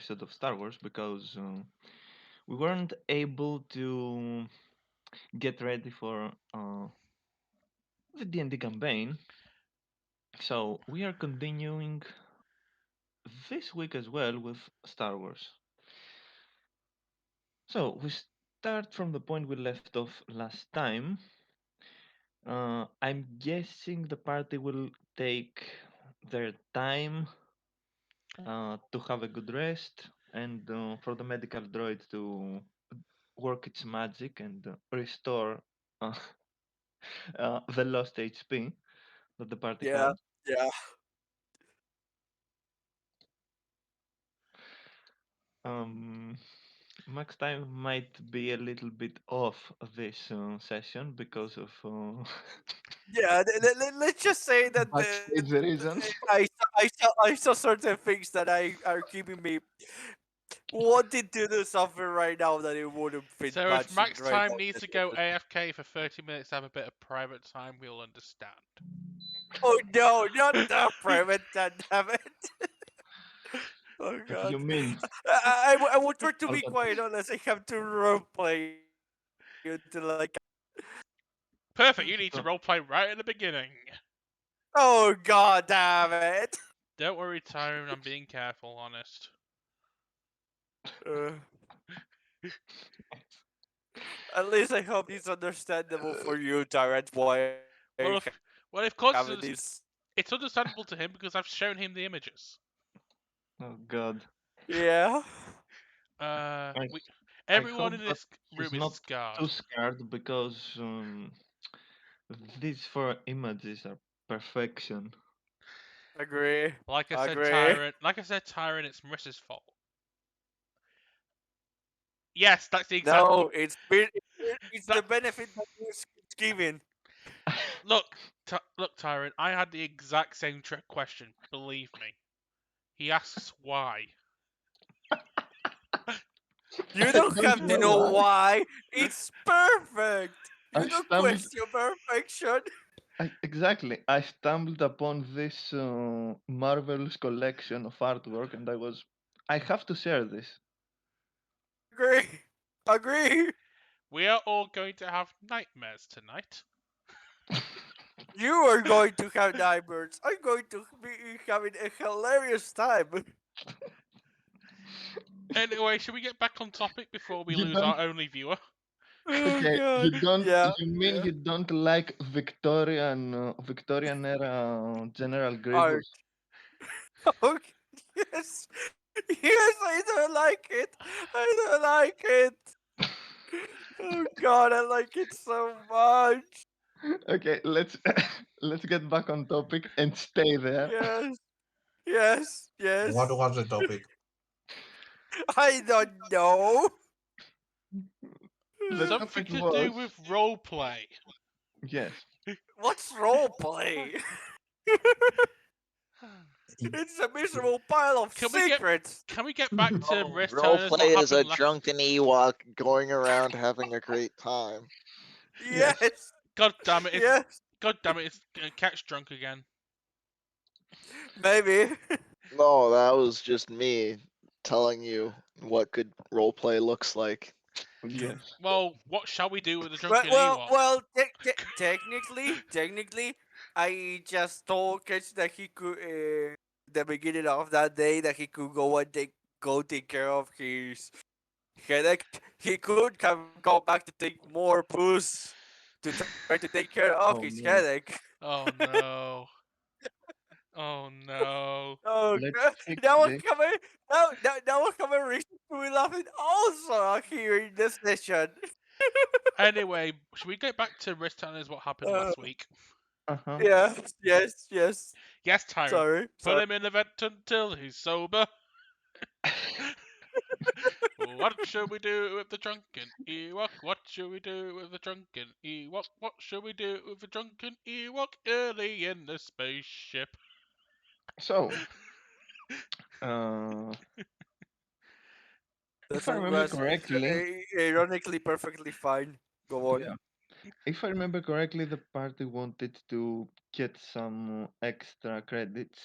episode of Star Wars because we weren't able to get ready for the D&D campaign. So we are continuing this week as well with Star Wars. So we start from the point we left off last time. I'm guessing the party will take their time to have a good rest and for the medical droid to work its magic and restore uh, the lost HP that the party Yeah, had. yeah. Um, Max time might be a little bit off this session because of Yeah, let's just say that backstage reasons. I saw certain things that are keeping me wanting to do something right now that it wouldn't fit So if matching Max right Time now. needs to go AFK for 30 minutes to have a bit of private time, we'll understand. Oh no, not the private, damn it! Oh You god, mean I would try to be Alcatraz? quiet unless I have to roleplay until like. Perfect, you need to So, roleplay right at the beginning. Oh god, damn it! Don't worry, Tyrone, I'm being careful, honest. Uh, at least I hope it's understandable uh, for you, Tyrant. Why I Well, having of this? course it's understandable to him because I've shown him the images. oh God, Yeah. Uh, I we, I everyone hope in that this he's room is not too scarred. scared because these four images are perfection. Agree. Like I said, Agree. Tyrant. It's Marissa's fault. Yes, that's the exact. No, it's the That benefit that it's giving. look, Tyrant. I had the exact same trick question. Believe me. He asks why. You I don't don't have to know know why. why. It's perfect. I You don't stumbled question perfection. exactly. I stumbled upon this marvelous collection of artwork, and I have to share this. Agree. Agree. We are all going to have nightmares tonight. You are going to have nightmares. I'm going to be having a hilarious time. Anyway, should we get back on topic before we You lose don't. our only viewer? Oh Okay, you god. don't. Yeah. You mean Yeah. you don't like Victorian era General Art. Grievous? Okay. Yes. Yes, I don't like it. I don't like it. Oh god, I like it so much. Okay, let's let's get back on topic and stay there. Yes. Yes. What Yes. was the topic? I don't know. The Something topic to do was with roleplay. yes. What's role play? It's a miserable pile of Can we get secrets. can we get back to Oh, Risk role telling us what play is a happened last? drunken Ewok going around having a great time. Yes. Yes. God damn it! Yes. It's gonna catch drunk again. Maybe. No, that was just me telling you what good roleplay looks like. Yes. Well, what shall we do with the Well, drunken well, Ewok? well. Technically, I just told Ketch that he could, the beginning of that day, that he could go take care of his headache. He could have gone back to take more booze to try to take care of his Oh no. headache. Oh no! Oh no! Oh Let's god, fix that was this. coming. That was coming reason to be laughing also here in this session. Anyway, should we get back to Risk telling us what happened Uh, last week? Uh huh. yes, yes, yes. Yes, Tyrant. Sorry, Put sorry. him in the vent until he's sober. What should we do with the drunken Ewok? What should we do with the drunken Ewok? What should we do with the drunken Ewok early in the spaceship? So, uh, if That I sounds remember correctly, ironically perfectly fine. Go on. yeah. If I remember correctly, the party wanted to get some extra credits.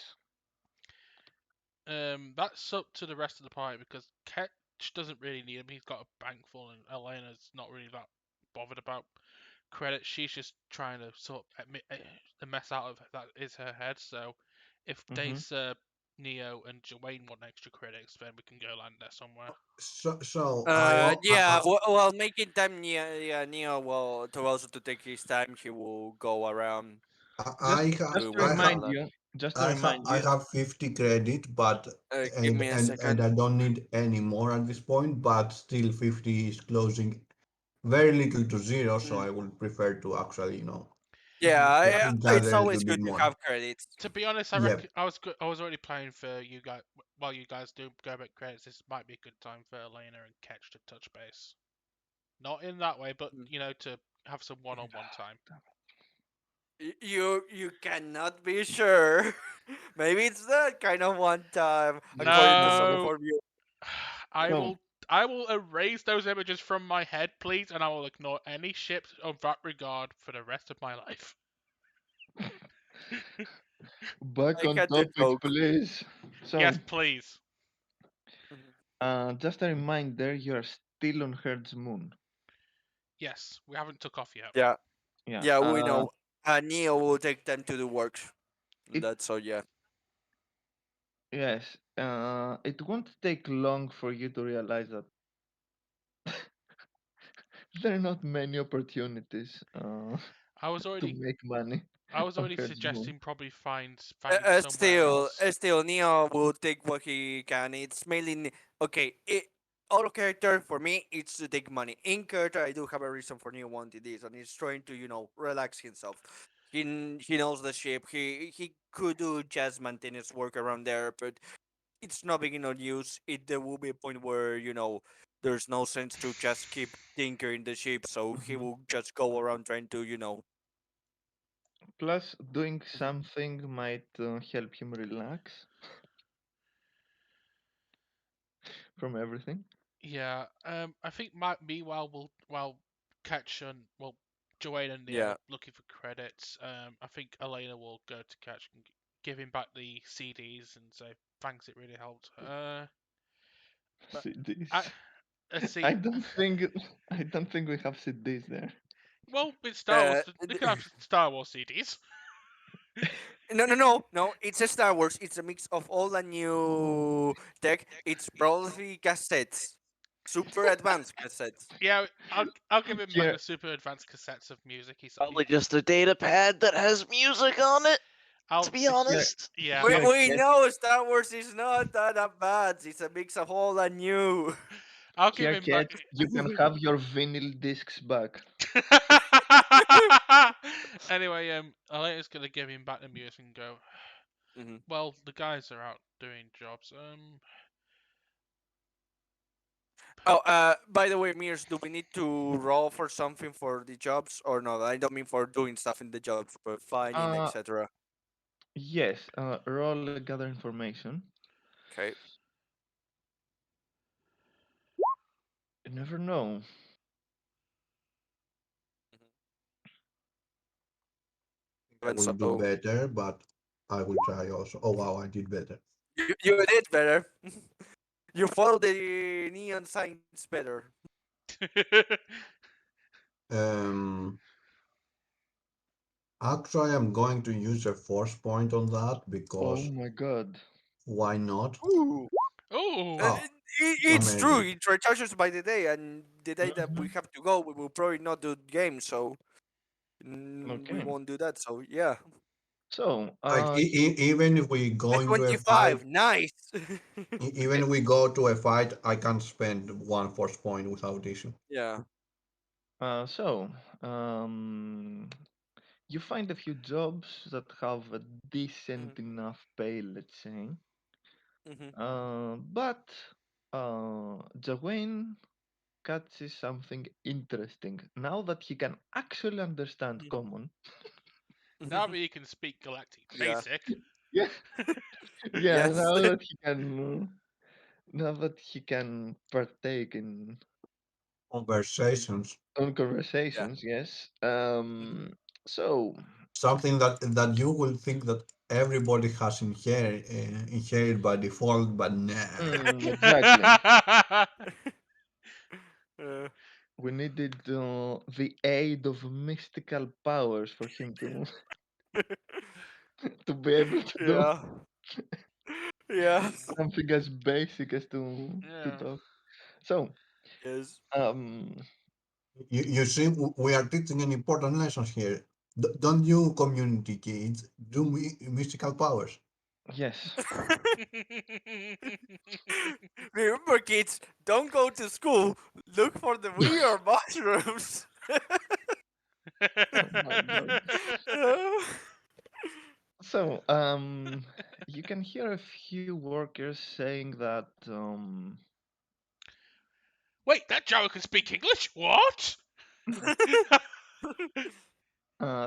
That's up to the rest of the party because Ketch doesn't really need him. He's got a bank full, and Elena's not really that bothered about credit. She's just trying to sort of the mess out of that is her head. So if Mm-hmm. Dace, Neo, and Jawayne want extra credits, then we can go land there somewhere. So I, Yeah. Well, making time, Neo will to also to take his time. He will go around Just do just to what I he have remind like. you, just to remind I you, have 50 credit, but Give me a and second. I don't need any more at this point. But still, 50 is closing very little to zero. So Mm. I would prefer to actually, Yeah, mhm. it's gather a little always bit good to more. have credits. To be honest, I Yep. reckon I was already playing for you guys. While you guys do go back credits, this might be a good time for Elena and Ketch to touch base. Not in that way, but Mm. to have some one-on-one time. You cannot be sure. Maybe it's that kind of one time, according to some of No, our viewers. I So will. I will erase those images from my head, please, and I will ignore any ships of that regard for the rest of my life. back I on had the topic, joke. please. Yes, So, please. Mhm. just a reminder, you are still on Herd's moon. Yes, we haven't took off yet. Yeah, Yeah. yeah, we know. Neo will take time to do work. It That's so yeah. yes. It won't take long for you to realize that there are not many opportunities I was to already. make money I was on already Herd's moon. suggesting probably finding somewhere else. Still, Neo will take what he can. It's mainly okay. Auto character for me, it's to take money. In character, I do have a reason for Neo wanting this, and he's trying to relax himself. He knows the ship. He could do just maintenance work around there, but it's not big enough use. There will be a point where there's no sense to just keep tinkering the ship, so he Mhm. will just go around trying to Plus, doing something might help him relax from everything. Yeah. I think meanwhile while Ketch and Joanne and Neo yeah. are looking for credits. I think Elena will go to Ketch and give him back the CDs and say thanks. It really helped. But I CDs. let's I see. don't think I don't think we have CDs there. Well, with Star Uh, Wars, they can have Star Wars CDs. no. It's a Star Wars. It's a mix of all the new tech. It's probably cassettes, super advanced cassettes. Yeah, I'll give him back Yeah, the super advanced cassettes of music. Probably just a data pad that has music on it, to I'll be here, honest. yeah. We, here, we Cat, know Star Wars is not that bad. It's a mix of all the new. I'll give here, him back. Cat. You can have your vinyl discs back. Anyway, Elena's gonna give him back the music and go. Mhm. Well, the guys are out doing jobs. Oh, by the way, Mears, do we need to roll for something for the jobs or not? I don't mean for doing stuff in the jobs, but finding, Uh, etc. yes. Roll gather information. Okay. You never know. I And will do so better, but I will try also. Oh wow, I did better. you did better. You followed the neon signs better. Um, Actually, I'm going to use a force point on that Oh because my God. why not? Ooh. Oh, Oh, It's true. amazing. It recharges by the day, and the day that we Mhm. have to go, we will probably not do games, so we Okay. won't do that. So yeah, So, Like even if we go into a fight, 25, nice. even if we go to a fight, I can't spend one force point without issue. Yeah. so, um, you find a few jobs that have a Mhm, decent enough pay, let's say. mhm, But Jawain catches something interesting now that he can actually understand mhm, common. now mhm. that you can speak Galactic Yeah. Basic. Yeah, yeah. Yes. Now that he can partake in Conversations, on Yeah. conversations, yes. Mhm. So something that you will think that everybody has inherited by default, but nah. Exactly. Uh, We needed the aid of mystical powers for him to to be able to do yeah. Yeah. something as basic as to Yeah. talk. So, Yes. um, You see, we are teaching an important lesson here. Don't you community kids do mystical powers? yes. Remember, kids, don't go to school. Look for the weird mushrooms. Oh my god. Uh, So, you can hear a few workers saying that Wait, that Joe can speak English? What?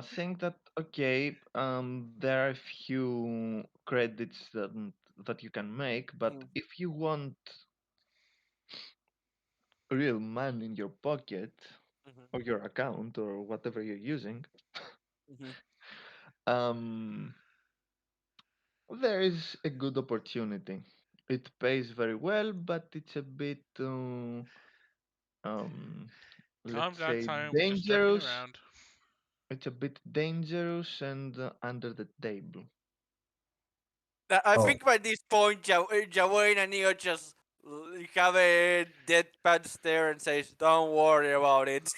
saying that okay, there are a few credits that you can make, but Mm, if you want real money in your pocket mhm, or your account or whatever you're using, mhm. um, there is a good opportunity. It pays very well, but it's a bit, um, Calm let's down, say, Tyrone. We're just joking dangerous. around. It's a bit dangerous and under the table. I Oh, think by this point, Jawain and Neo just have a deadpan stare and says, "Don't worry about it."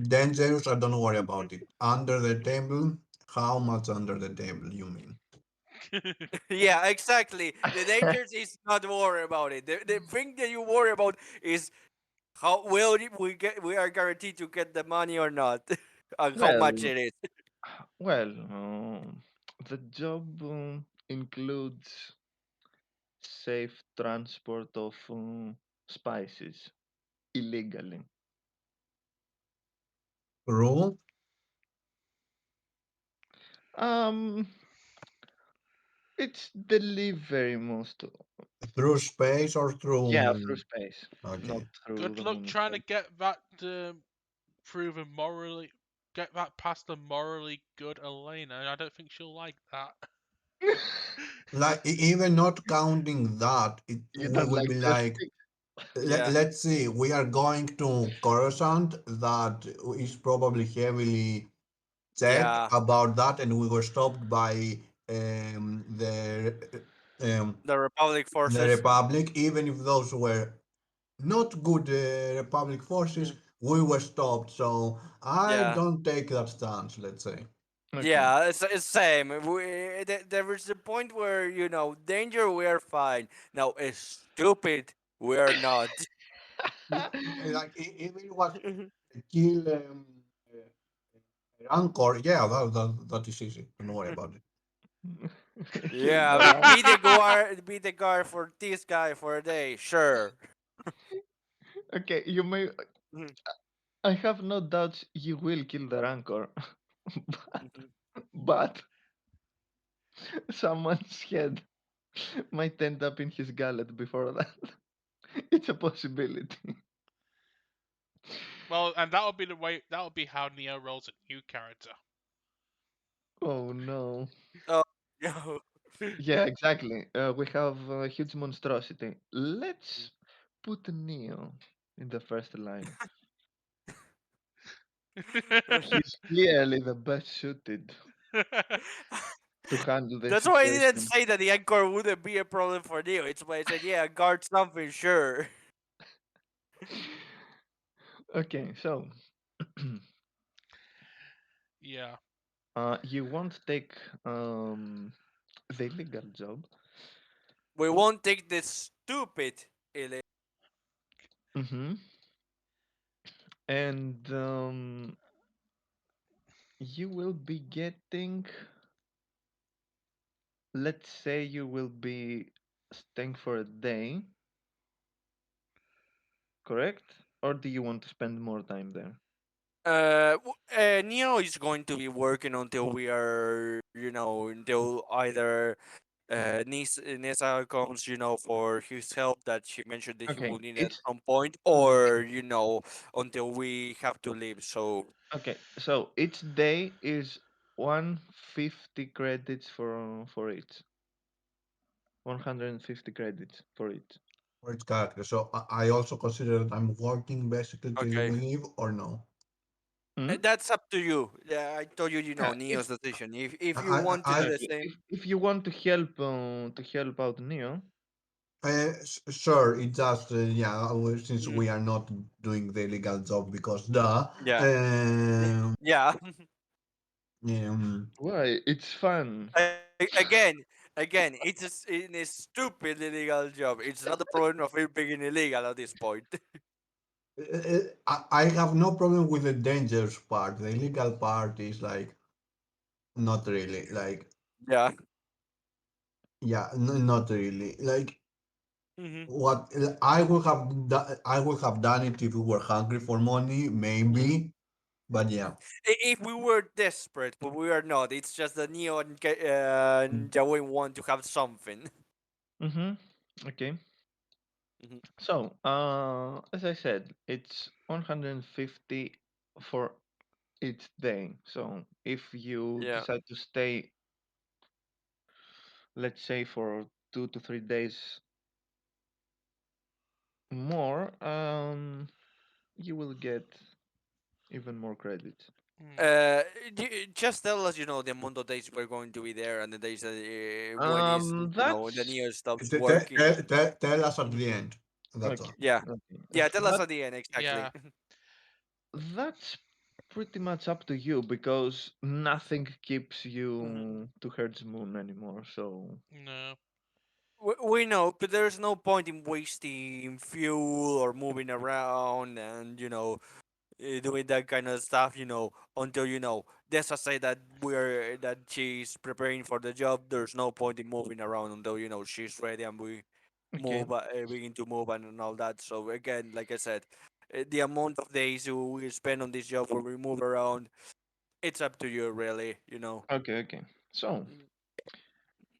dangerous, I don't worry about it. Under the table, how much under the table you mean? Yeah, exactly. The danger is not worry about it. The thing that you worry about is how will we get. We are guaranteed to get the money or not, and how much Well, it is. well, the job includes safe transport of spices illegally. Rule Um, it's delivery most. through space or Yeah, through through. space, not Okay. through Good the luck moon trying to itself. get that proven morally, get that past the morally good Elena. I don't think she'll like that. Like even not counting that, You we don't will like be like, prostitutes? Yeah, let's see, we are going to Coruscant that is probably heavily checked yeah. about that, and we were stopped by um, The Republic the forces. Republic, even if those were not good Republic forces, Mm, we were stopped. So I yeah. don't take that stance, let's say. Okay. Yeah, it's same. There is a point where danger we are fine. Now, stupid we are not. Like even it was kill Rancor, yeah, that is easy. Don't worry about it. Kill Yeah, the ram. be the guard for this guy for a day. Sure. Okay, you may. Mhm, I have no doubts you will kill the rancor, but, mhm. but someone's head might end up in his gullet before that. It's a possibility. Well, and that'll be the way. That'll be how Neo rolls a new character. Oh no. Oh no. Yeah, exactly. We have a huge monstrosity. Let's put Neo in the first line. He's clearly the best suited to handle this That's why I didn't situation. say that the anchor wouldn't be a problem for Neo. It's why I said, yeah, guard something, sure. Okay, so Yeah. you won't take the legal job. We won't take this stupid. Hmm. And you will be getting, let's say, you will be staying for a day, correct? Or do you want to spend more time there? Neo is going to be working until we are, until either Nisa comes, for his help that she mentioned that he Okay, will need at it's some point, or, until we have to leave. So, okay. So each day is 150 credits for each. 150 credits for each. for its character. So I also consider that I'm working basically till we Okay. leave, or no? Hmm? That's up to you. Yeah, I told you, Yeah, Neo's decision. If you I, want to I, do the exactly. same, If you want to help out Neo, Sure, it just yeah. Since mhm, we are not doing the illegal job, because duh. yeah, Um, yeah. um, why? It's fun. Again, it's a stupid illegal job. It's not the problem of it being illegal at this point. I have no problem with the dangerous part. The illegal part is like not really like Yeah. yeah, not really like Hmm. what I would have done it if we were hungry for money, Hmm. maybe. But yeah. If we were desperate, but we are not. It's just that Neo and Jawen want to have something. Mm-hmm. Okay. Mhm. So, as I said, it's 150 for each day. So, if you Yeah. decide to stay, let's say for 2 to 3 days more, you will get even more credits. Mm. Just tell us, the amount of days we're going to be there and the days that when is, the That's Neo stops working. Tell us at the end. That's okay. all. Yeah. Okay. Yeah, tell us That at the end exactly. Yeah. that's pretty much up to you because nothing keeps Mhm. you to Hertz Moon anymore. So No. We know, but there's no point in wasting fuel or moving around and doing that kind of stuff. Until Dessa say that she's preparing for the job. There's no point in moving around until she's ready and we okay, begin to move and all that. So again, like I said, the amount of days we spend on this job where we move around, it's up to you, really. okay. So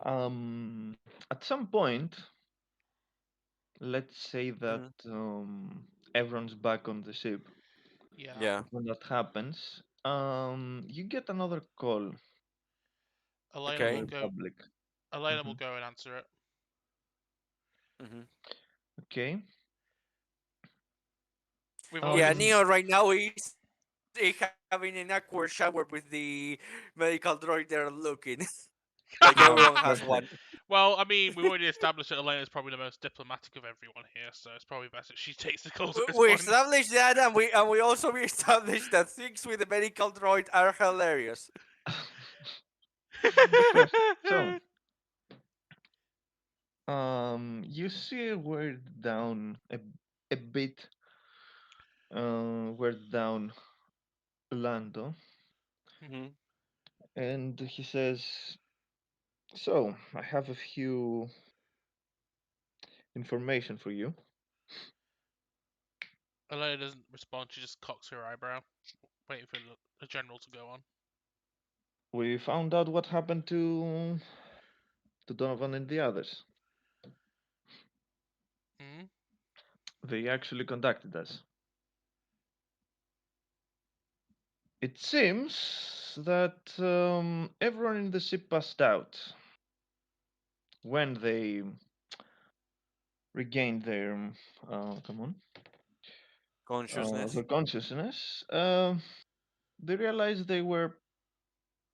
Mm. at some point, let's say that Mhm. everyone's back on the ship. Yeah. Yeah. When that happens, you get another call Elena from will Okay. the go. Republic. Elena will Hmm. go and answer it. Hmm. Okay. We've already. Yeah, Um, Neo right now is having an awkward shower with the medical droid there looking. Like everyone has one. perfect. Well, I mean, we've already established that Elena's probably the most diplomatic of everyone here, so it's probably best that she takes the calls at this We point. established that, and we also established that things with the medical droid are hilarious. Perfect. So, you see we're down a bit. We're down Lando, Hmm. and he says, "So I have a few information for you. Elena doesn't respond. She just cocks her eyebrow, waiting for the general to go on. We found out what happened to Donovan and the others. Hmm? They actually contacted us. It seems that everyone in the ship passed out when they regained come on, Consciousness. their consciousness. They realized they were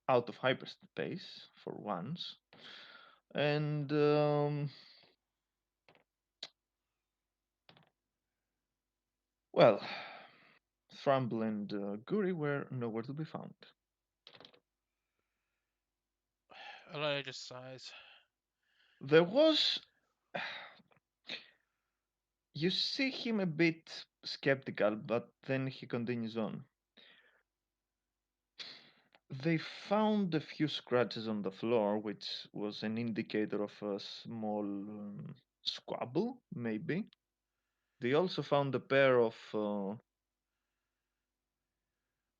out of hyperspace for once, and well, Thrumble and Guri were nowhere to be found. Elena just sighs. There was, you see him a bit skeptical, but then he continues on. They found a few scratches on the floor, which was an indicator of a small squabble, maybe. They also found a pair of,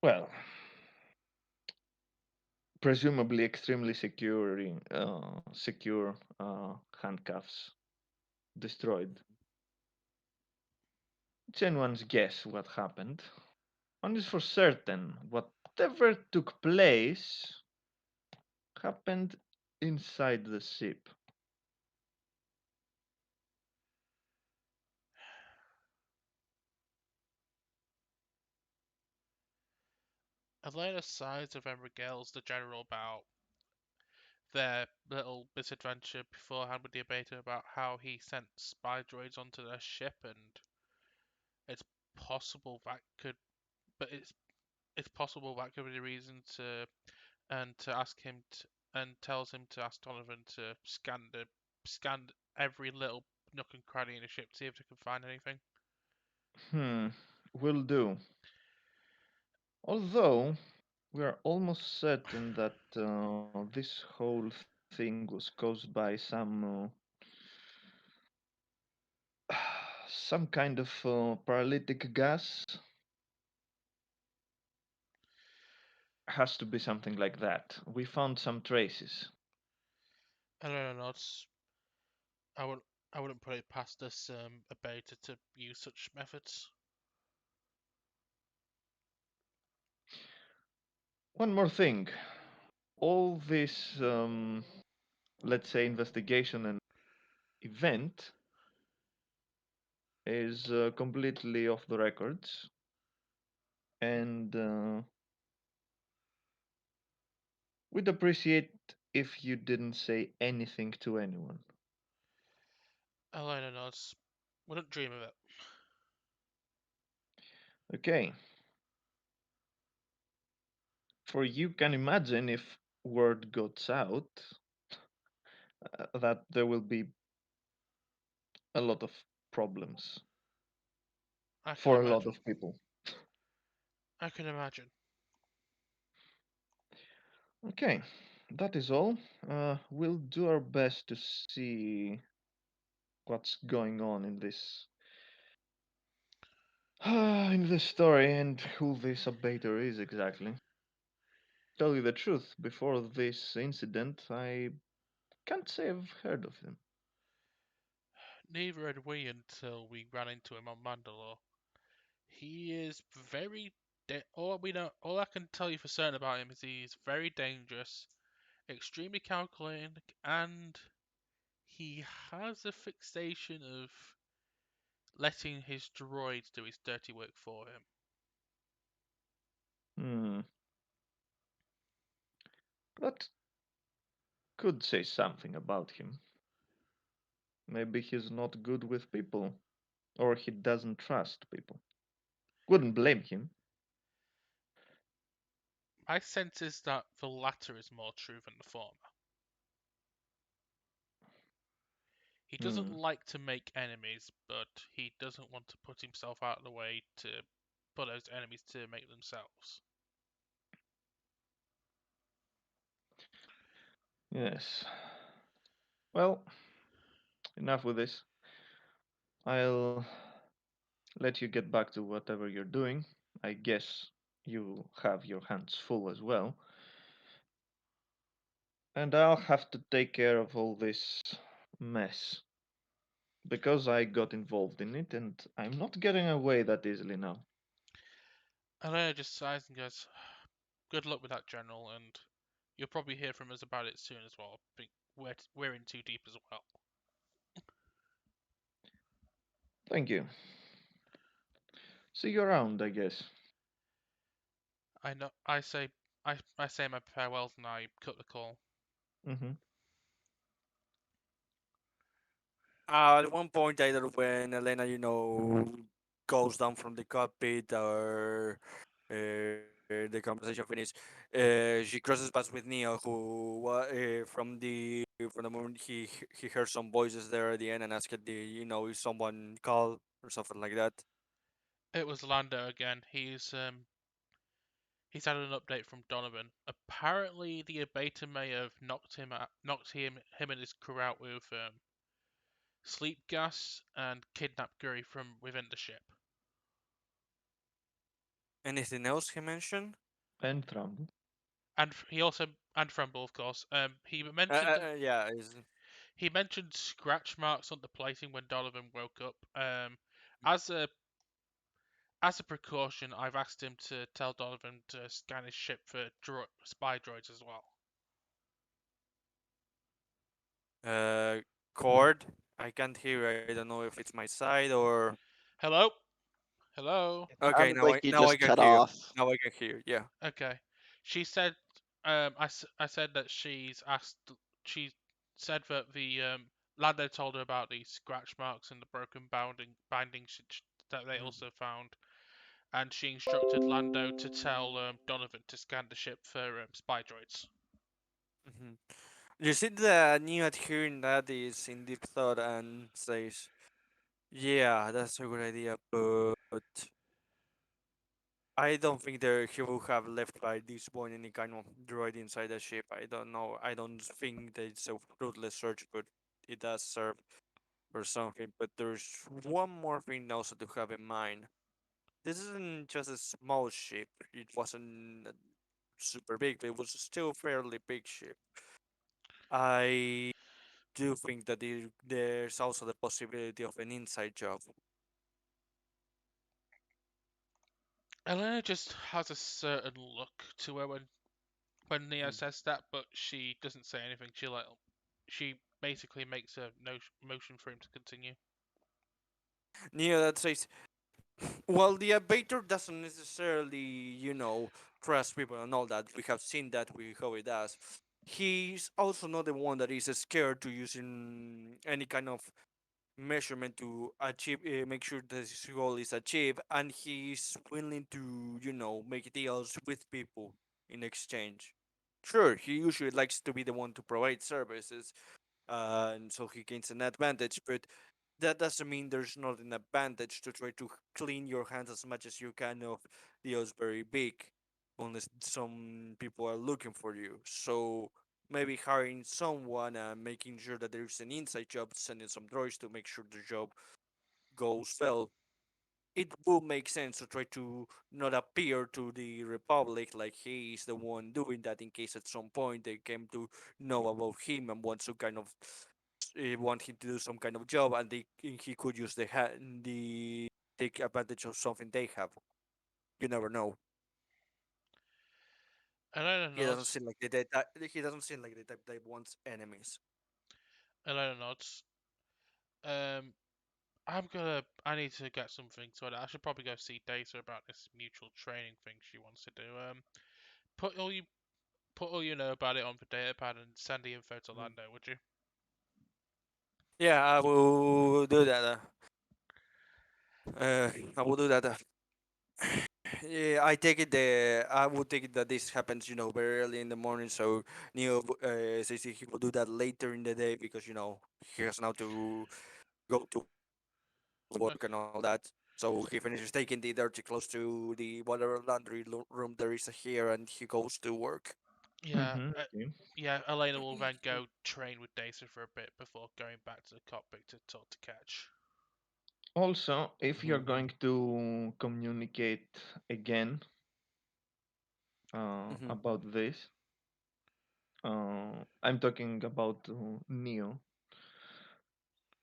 well, presumably extremely secure handcuffs destroyed. It's anyone's guess what happened. One is for certain, whatever took place, happened inside the ship. Elena sighs of and regales the general about their little misadventure beforehand with the abater about how he sent spy droids onto their ship, and it's possible that could, but it's possible that could be the reason to, and to ask him to, and tells him to ask Donovan to scan every little nook and cranny in the ship to see if they can find anything. Hmm, will do. Although we are almost certain that this whole thing was caused by some kind of paralytic gas. Has to be something like that. We found some traces. Elena nods. I would I wouldn't put it past this abater to use such methods. One more thing. All this, let's say, investigation and event is completely off the records, and we'd appreciate if you didn't say anything to anyone. Elena nods. Wouldn't dream of it. Okay. For you can imagine if word gets out that there will be a lot of problems I can for a lot imagine. of people. I can imagine. Okay, that is all. We'll do our best to see what's going on in this in this story and who this abater is exactly. Tell you the truth, before this incident, I can't say I've heard of him. Neither had we until we ran into him on Mandalore. He is very. All we know, all I can tell you for certain about him is he's very dangerous, extremely calculating, and he has a fixation of letting his droids do his dirty work for him. Hmm, that could say something about him. Maybe he's not good with people, or he doesn't trust people. Wouldn't blame him. My sense is that the latter is more true than the former. He doesn't Hmm, like to make enemies, but he doesn't want to put himself out of the way for those enemies to make themselves. yes. Well, enough with this. I'll let you get back to whatever you're doing. I guess you have your hands full as well. And I'll have to take care of all this mess because I got involved in it and I'm not getting away that easily now. Alea just sighs and goes, "Good luck with that, General, and you'll probably hear from us about it soon as well. I think we're in too deep as well." Thank you. See you around, I guess. I know. I say my farewells and I cut the call. Mm-hmm. At one point, either when Elena, goes down from the cockpit or the conversation finishes, she crosses paths with Neo, who from the moment he heard some voices there at the end and asked if someone called or something like that. It was Lando again. He's had an update from Donovan. Apparently, the abater may have knocked him and his crew out with sleep gas and kidnapped Guri from within the ship. Anything else he mentioned? And Trump. And he also and Frumble, of course. He mentioned Yeah, scratch marks on the plating when Donovan woke up. As a as a precaution, I've asked him to tell Donovan to scan his ship for spy droids as well. Uh, Cord, I can't hear. I don't know if it's my side or. Hello? Hello? It Okay, sounded like you now I just can cut hear. off. Now I can hear. Yeah. Okay. She said, I said that she said that Lando told her about the scratch marks and the broken bindings that they Mhm. also found, and she instructed Lando to tell Donovan to scan the ship for spy droids. Mhm. You see, the new at hearing that is in deep thought and says, "Yeah, that's a good idea, but I don't think there he will have left by this point any kind of droid inside the ship. I don't know. I don't think that it's a fruitless search, but it does serve for something. But there's one more thing also to have in mind. This isn't just a small ship. It wasn't super big, but it was still fairly big ship. I do think that there's also the possibility of an inside job. Elena just has a certain look to her when Neo Mhm. says that, but she doesn't say anything. She basically makes a no motion for him to continue. Neo that says, well, the abator doesn't necessarily, trust people and all that. We have seen that with how he does. He's also not the one that is scared to using any kind of measurement to achieve, make sure that his goal is achieved, and he's willing to, make deals with people in exchange. Sure, he usually likes to be the one to provide services, and so he gains an advantage. But that doesn't mean there's not an advantage to try to clean your hands as much as you can of deals very big, unless some people are looking for you. So maybe hiring someone and making sure that there's an inside job, sending some droids to make sure the job goes well, it will make sense to try to not appear to the Republic like he is the one doing that in case at some point they came to know about him and want to kind of want him to do some kind of job and he could use the take advantage of something they have. You never know. Elena He doesn't nods. seem like the type. He doesn't seem like the type that wants enemies. Elena nods. Um, I need to get something sorted. I should probably go see Data about this mutual training thing she wants to do. Put all you put all you know about it on the datapad and send the info to Mhm. Lando, would you? Yeah, I will do that. I will do that. Yeah, I would take it that this happens, very early in the morning. So Neo says he will do that later in the day because he has now to go to work and all that. So he finishes taking the dirty clothes to the whatever room there is here, and he goes to work. Yeah, Mm-hmm. Okay. yeah. Elena will then go train with Data for a bit before going back to the cockpit to talk to Catch. Also, if Mhm. you're going to communicate again Mhm. about this, I'm talking about Neo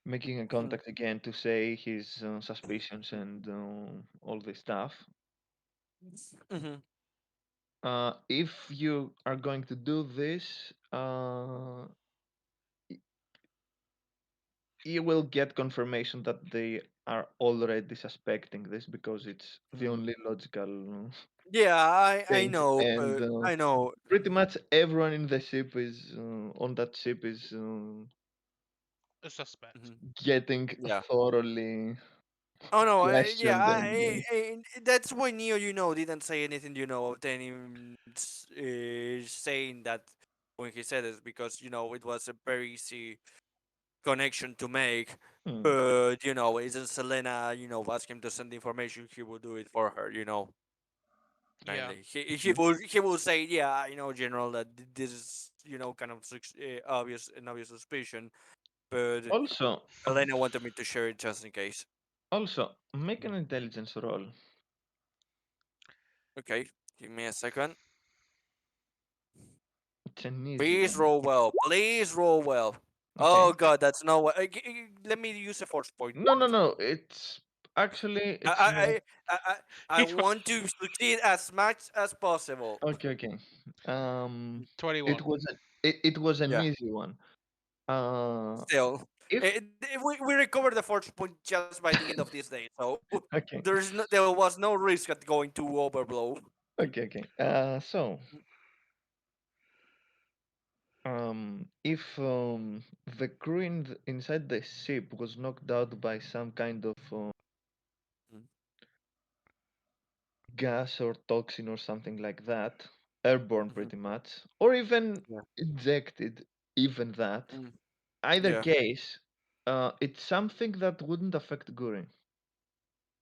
making a Mhm. contact again to say his suspicions and all this stuff. Mhm. If you are going to do this, you will get confirmation that they are already suspecting this because it's the Mhm. only logical Yeah, I thing. know, And but I know. pretty much everyone in the ship is on that ship is A suspect. Mhm. getting Yeah. thoroughly Oh no, yeah, questioned and that's why Neo, didn't say anything, of any saying that when he said it because it was a very easy connection to make. hmm, But isn't Selena, ask him to send information, he will do it for her, Yeah, mainly. mhm. He will say, yeah, General, that this is kind of obvious suspicion, but Also, Elena wanted me to share it just in case. make an intelligence roll. Okay, give me a second. It's an easy Please one. roll well. Please roll well. Okay. Oh god, that's no way. Let me use a force point. No, no, no. It's actually I it's not. I I I, I he want to succeed as much as possible. Okay, okay. Um, 21. it was an Yeah. easy one. Still, if we recovered the force point just by the end of this day, so okay, there was no risk at going to overblow. okay. So if the crew inside the ship was knocked out by some kind of Mm. gas or toxin or something like that, airborne Mhm. pretty much, or even Yeah. injected, even that. Mm. Either Yeah. case, it's something that wouldn't affect Guri.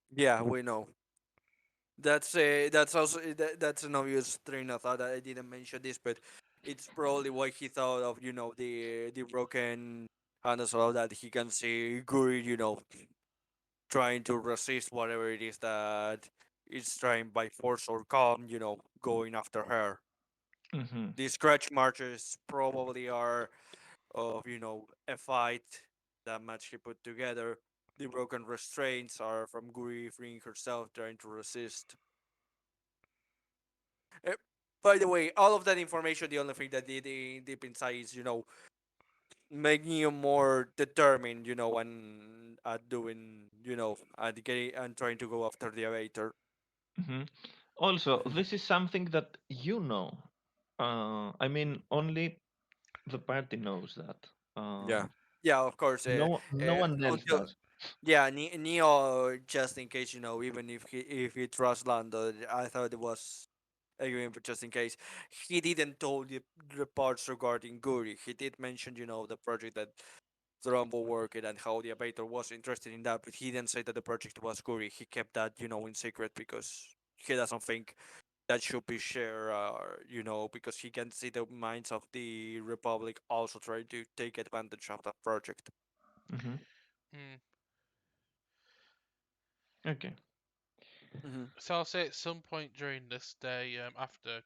Yeah, we know. That's also that's an obvious train of thought that I didn't mention this, but it's probably what he thought of. The broken hand as well, that he can see Guri. Trying to resist whatever it is that is trying by force or calm. Going after her. Mm-hmm. The scratch marches probably are of a fight that match he put together. The broken restraints are from Guri freeing herself, trying to resist. Uh, by the way, all of that information, the only thing that did deep inside is making you more determined, and at doing, at getting and trying to go after the elevator. Mm-hmm. Also, Mhm. this is something that you know. I mean, only the party knows that. Yeah, yeah, of course. No one else Until does. Yeah, Neo, just in case, even if he trusts Lando, I thought it was agreeing, but just in case, he didn't told the parts regarding Guri. He did mention, the project that Zerombo worked and how the Abator was interested in that, but he didn't say that the project was Guri. He kept that, in secret because he doesn't think that should be shared, because he can see the minds of the Republic also trying to take advantage of that project. Mm-hmm. Hmm. Okay. Hmm. So I'll say at some point during this day, after,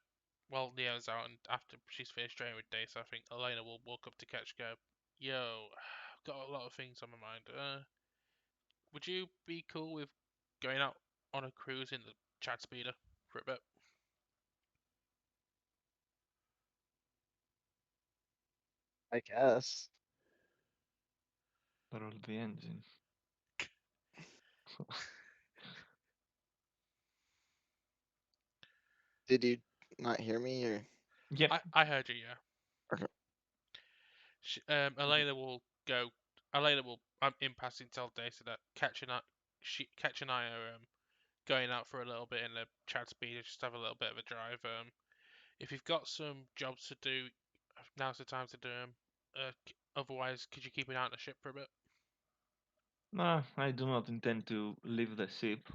well, Neo's out and after she's finished training with Dace, I think Elena will walk up to Catch and go, "Yo, I've got a lot of things on my mind. Would you be cool with going out on a cruise in the Chad Speeder for a bit?" I guess. Roll the engine. Did you not hear me or? Yep. I heard you, yeah. Okay. Elena will go. Elena will, in passing, tell Dace that Catch and I are going out for a little bit in the Chad Speeder, just have a little bit of a drive. If you've got some jobs to do, now's the time to do them. Otherwise, could you keep an eye on the ship for a bit? Nah, I do not intend to leave the ship.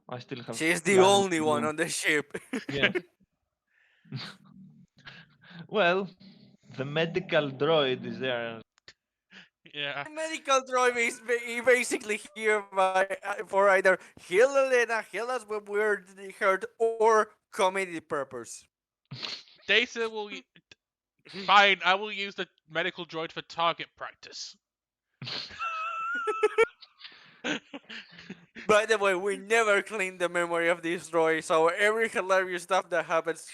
I still have She's the planning only to one do. on the ship. Yes. Well, the medical droid is there. Yeah. Medical droid is basically here for either heal Elena, heal us when we're hurt, or comedy purpose. Data will. Fine, I will use the medical droid for target practice. By the way, we never clean the memory of this droid, so every hilarious stuff that happens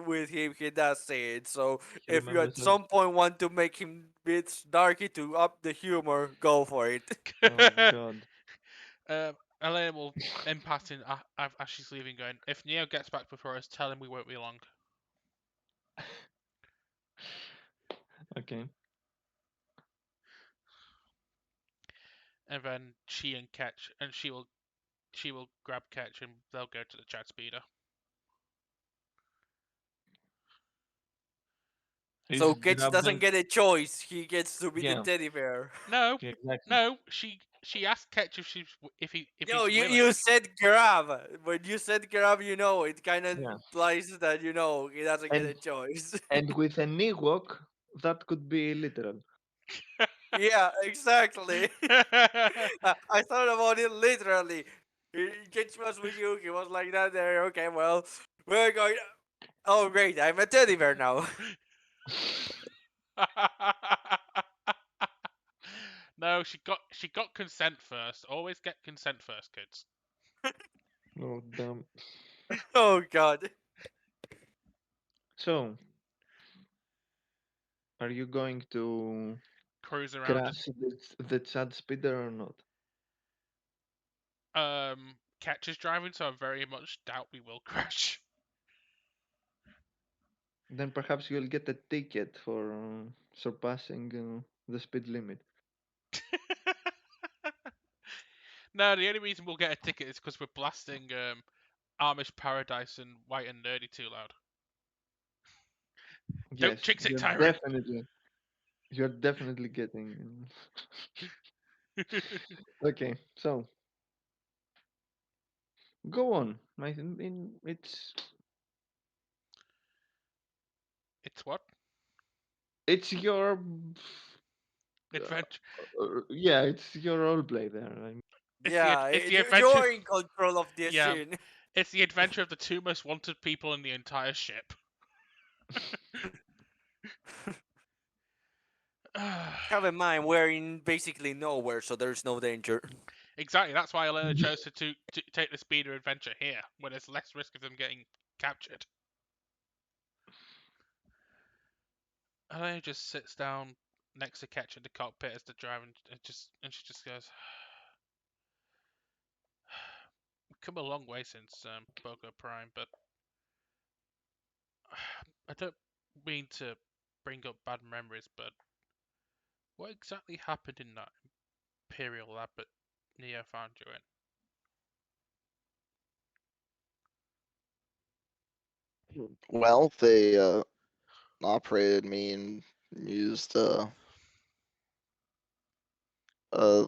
with him, he does say it. So He if you at remembers us. some point want to make him bit darky to up the humor, go for it. Oh God. Elena will, in passing, as she's leaving, going, "If Neo gets back before us, tell him we won't be long." Okay. And then she and Ketch, and she will grab Ketch, and they'll go to the Chad Speeder. He's So Kitch doesn't grabbing. get a choice; he gets to be the Yeah. teddy bear. No, Yeah. Exactly. no. She asked Ketch if No, he's you willing. you said grab. When you said grab, it kind of Yeah. implies that he doesn't get And a choice. with an Ewok, that could be literal. Yeah, exactly. I thought about it literally. Kitch was with you. He was like that there. Okay, well, we're going. Oh, great! I'm a teddy bear now. No, she got consent first. Always get consent first, kids. Oh damn. Oh God. So Are you going to Cruise around, just crash the chat speeder or not? Ketch is driving, so I very much doubt we will crash. Then perhaps you'll get a ticket for surpassing the speed limit. No, the only reason we'll get a ticket is because we're blasting Amish Paradise and White and Nerdy too loud. Don't Yes, chicks it, Tyrant. you're definitely getting. Okay, so go on. It's what? It's your Adventure. yeah, it's your roleplay there. Yeah, It's the adventure. you're in control of this Yeah. scene. It's the adventure of the two most wanted people in the entire ship. Have in mind, we're in basically nowhere, so there's no danger. Exactly. That's why Elena chose to take the speeder adventure here, where there's less risk of them getting captured. Elena just sits down next to Ketch in the cockpit as the driver, and she just goes, "We've come a long way since Bogo Prime, but I don't mean to bring up bad memories, but what exactly happened in that Imperial lab that Neo found you in?" Well, they operated me and used a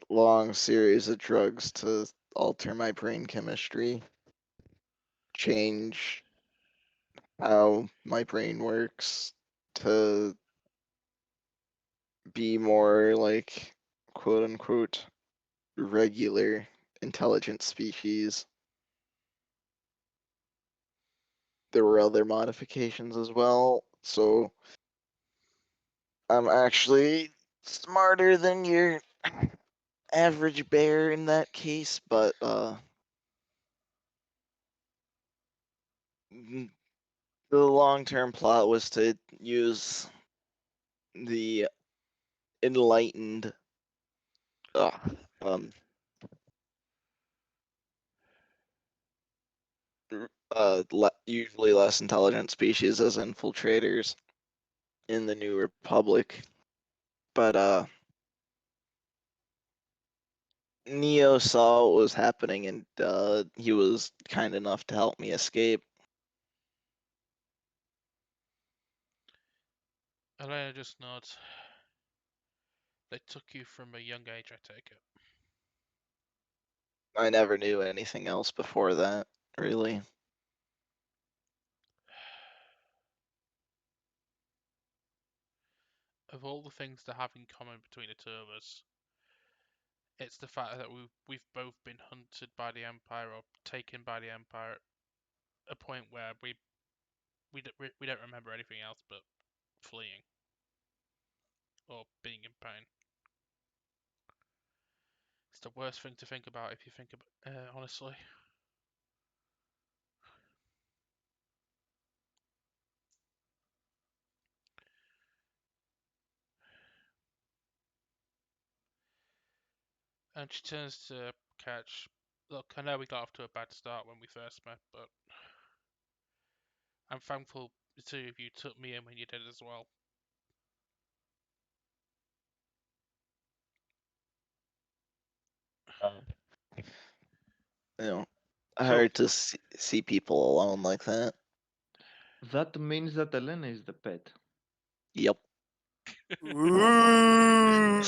long series of drugs to alter my brain chemistry, change how my brain works to be more like quote unquote regular intelligent species. There were other modifications as well, so I'm actually smarter than your average bear in that case, but the long-term plot was to use the enlightened uh, um usually less intelligent species as infiltrators in the New Republic. But Neo saw what was happening and he was kind enough to help me escape. Elena just nods. They took you from a young age, I take it. I never knew anything else before that, really. Of all the things to have in common between the two of us, it's the fact that we've both been hunted by the Empire or taken by the Empire at a point where we don't remember anything else but fleeing or being in pain. It's the worst thing to think about if you think about honestly. And she turns to Catch. Look, I know we got off to a bad start when we first met, but I'm thankful the two of you took me in when you did as well. You know, So hard to see people alone like that. that means that Elena is the pet. Yep. Ooh.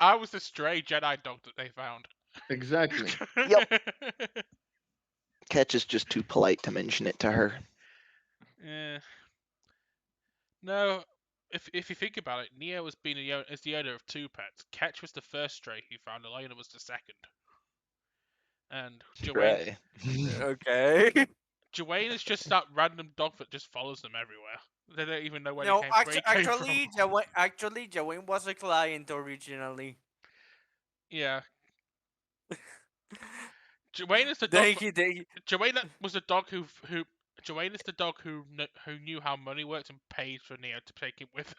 I was the stray Jedi dog that they found. Exactly. Yep. Ketch is just too polite to mention it to her. Yeah. No, if you think about it, Neo has been as the owner of two pets. Ketch was the first stray he found. Elena was the second. And Right. Joanne is just that random dog that just follows them everywhere. They don't even know where No, he came from. actually, Joanne was a client originally. Yeah, Joanne is the dog. Then he, Joanne was a dog who Joanna's the dog who knew how money worked and paid for Neo to take him with.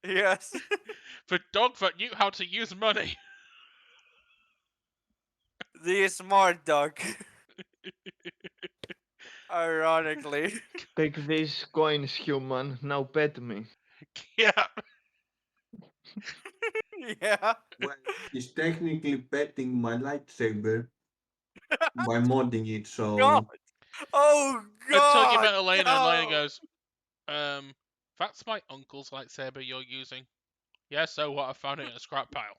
Yes. The dog that knew how to use money. The smart dog. Ironically. Take these coins, human. Now pet me. Yeah. Yeah. Well, he's technically petting my lightsaber by modding it, God. so Oh Until you God. met Elena, and Elena No. goes, that's my uncle's lightsaber you're using. Yeah, so what? I found it in a scrap pile.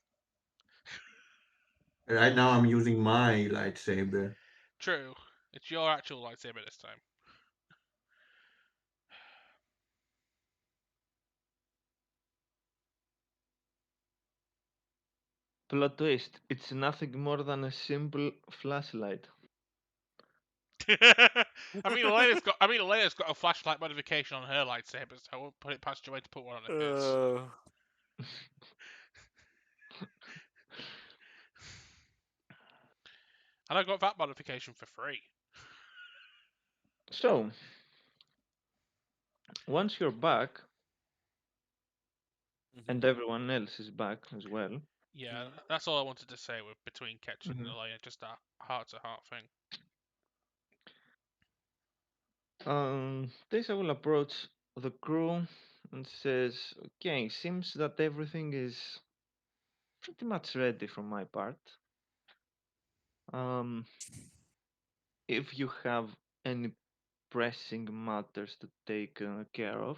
right now I'm using my lightsaber. True. It's your actual lightsaber this time. Plot twist, it's nothing more than a simple flashlight. Elena's got a flashlight modification on her lightsaber, so I won't put it past Joanne to put one on hers. Uh, And I got that modification for free. So, once you're back, and mhm. everyone else is back as well, Yeah, that's all I wanted to say with between Ketch and mhm, Elena, just that heart-to-heart thing. Tessa will approach the crew and says, okay, seems that everything is pretty much ready from my part. Um, if you have any pressing matters to take care of,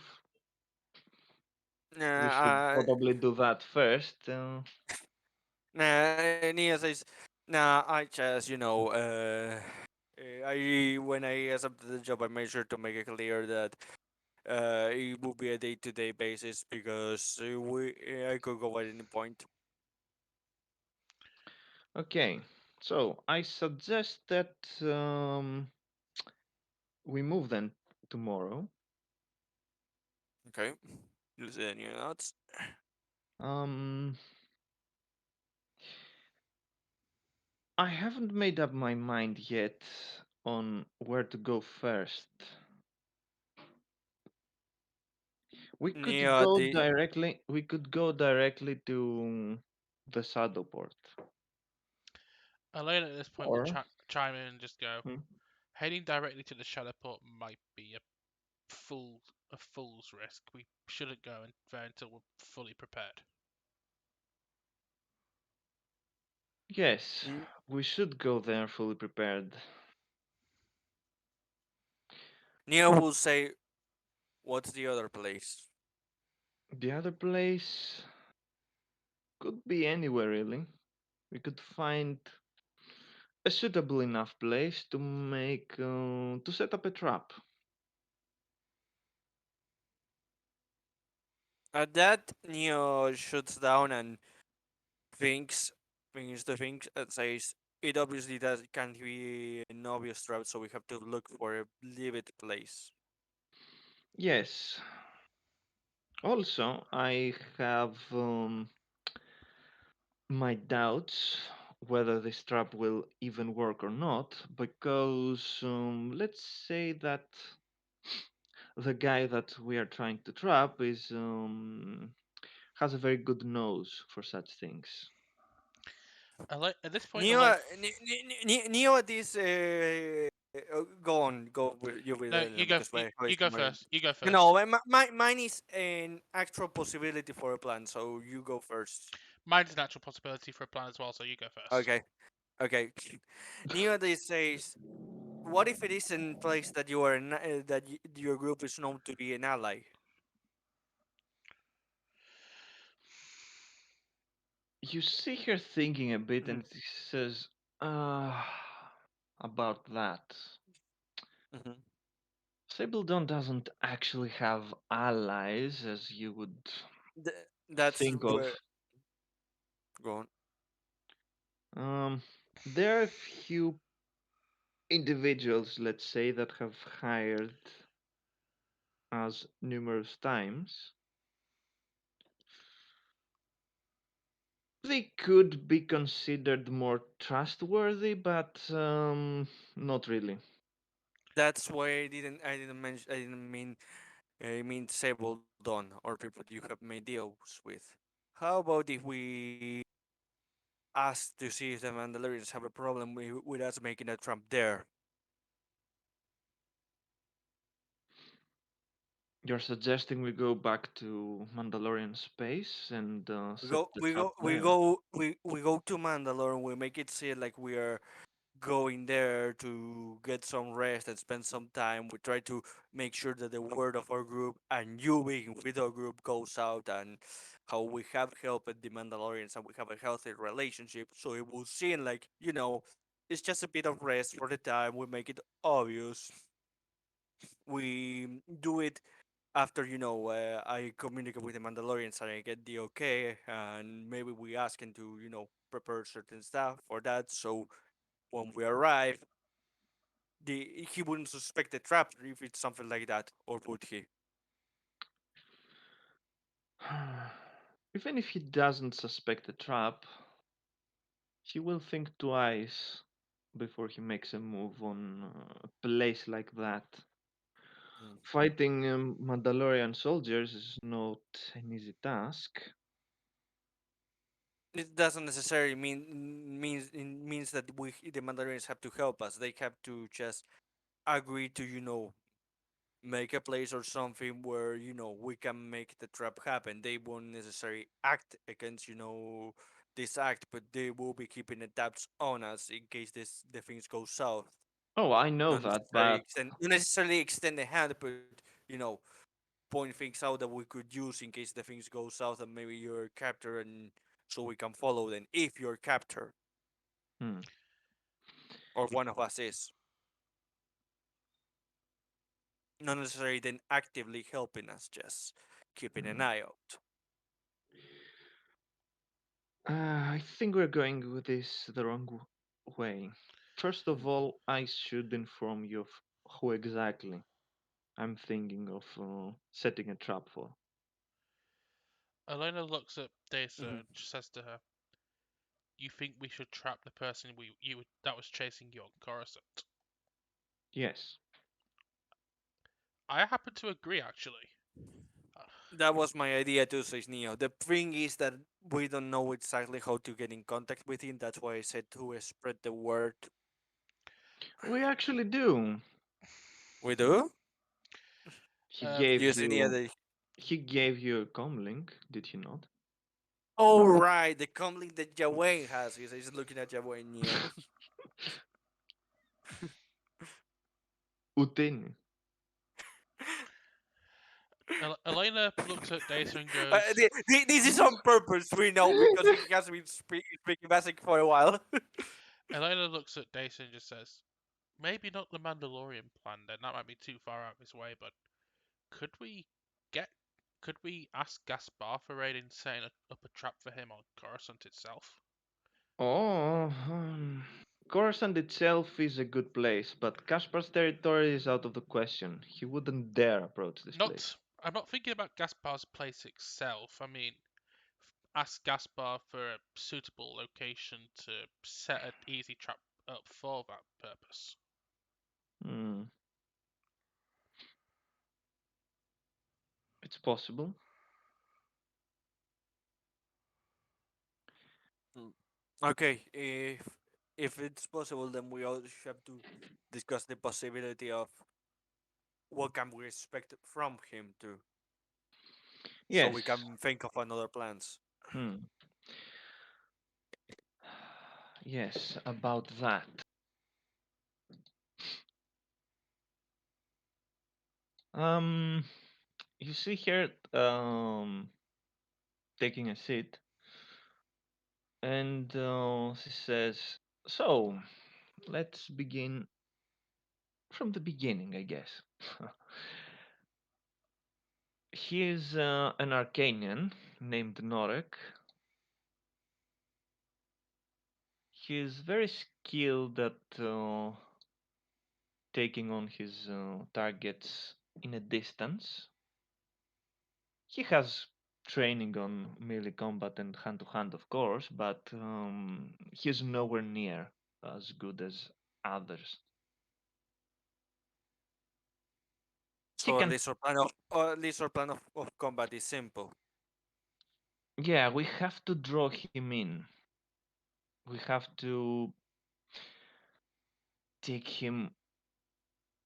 we should Nah, probably do that first. Nia says, nah, I just, I when I accepted the job, I made sure to make it clear that it will be a day-to-day basis because I could go at any point. Okay, so I suggest that we move then tomorrow. Okay, listen, thoughts. Um, I haven't made up my mind yet on where to go first. We could Nia, go the directly. We could go directly to the saddle port, Elena at this point will or chime in and just go, hmm, heading directly to the Shadowport might be a fool's risk. We shouldn't go there until we're fully prepared. yes, we should go there fully prepared. Nia will say, "What's the other place?" The other place could be anywhere really. We could find a suitable enough place to make to set up a trap. At that, Neo shuts down and thinks, thinks the things and says, "It obviously does can't be an obvious trap, so we have to look for a leave place." Yes. Also, I have my doubts whether this trap will even work or not, because let's say that the guy that we are trying to trap is has a very good nose for such things. At this point, Neo, Elena. Neo, at this, go on, go with you with No, Elena because my you voice go first. You go No, first. mine is an actual possibility for a plan, so you go first. Mine's a natural possibility for a plan as well, so you go first. Okay, okay. Neo, this says, what if it is in place that you are your group is known to be an ally? You see her thinking a bit, Mhm, and she says, about that. mhm. Sabledon doesn't actually have allies as you would That's think of. where go on. Um, there are a few individuals, let's say, that have hired us numerous times. They could be considered more trustworthy, but not really. That's why I mean disabled on or people that you have made deals with. How about if we ask to see if the Mandalorians have a problem with us making a trump there? You're suggesting we go back to Mandalorian space and We set go, the we trap go, we there. go, we go to Mandalore and we make it seem like we are going there to get some rest and spend some time. We try to make sure that the word of our group and you being with our group goes out and how we have helped the Mandalorians and we have a healthy relationship. So it will seem like, it's just a bit of rest for the time. We make it obvious. We do it after, I communicate with the Mandalorians and I get the okay. And maybe we ask him to, prepare certain stuff for that. So when we arrive, he wouldn't suspect the trap if it's something like that, or would he? Even if he doesn't suspect the trap, he will think twice before he makes a move on a place like that. Mm. Fighting Mandalorian soldiers is not an easy task. It doesn't necessarily means that we the Mandarins have to help us. They have to just agree to make a place or something where we can make the trap happen. They won't necessarily act against this act, but they will be keeping the tabs on us in case the things go south. Oh, I know that, but Not necessarily extend the hand, but you know point things out that we could use in case the things go south and maybe you're captured and so we can follow them if you're captured hmm, or one of us is. Not necessarily then actively helping us, just keeping an hmm. eye out. I think we're going with this the wrong way. First of all, I should inform you of who exactly I'm thinking of setting a trap for. Elena looks at Data Mhm. and says to her, "You think we should trap the person that was chasing you on Coruscant?" Yes. I happen to agree, actually. Uh, That was my idea too, says Neo. The thing is that we don't know exactly how to get in contact with him. That's why I said to spread the word. We actually do. We do? He Um, gave Use any you other. he gave you a comlink, did he not? Oh, right. The comlink that Jawain has. He's looking at Jawain Neo. Uteni. Elena looks at Data and goes, This is on purpose, we know, because he has been speaking basic for a while. Elena looks at Data and just says, "Maybe not the Mandalorian plan. Then that might be too far out of his way. But could we get? Could we ask Gaspar for aid in setting up a trap for him on Coruscant itself? Oh, Coruscant itself is a good place, but Kaspar's territory is out of the question. He wouldn't dare approach this place. Not. I'm not thinking about Gaspar's place itself. I mean, ask Gaspar for a suitable location to set an easy trap up for that purpose. Hmm, it's possible. Mm. Okay, if it's possible, then we also have to discuss the possibility of what can we expect from him too, so we Yes. can think of another plans. Hmm. Yes, about that. Um, you see here, taking a seat, and she says, "So, let's begin from the beginning, I guess." He is an Arcanian named Norek. He is very skilled at taking on his targets in a distance. He has training on melee combat and hand to hand, of course, but he's nowhere near as good as others. He So at can. least our plan of, or at least our plan of combat is simple. Yeah, we have to draw him in. We have to take him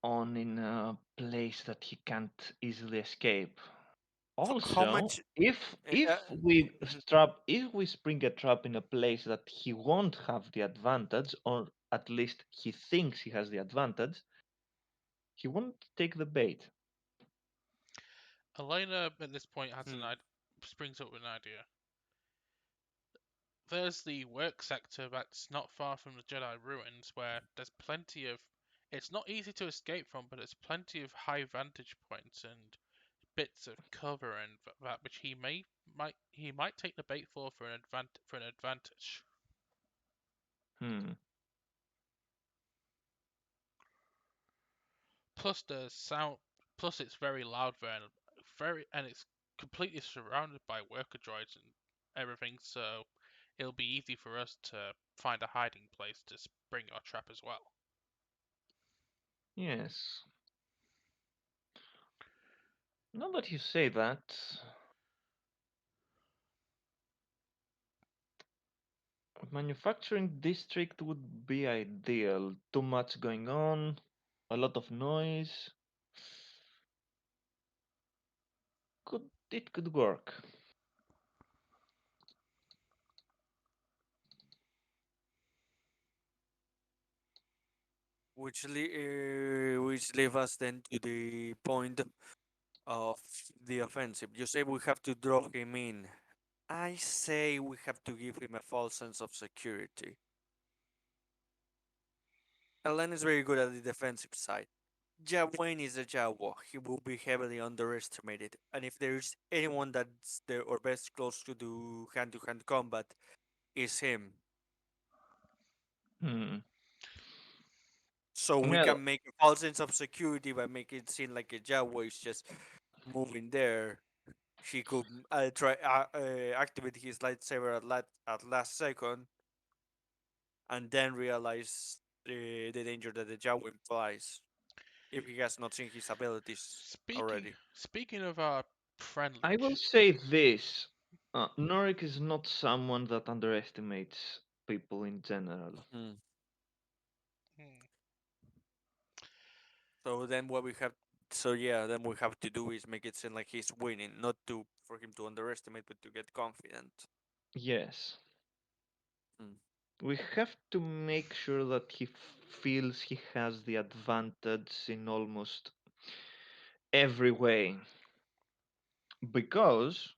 on in a place that he can't easily escape. How Also, much? if we if we spring a trap in a place that he won't have the advantage, or at least he thinks he has the advantage, he won't take the bait. Elena at this point has Hmm. springs up with an idea. There's the work sector that's not far from the Jedi ruins, where there's plenty of. It's not easy to escape from, but there's plenty of high vantage points and bits of cover and that which he might take the bait for an advantage. Hmm. Plus the sound, plus it's very loud there, and it's completely surrounded by worker droids and everything, so it'll be easy for us to find a hiding place to spring our trap as well. Yes. Now that you say that, manufacturing district would be ideal. Too much going on, a lot of noise. It could work. Which leave us then to the point of the offensive. You say we have to draw him in. I say we have to give him a false sense of security. Ellen is very good at the defensive side. Jawain is a Jawa. He will be heavily underestimated. And if there's anyone that's there or best close to do hand-to-hand combat, is him. Hmm. So we Well, can make a false sense of security by making it seem like a Jawa is just moving there. He could try activate his lightsaber at last second, and then realize the danger that the Jawa implies if he has not seen his abilities Speaking already. speaking of our friend, I will say this. Norik is not someone that underestimates people in general. Hmm. hmm, So then what we have, then we have to do is make it seem like he's winning, not to for him to underestimate, but to get confident. Yes. Hmm. We have to make sure that he feels he has the advantage in almost every way. Because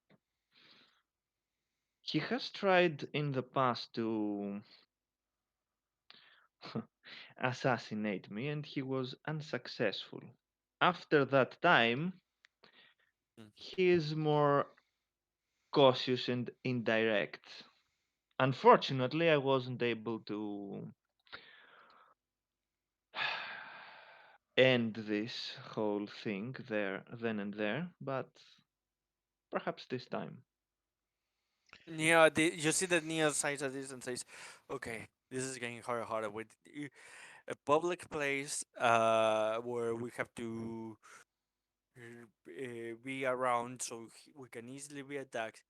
he has tried in the past to assassinate me and he was unsuccessful. After that time, Hmm. he is more cautious and indirect. Unfortunately, I wasn't able to end this whole thing there, then and there, but perhaps this time. Yeah, you see that Neo sighs at this and says, "Okay, this is getting harder and harder with a public place where we have to be around, so we can easily be attacked.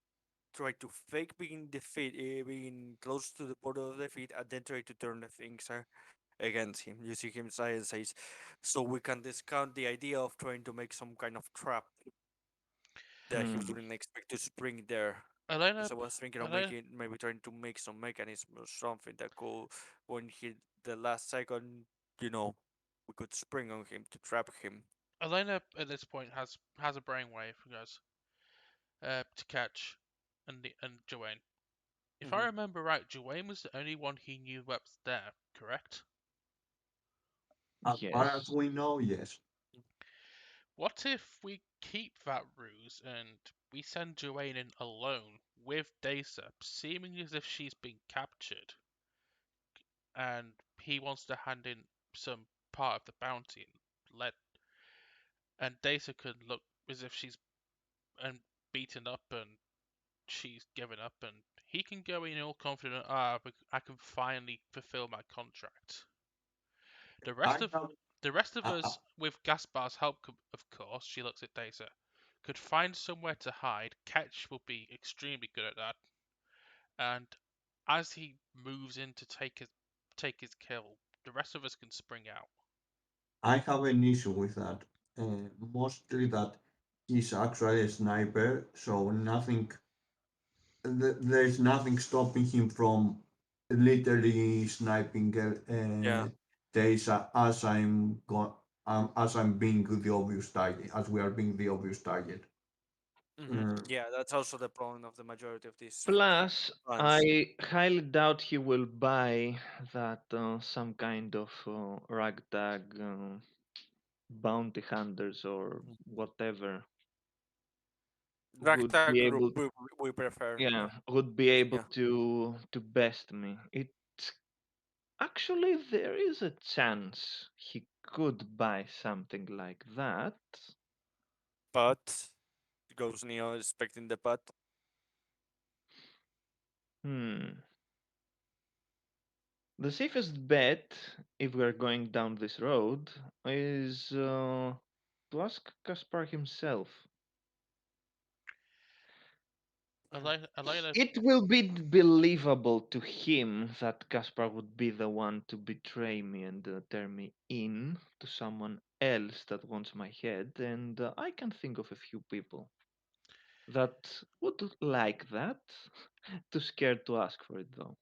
Try to fake being being close to the border of defeat, and then try to turn the things against him. You see him sigh and says, so we can discount the idea of trying to make some kind of trap that he Hmm. wouldn't expect to spring there. Elena, Because I was thinking of Elena, maybe trying to make some mechanism or something that could, when he the last second, you know, we could spring on him to trap him. Elena at this point has a brainwave, guys, to catch, and Joanne. If I Hmm. remember right, Joanne was the only one he knew that was there, correct? As far as Yes. we know, yes. What if we keep that ruse and we send Joanne in alone with Dasa, seeming as if she's been captured, and he wants to hand in some part of the bounty and Dasa could look as if she's and beaten up and she's given up, and he can go in all confident. I can finally fulfill my contract. The I rest of have, The rest of I, I us, with Gaspar's help, of course, she looks at Data, could find somewhere to hide. Ketch will be extremely good at that. And as he moves in to take his kill, the rest of us can spring out. I have an issue with that. Mostly that he's actually a sniper, so there's nothing stopping him from literally sniping Yeah. Taysa as I'm being the obvious target, as we are being the obvious target. Uh, Yeah, that's also the problem of the majority of these Plus, plans. I highly doubt he will buy that some kind of ragtag bounty hunters or whatever would Ragtag be able, we prefer. yeah, would be able Yeah. to best me. It's actually there is a chance he could buy something like that. But goes Neo expecting the but. Hmm. The safest bet, if we're going down this road, is to ask Kaspar himself. Elena, It will be believable to him that Kaspar would be the one to betray me and turn me in to someone else that wants my head, and I can think of a few people that would like that. Too scared to ask for it, though.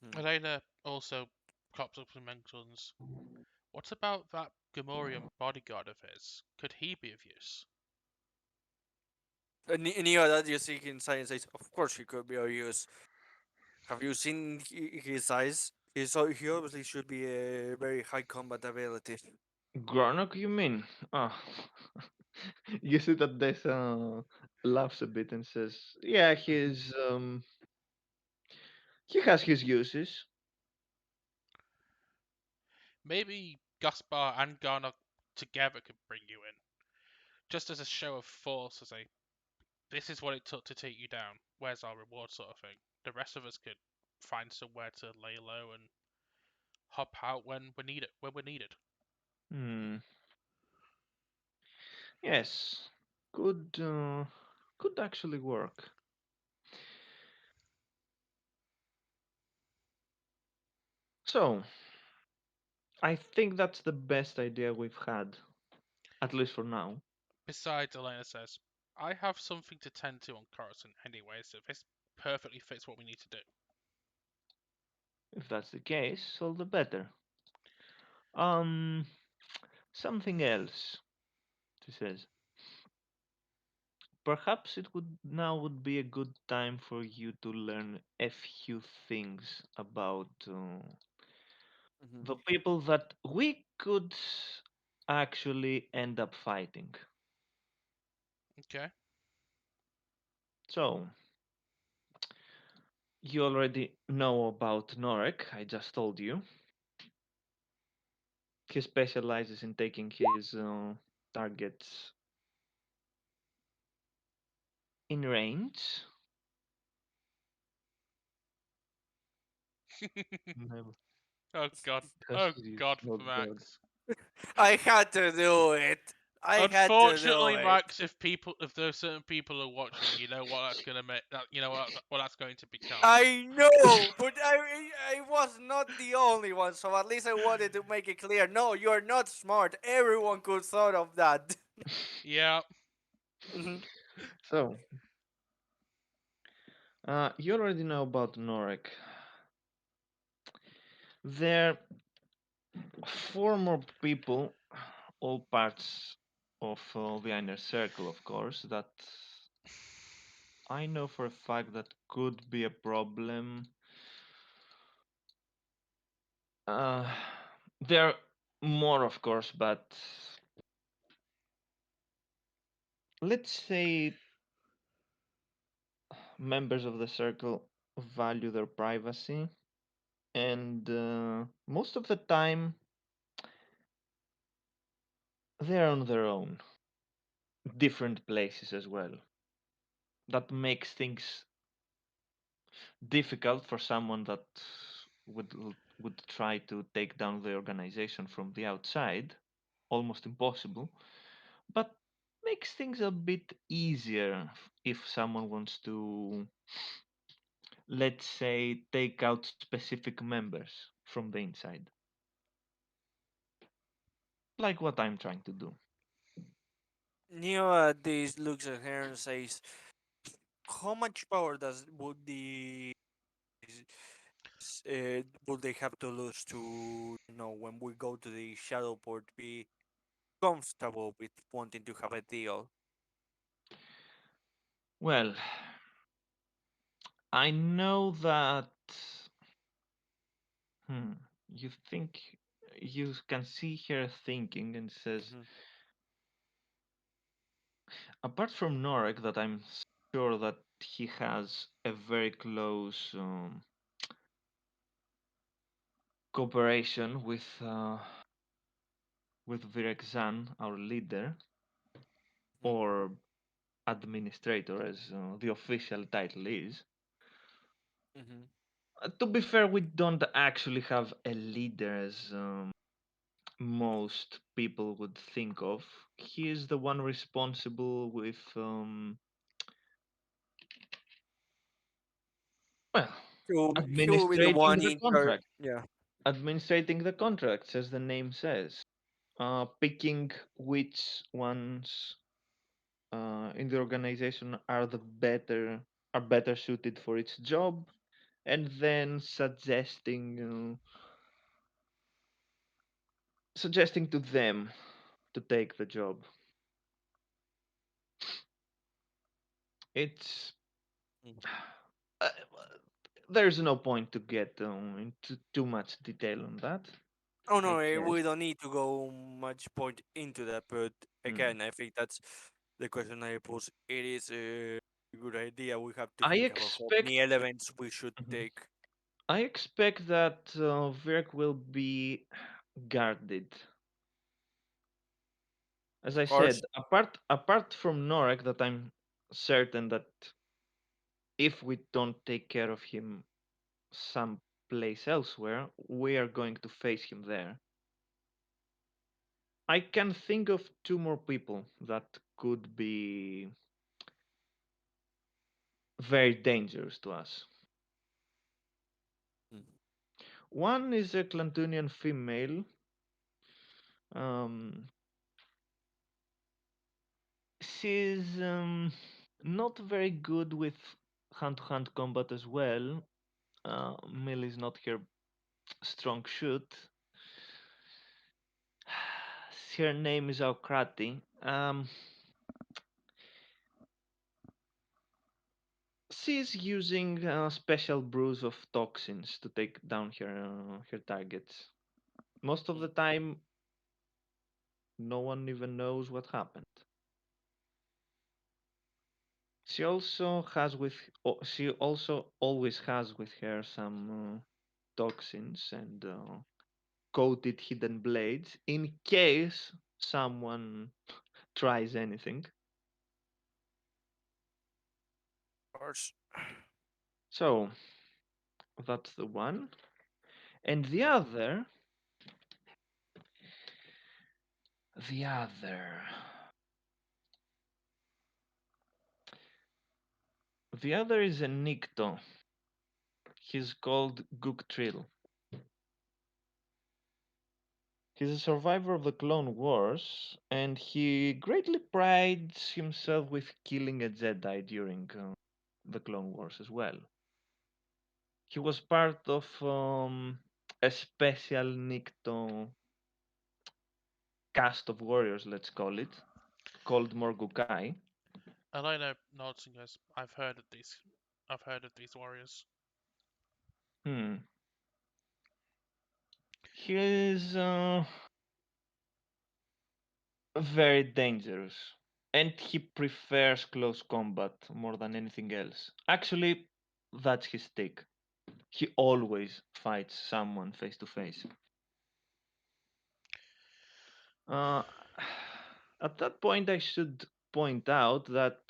Hmm. Elena also crops up and mentions, what about that Gamorrean bodyguard of his? Could he be of use? Neo that you see inside and says, of course he could be of use. Have you seen his eyes? He obviously should be a very high combat ability. Gronok, you mean? Ah, you see that Dessa laughs a bit and says, "Yeah, he has his uses." Maybe Gaspar and Garnock together could bring you in, just as a show of force, as a this is what it took to take you down. Where's our reward, sort of thing. The rest of us could find somewhere to lay low and hop out when we need it. When we're needed. Hmm. Yes, could actually work. So, I think that's the best idea we've had, at least for now. Besides, Elena says, I have something to tend to on Coruscant anyway, so this perfectly fits what we need to do. If that's the case, all the better. Um, something else, she says. Perhaps it would be a good time for you to learn a few things about Mhm. the people that we could actually end up fighting. Okay. So, you already know about Norek, I just told you. He specializes in taking his targets in range. Never. Oh god. Because Oh he is god, not God. Max. I had to do it. I had to do Unfortunately, it. Max, if those certain people are watching, you know what that's gonna make. That you know what that's going to become. I know, but I was not the only one, so at least I wanted to make it clear. No, you're not smart. Everyone could thought of that. Yeah. Mhm. So, you already know about Norek. They're former people, all parts of the inner circle, of course, that I know for a fact that could be a problem. Uh, there are more, of course, but let's say members of the circle value their privacy, and most of the time they're on their own, different places as well. That makes things difficult for someone that would try to take down the organization from the outside, almost impossible, but makes things a bit easier if someone wants to, let's say, take out specific members from the inside, like what I'm trying to do. Neo at this looks at her and says, "How much power does would they have to lose to, when we go to the shadow port, be comfortable with wanting to have a deal?" Well, I know that. Hmm, you think you can see her thinking and says, Hmm. apart from Norek, that I'm sure that he has a very close cooperation with Virexan, our leader, Hmm. or administrator, as the official title is. Hmm. To be fair, we don't actually have a leader as most people would think of. He is the one responsible with, well, So he will be the administrating one the in charge. contract. Yeah. Administrating the contracts, as the name says. Picking which ones in the organization are better suited for its job, and then suggesting to them to take the job. It's Mm. uh, there's no point to get into too much detail on that, Oh I no, guess. we don't need to go much point into that, but Hmm. again, I think that's the question I pose. It is a good idea. We have to I think about how expect many elements we should Mhm. take. I expect that Virk will be guarded. As Of I course. said, apart from Norek, that I'm certain that if we don't take care of him someplace elsewhere, we are going to face him there. I can think of two more people that could be very dangerous to us. Mm. One is a Clantonian female. Um, she's not very good with hand-to-hand combat as well. Melee is not her strong suit. Her name is Aukrati. She's using a special brews of toxins to take down her targets. Most of Mm. the time, no one even knows what happened. She also always has with her some toxins and coated hidden blades in case someone tries anything. Of course. So that's the one. And Mm. the other, the other is a Nikto. He's called Guktril. He's a survivor of the Clone Wars, and he greatly prides himself with killing a Jedi during the Clone Wars as well. He was part of a special Nikto cast of warriors, let's call it, called Morgukai. Elena nods and goes, I've heard of these. I've heard of these warriors. Hmm. He is very dangerous, and he prefers close combat more than anything else. Actually, that's his stick. He always fights someone face to face. Uh, At that point, I should point out that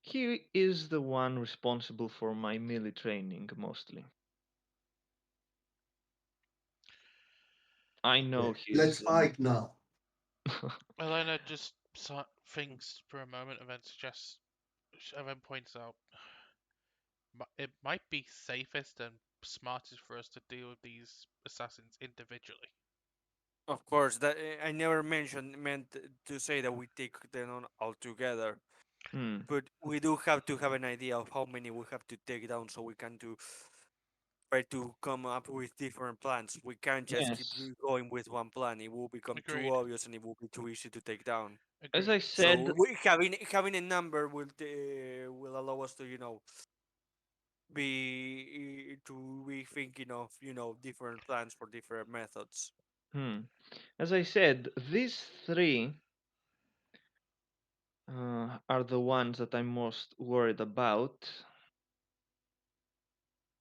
He is the one responsible for my melee training mostly. I know Okay, let's his. fight now. Elena just thinks for a moment and then suggests, and then points out, it might be safest and smartest for us to deal with these assassins individually. Of course, that I never meant to say that we take them on all together, Hmm. but we do have to have an idea of how many we have to take down, so we can to try to come up with different plans. We can't just keep Yes. going with one plan. It will become too Agreed. obvious and it will be too easy to take down. As Agreed. I said, So we, having a number will allow us to be thinking of different plans for different methods. hmm. As I said, these three are the ones that I'm most worried about.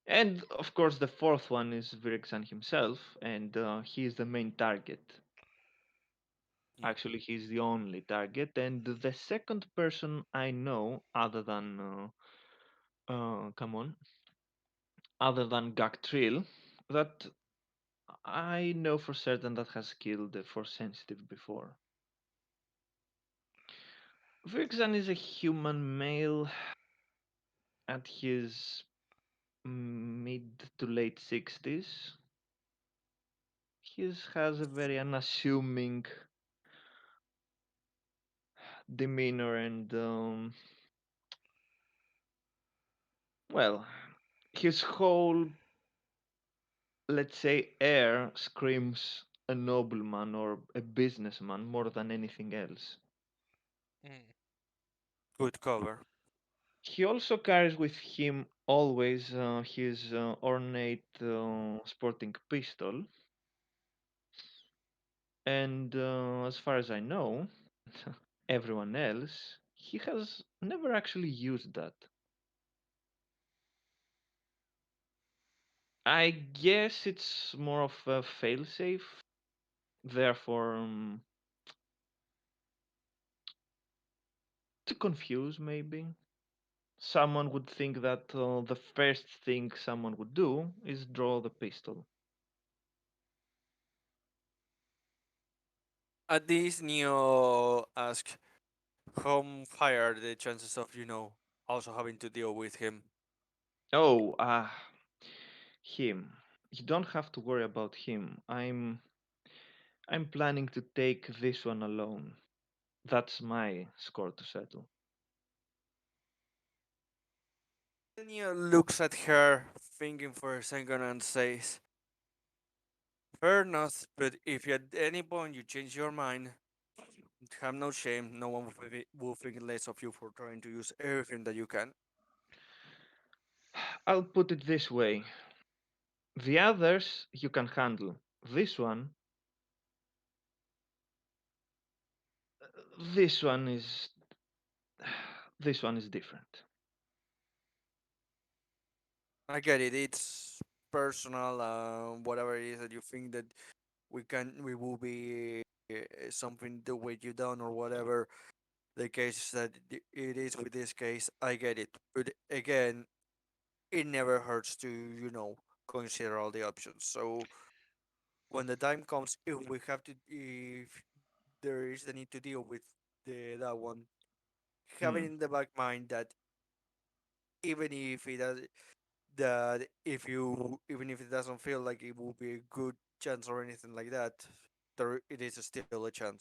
And of course, the fourth one is Virexan himself, and he is the main target. Yeah. Actually, he's the only target. And the second person I know, other than come on, other than Gaktril, that I know for certain that has killed the Force Sensitive before. Virexan is a human male at his mid to late 60s. He has a very unassuming demeanor and, well, his whole, let's say, air screams a nobleman or a businessman more than anything else. Mm. Good cover. He also carries with him always his ornate sporting pistol, and as far as I know, everyone else, he has never actually used that. I guess it's more of a failsafe, therefore, to confuse maybe. Someone would think that the first thing someone would do is draw the pistol. At this, Neo asks, how high are the chances of also having to deal with him? Oh, him. You don't have to worry about him. I'm planning to take this one alone. That's my score to settle. Neo looks at her, thinking for a second, and says, "Fair enough, but if at any point you change your mind, have no shame. No one will think less of you for trying to use everything that you can." I'll put it this way. The others you can handle. This one, this one is this one is different. I get it. It's personal. Whatever it is that you think that we will be something the way you done or whatever the case that it is with this case. I get it, but again, it never hurts to consider all the options. So when the time comes, if there is the need to deal with that one, having Hmm. in the back mind that even if it does that if you even if it doesn't feel like it will be a good chance or anything like that, there it is still a chance.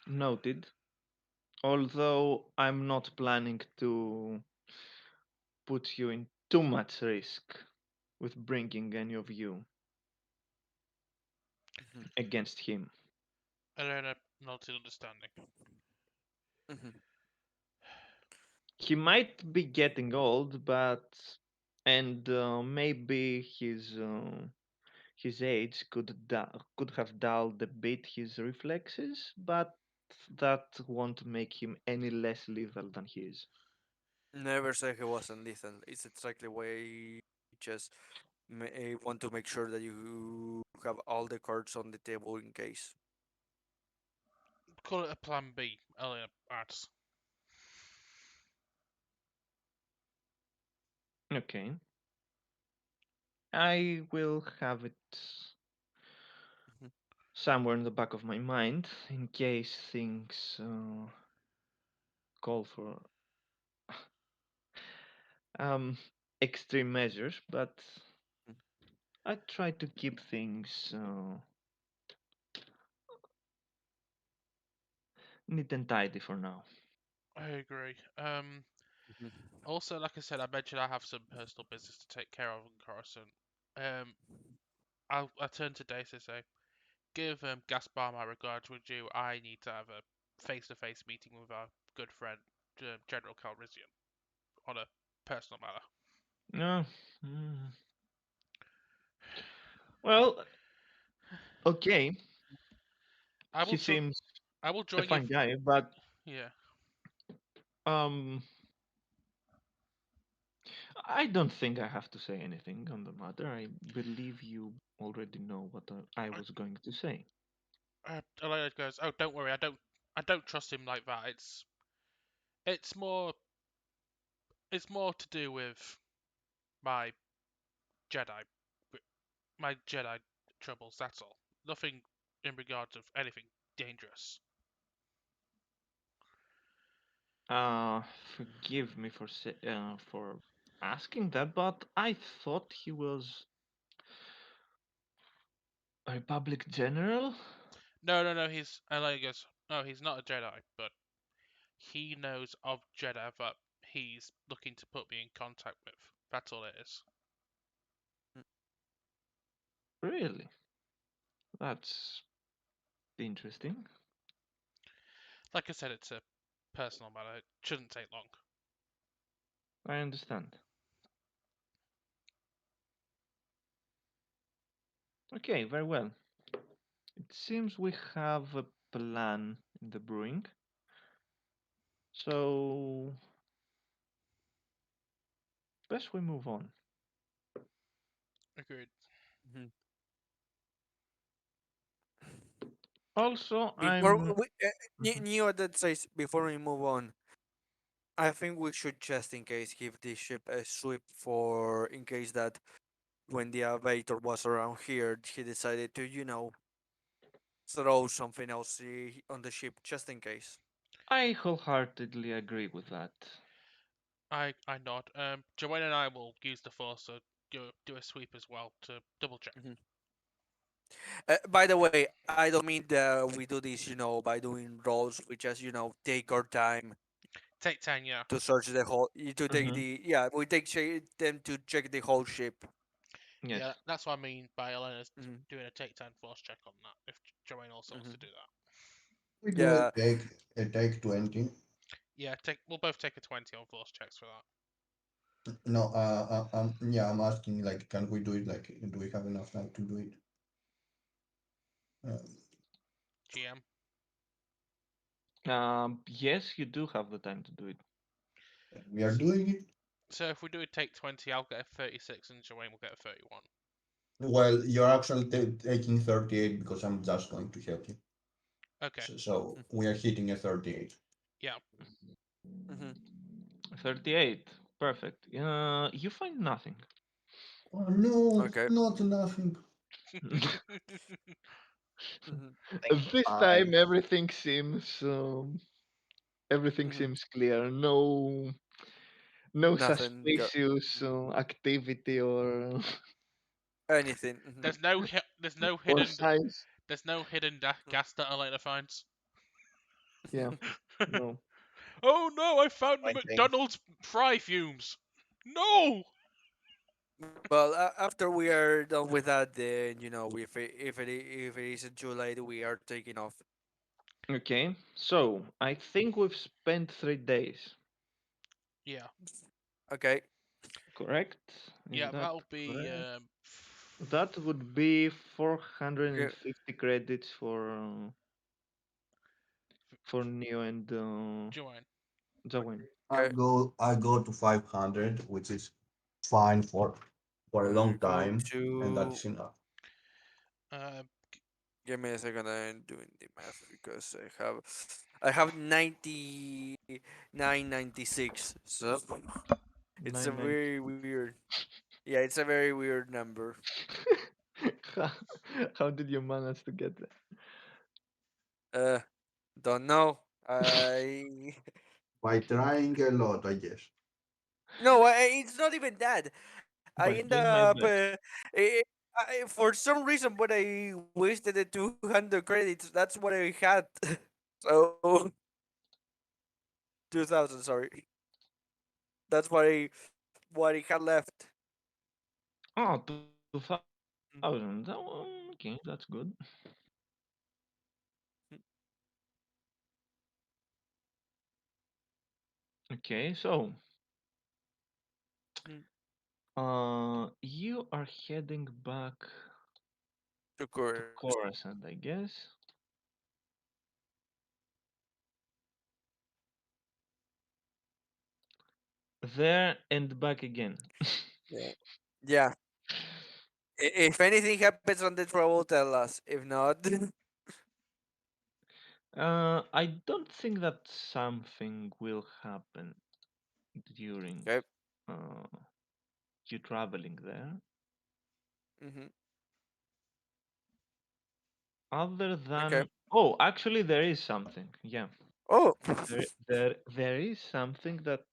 Noted. Although I'm not planning to put you in too much risk with bringing any of you Mhm, against him. Elena nodded understanding. mhm. He might be getting old, but and maybe his age could have dulled a bit his reflexes, but that won't make him any less lethal than he is. Never say he wasn't lethal. It's exactly why I just want to make sure that you have all the cards on the table in case. call it a plan B, Elena adds. Okay. I will have it Mhm. somewhere in the back of my mind in case things call for um, extreme measures, but I try to keep things neat and tidy for now. I agree. Mhm. Also, like I said, I mentioned I have some personal business to take care of in Coruscant. Um, I turn to Dace and say, give Gaspar my regards, would you? I need to have a face-to-face meeting with our good friend, General Calrissian, on a personal matter. No. mm, Well, okay. I He will jo- seems I will a join you. fine guy, but Yeah. um, I don't think I have to say anything on the matter. I believe you already know what I was going to say. Elena goes, "Oh, don't worry. I don't trust him like that. It's more it's more to do with my Jedi my Jedi troubles. That's all. Nothing in regards of anything dangerous." Uh, Forgive me for asking that, but I thought he was a Republic general. No, no, no. He's Elena goes, "No, he's not a Jedi, but he knows of Jedi that he's looking to put me in contact with. That's all it is." Really? That's interesting. Like I said, it's a personal matter. It shouldn't take long. I understand. Okay, very well. It seems we have a plan in the brewing. So, best we move on. Agreed. Mhm. Also, Before I'm. we, Mhm. Neo that says before we move on, I think we should just in case give this ship a sweep for in case that when the elevator was around here, he decided to throw something else on the ship just in case. I wholeheartedly agree with that. I nod. Joanne and I will use the force to do a sweep as well to double check. Mhm. By the way, I don't mean that we do this, by doing rolls. We just, take our time Take 10, yeah. to search the whole. To take Hmm. the yeah, we take them to check the whole ship. Yes. Yeah, that's what I mean by Elena's Hmm. doing a take 10 force check on that, if Joanne also wants Hmm. to do that. We do Yeah. a take 20. Yeah, we'll both take a 20 on force checks for that. No, yeah, I'm asking, like, can we do it? Like, do we have enough time to do it? Uh, GM. Yes, you do have the time to do it. we are doing it. So if we do a take 20, I'll get a 36 and Joanne will get a 31. Well, you're actually taking 38 because I'm just going to help you. Okay, So we are hitting a 38. yeah. Hmm. 38. Perfect. You find nothing. Oh no, Okay. not nothing. Hmm. Think This fine. time everything Hmm. seems clear. No Nothing. suspicious activity Anything. Hmm. there's no there's no or hidden signs. there's no hidden gas that Elena finds. Yeah, no. Oh no, I found the Pointing. McDonald's fry fumes. No. Well, after we are done with that, then if it isn't too late, we are taking off. Okay, so I think we've spent 3 days. Yeah, Okay. Correct? Is yeah, that that'll be correct? That would be Okay. 450 credits for Neo and Joanne. Zawin. Okay. I go to 500, which is fine for a long Go time, and to that's enough. Uh, Give me a second. I'm doing the math because I have 9996. So it's a 990. very weird. Yeah, it's a very weird number. how, how did you manage to get that? Uh, don't know. I By trying a lot, I guess. no, it's not even that. I By end doing my up best. for some reason when I wasted the 200 credits, that's what I had. So 2000, sorry. That's what I had left. Oh, 2000. Okay, that's good. Okay, so Mhm. you are heading back To to course. Coruscant, I guess. There and back again. Yeah. Yeah. If anything happens on the travel, tell us. If not, I don't think that something will happen during okay. uh, you traveling there. Hmm. Other Okay. than, oh, actually, there is something. Yeah, Oh, there is something that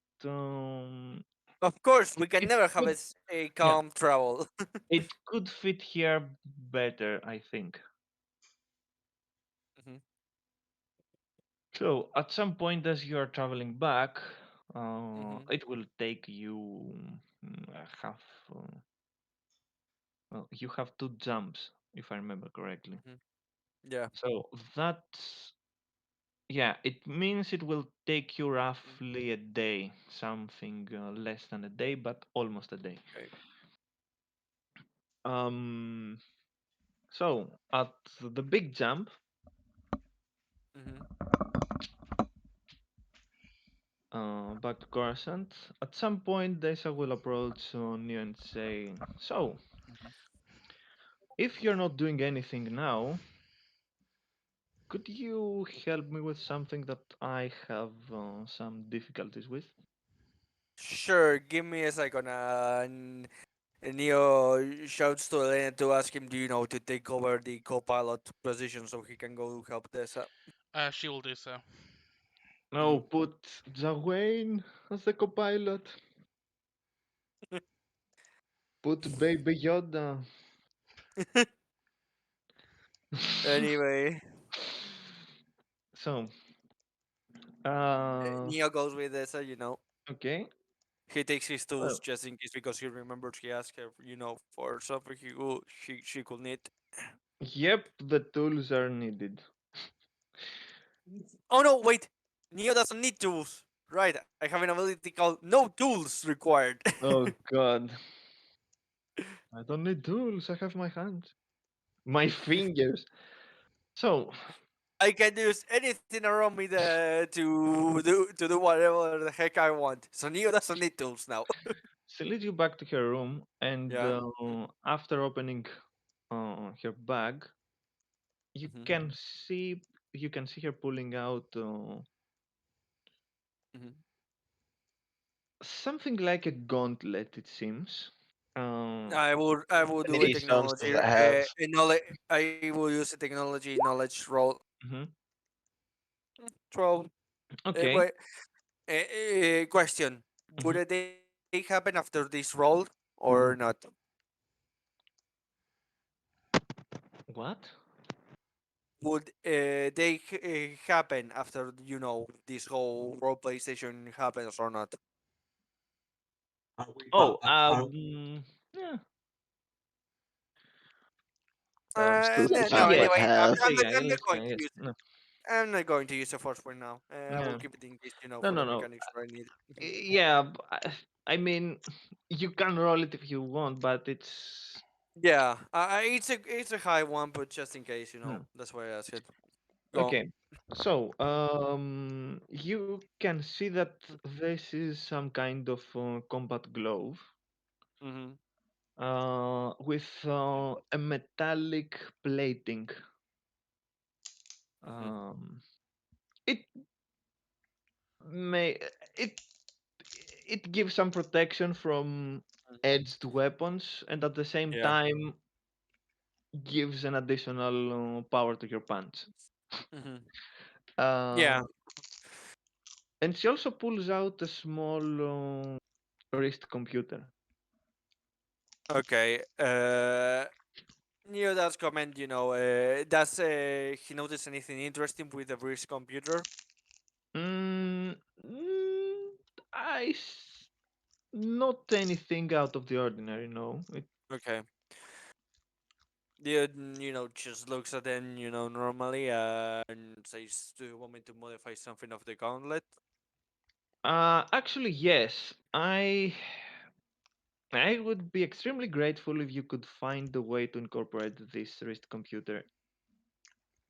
of course, we can it never have could, a yeah, calm travel. it could fit here better, I think. Hmm. So at some point, as you are traveling back, Hmm. it will take you half. Well, you have two jumps, if I remember correctly. Hmm. Yeah. So that's, yeah, it means it will take you Mm. roughly a day, something less than a day, but almost a day. Okay. Um, so at the big jump, Hmm. back to Coruscant, at some point Desa will approach Neo and say, "So, if you're not doing anything now, could you help me with something that I have some difficulties with?" Sure. Give me a second. And Neo shouts to Elena to ask him, "Do you know to take over the co-pilot position so he can go help Tessa?" She will do so. No, put Jawayne as the co-pilot. Put Baby Yoda. Anyway, So, uh, Neo goes with Tessa. okay. He takes his tools Well, just in case because he remembers he asked her, for something she could need. yep, the tools are needed. Oh no, wait! Neo doesn't need tools. Right, I have an ability called no tools required. Oh God, I don't need tools. I have my hands, my fingers. So, I can use anything around me to do whatever the heck I want. So Neo doesn't need tools now. she leads you back to her room, and Yeah. after opening her bag, you Hmm. can see you can see her pulling out Hmm. something like a gauntlet. It seems. I will How do a many stones technology does it have? a knowledge. I will use a technology knowledge roll. Mhm. 12. Okay. Wait. Question: Mhm. would a day happen after this roll or not? What? Would they happen after this whole role play session happens or not? Are we, Oh, yeah, Sounds to yeah, No. sound yeah, like Anyway, half. yeah, yeah, I'm not yes, going yeah, to yes. use it. No, I'm not going to use a force for now. I will yeah, keep it in case no, for no, the no. mechanics where I need. Mhm. Yeah, I mean, you can roll it if you want, but it's Yeah, it's a high one, but just in case, yeah. that's why I asked it. Go. Okay. So, you can see that this is some kind of combat glove, Mm-hmm. with a metallic plating. Mhm. Um, it may it it gives some protection from Mhm. edged weapons, and at the same Yeah. time gives an additional power to your punch. Hmm. Uh, Yeah. and she also pulls out a small wrist computer. Okay. Neo does comment. Does he notice anything interesting with the Breeze computer? Mm, mm, not anything out of the ordinary, no. Okay. The just looks at them normally and says, "Do you want me to modify something of the gauntlet?" Actually, yes. I would be extremely grateful if you could find a way to incorporate this wrist computer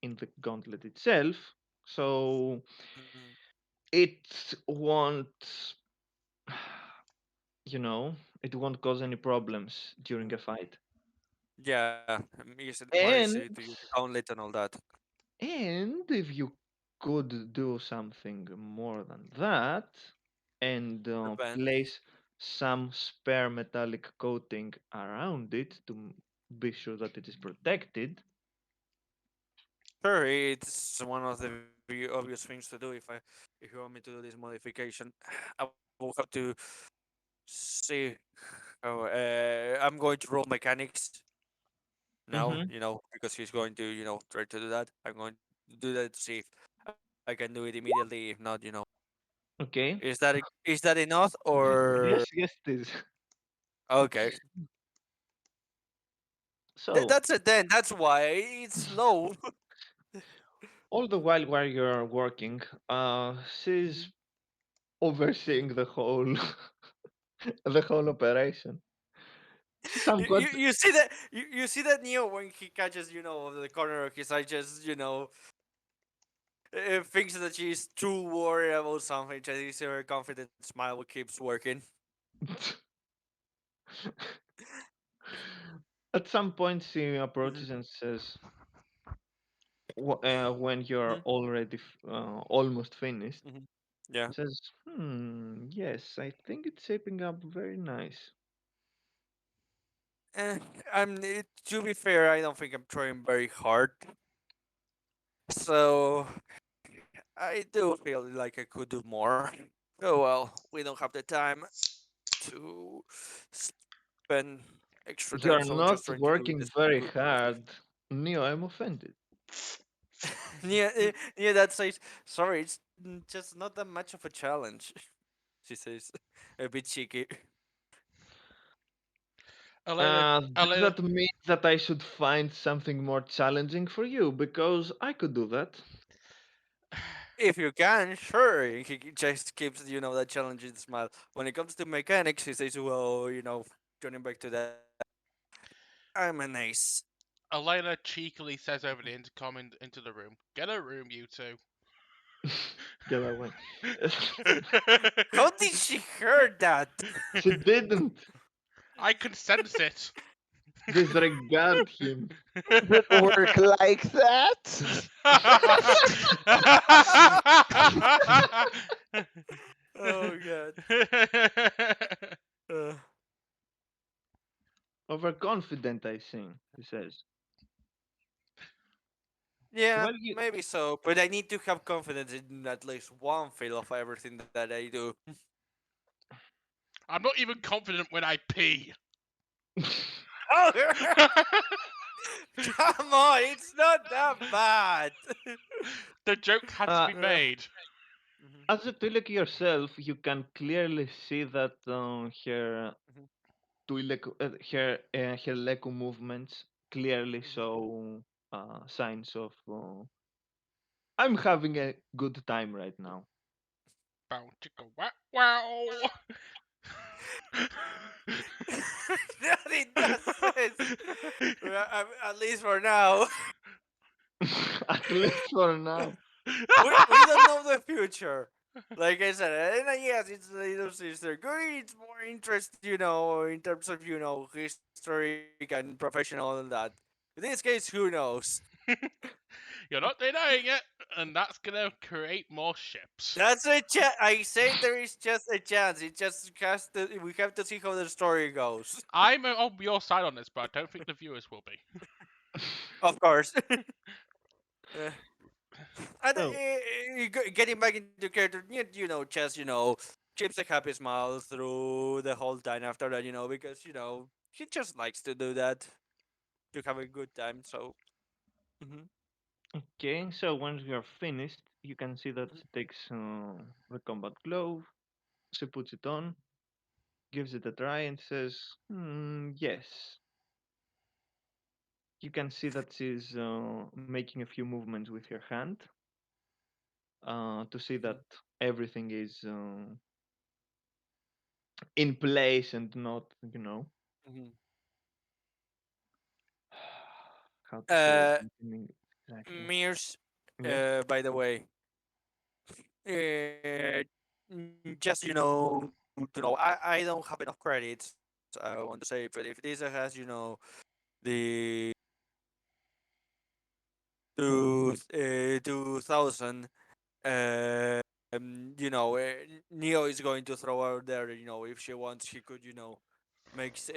in the gauntlet itself, so Mhm. it won't, you know, it won't cause any problems during a fight. Yeah, makes it more easy to And use the gauntlet and all that. if you could do something more than that and Depends. place some spare metallic coating around it to be sure that it is protected. Sure, it's one of the very obvious things to do if you want me to do this modification. I will have to see how I'm going to roll mechanics now, Hmm. because he's going to, try to do that. I'm going to do that to see if I can do it immediately. If not, Okay. is that enough or Yes, yes, it is. okay? So, That's it then. That's why it's low. all the while you're working, she's overseeing the whole the whole operation. you, Somewhat. you you see that you see that Neo when he catches the corner of his eye, just thinks that she's too worried about something. Just you see her confident smile keeps working. At some point, she Hmm. approaches and says, when Hmm. you're already almost finished, Hmm. Yeah. says, yes, I think it's shaping up very nice. Eh, to be fair, I don't think I'm trying very hard. So I do feel like I could do more. Oh well, we don't have the time to spend extra time, You're so I'm just not trying to do working this very good thing. hard. Neo, I'm offended. Yeah, that says sorry. It's just not that much of a challenge. She says, a bit cheeky. Elena, Does Elena, that mean that I should find something more challenging for you? Because I could do that. If you can, sure. He just keeps that challenging smile. When it comes to mechanics, he says, "Well, turning back to that, I'm an ace." Elena cheekily says over the intercom into the room, "Get a room, you two." Get away. How did she hear that? She didn't I can sense it. disregard him. Does it work like that? Oh god. Uh, Overconfident, I think, he says. yeah, Well, you, maybe so, but I need to have confidence in at least one field of everything that I do. I'm not even confident when I pee. Oh, come on, it's not that bad. The joke had to uh, be made. Mhm, as a Twi'lek yourself, you can clearly see that mhm, her Leku movements clearly mhm. show signs of I'm having a good time right now. Bow chicka wow wow. That it does sense. Well, at least for now. At least for now. We don't know the future. Like I said, yes, it's the little sister. Good, it's more interest, in terms of, historic and professional and that. In this case, who knows? You're not denying it, and that's gonna create more ships. That's a chance. I say there is just a chance. It just has to. We have to see how the story goes. I'm on your side on this, but I don't think the viewers will be. Of course. Uh, and So, getting back into character, Chess, keeps a happy smile through the whole time after that, because he just likes to do that to have a good time. So. Mhm. okay, so once we are finished, you can see that she takes the combat glove, she puts it on, gives it a try, and says, yes. You can see that she's making a few movements with her hand to see that everything is in place and not, Mhm. how to say Uh, it in English exactly. Mears, Yes. by the way, uh, just to know, I don't have enough credits. I want to say, but if this has the 2000, Neo is going to throw out there. If she wants, she could makes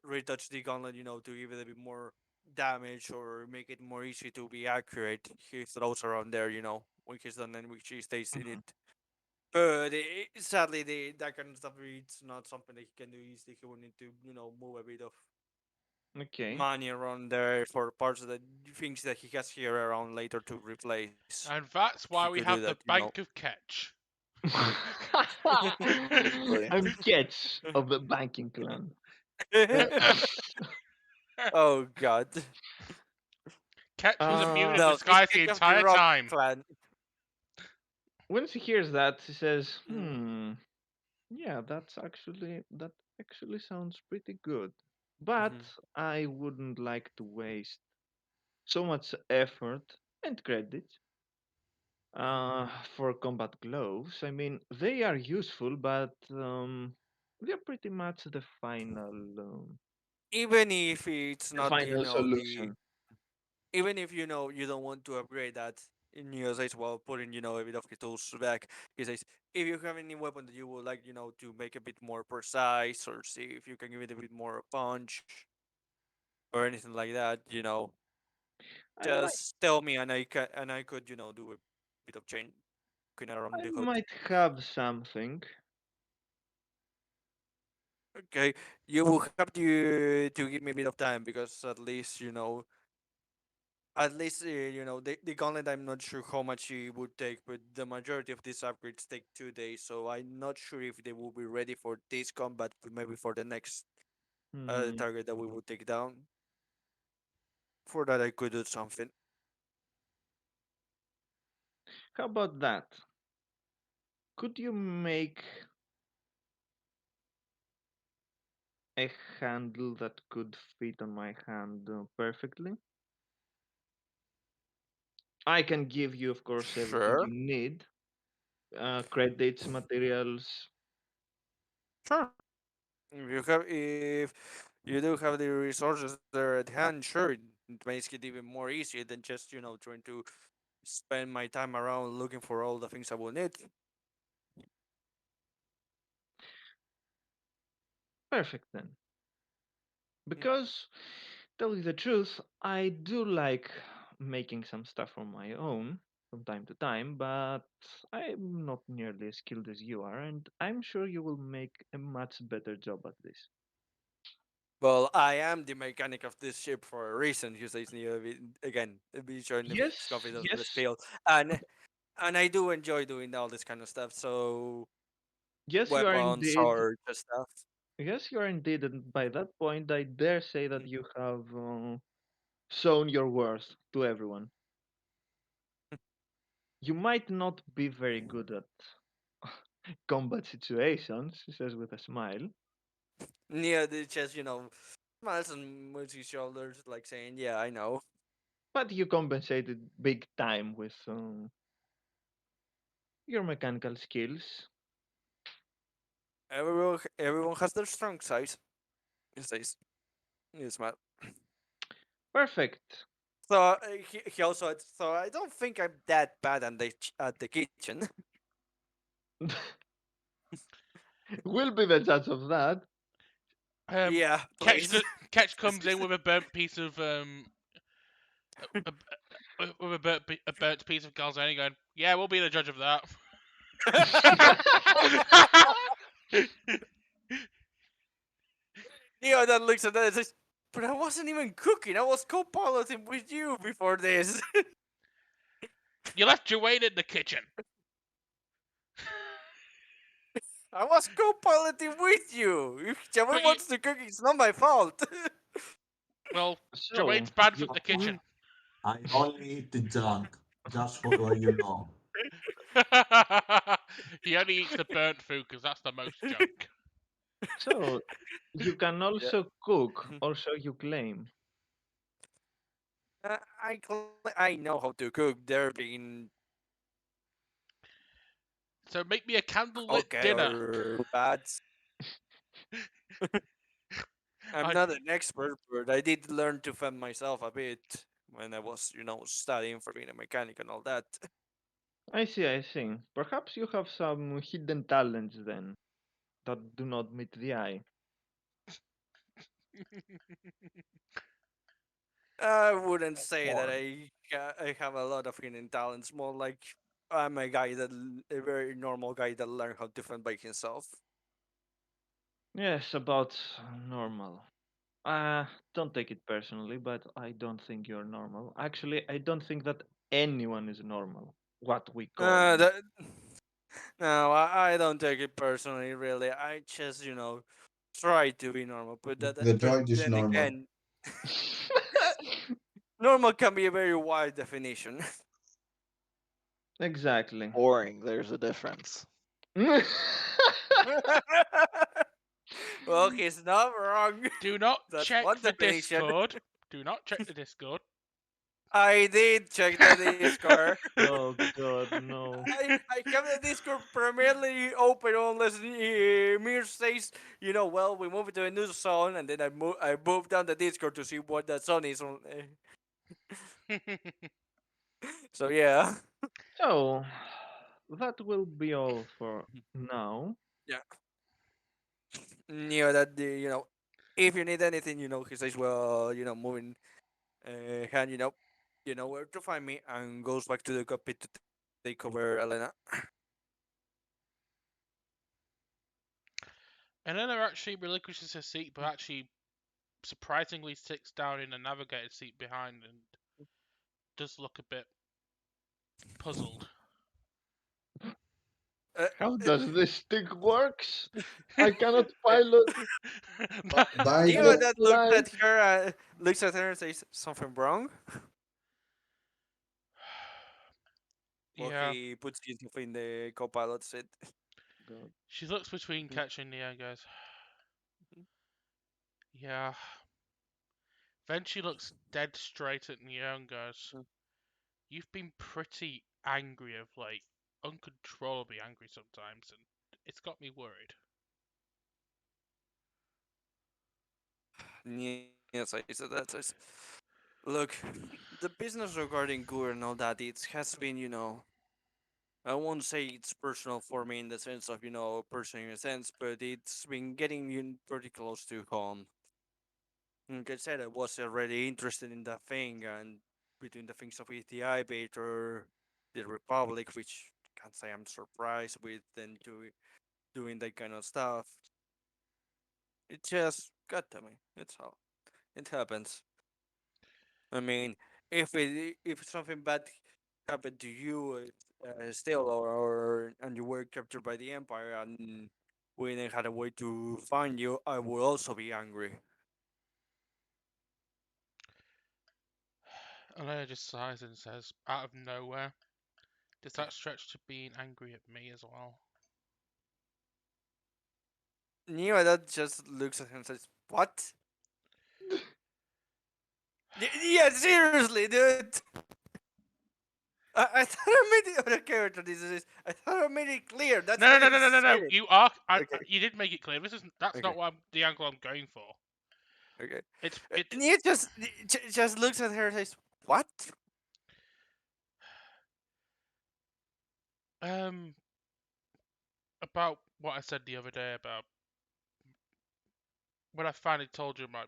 retouch the gauntlet. To give it a bit more damage or make it more easy to be accurate. He throws around there. When he's done, and when she stays in Mhm. it. But sadly, that kind of stuff it's not something that he can do easily. He will need to move a bit of Okay. money around there for parts of the things that he has here around later to replace. And that's He why could we do have that. the Bank of Ketch. Boy. I'm Ketch of the banking clan. Oh God. Ketch was Uh, immune in No, he's disguise the king of the entire rock time. clan. when she hears that, she says, Mhm, yeah, that actually sounds pretty good. But mhm, I wouldn't like to waste so much effort and credit mhm. for combat gloves. I mean, they are useful, but they're pretty much Even if it's the not, final the solution. even if you don't want to upgrade that, Neo says while putting a bit of his tools back, he says if you have any weapon that you would like to make a bit more precise or see if you can give it a bit more punch or anything like that, I might just tell me and I could do a bit of change around I the hood. might have something. Okay, you will have to give me a bit of time because at least the gauntlet. I'm not sure how much it would take, but the majority of these upgrades take 2 days. So I'm not sure if they will be ready for this combat, but maybe for the next Hmm. target that we will take down. For that, I could do something. How about that? Could you make a handle that could fit on my hand perfectly? I can give you, of course, everything Sure, you need. Credits, materials. sure. If you do have the resources there at hand, sure, it makes it even more easier than just trying to spend my time around looking for all the things I will need. Perfect then. Because, tell you the truth, I do like making some stuff on my own from time to time, but I'm not nearly as skilled as you are, and I'm sure you will make a much better job at this. Well, I am the mechanic of this ship for a reason. He says again, be showing his Yes, confidence with the yes, spiel, and I do enjoy doing all this kind of stuff. So yes, you are weapons indeed. or just stuff. Yes, you are indeed, and by that point, I dare say that Mm. you have shown your worth to everyone. You might not be very good at combat situations, she says with a smile, Near the chest, smiles and moves his shoulders, like saying, "Yeah, I know." but you compensated big time with your mechanical skills. Everyone has their strong sides. He says, "You smile." Perfect. So he also so I don't think I'm that bad at the kitchen. We'll be the judge of that. Yeah, Ketch, please. Ketch comes in with a burnt piece of a, with a burnt piece of calzone, going, "Yeah, we'll be the judge of that." Neo then looks at that and says, "But I wasn't even cooking. I was co-piloting with you before this. You left Joanne in the kitchen. I was co-piloting with you. If Jawan But you, wants to cook, it's not my fault." well, So, Joanne's banned you from the kitchen. I only eat the junk, just for you know. He only eats the burnt food because that's the most junk. so you can Yeah. also cook, or so you claim. I know how to cook. There being So make me a candlelit okay dinner. or bad. I'm I, not an expert, but I did learn to fend myself a bit when I was, studying for being a mechanic and all that. I see, I see. Perhaps you have some hidden talents then that do not meet the eye. I wouldn't say that Or I have a lot of hidden talents. More like I'm a very normal guy that learned how to fend by himself. yes, about normal. Don't take it personally, but I don't think you're normal. Actually, I don't think that anyone is normal. What we call. That, no, I don't take it personally. Really, I just try to be normal. The But droid is then normal. again, normal can be a very wide definition. Exactly. Boring. There's a difference. Well, he's not wrong. do not That's check one the definition. Discord. Do not check the Discord. I did check the Discord. Oh god, no. I have the Discord primarily open unless Mir says, well, we move it to a new zone, and then I move down the Discord to see what that zone is on. So yeah, So, that will be all for now. yeah, that if you need anything, he says, well, moving hand, you know where to find me, and goes back to the cockpit to take over Elena. And then actually relinquishes her seat, but actually surprisingly sits down in a navigator seat behind and does look a bit puzzled. Uh, How uh, does this stick works? I cannot pilot By Neo the this that flight. looks at her and says, something wrong? Well, Yeah. he puts himself in the co-pilot seat. God. She looks between Ketch and Neo and goes, yeah. Then she looks dead straight at Neo and goes, you've been pretty angry of late. Uncontrollably angry sometimes, and it's got me worried. Yes, I said that. Look, the business regarding Gur and all that, it has been, I won't say it's personal for me in the sense of, personal in a sense, but it's been getting pretty close to home. Like I said, I was already interested in that thing, and between the things of ETI, Bator, the Republic, which can't say I'm surprised with them doing that kind of stuff. It just got to me. It's all. It happens. I mean, if something bad happened to you still, or and you were captured by the Empire, and we then had a way to find you, I would also be angry. Alea just sighs and says, out of nowhere, does that stretch to being angry at me as well? Neo that just looks at him and says, "What? Yeah, seriously, dude. I thought I made the other character. I thought I made it clear. That's No, why no, I no, no, no, said no. it. You are. Okay, You did make it clear. That's okay, not what the angle I'm going for. okay. It's. Neo just looks at her and says, What? Um, about what I said the other day about when I finally told you my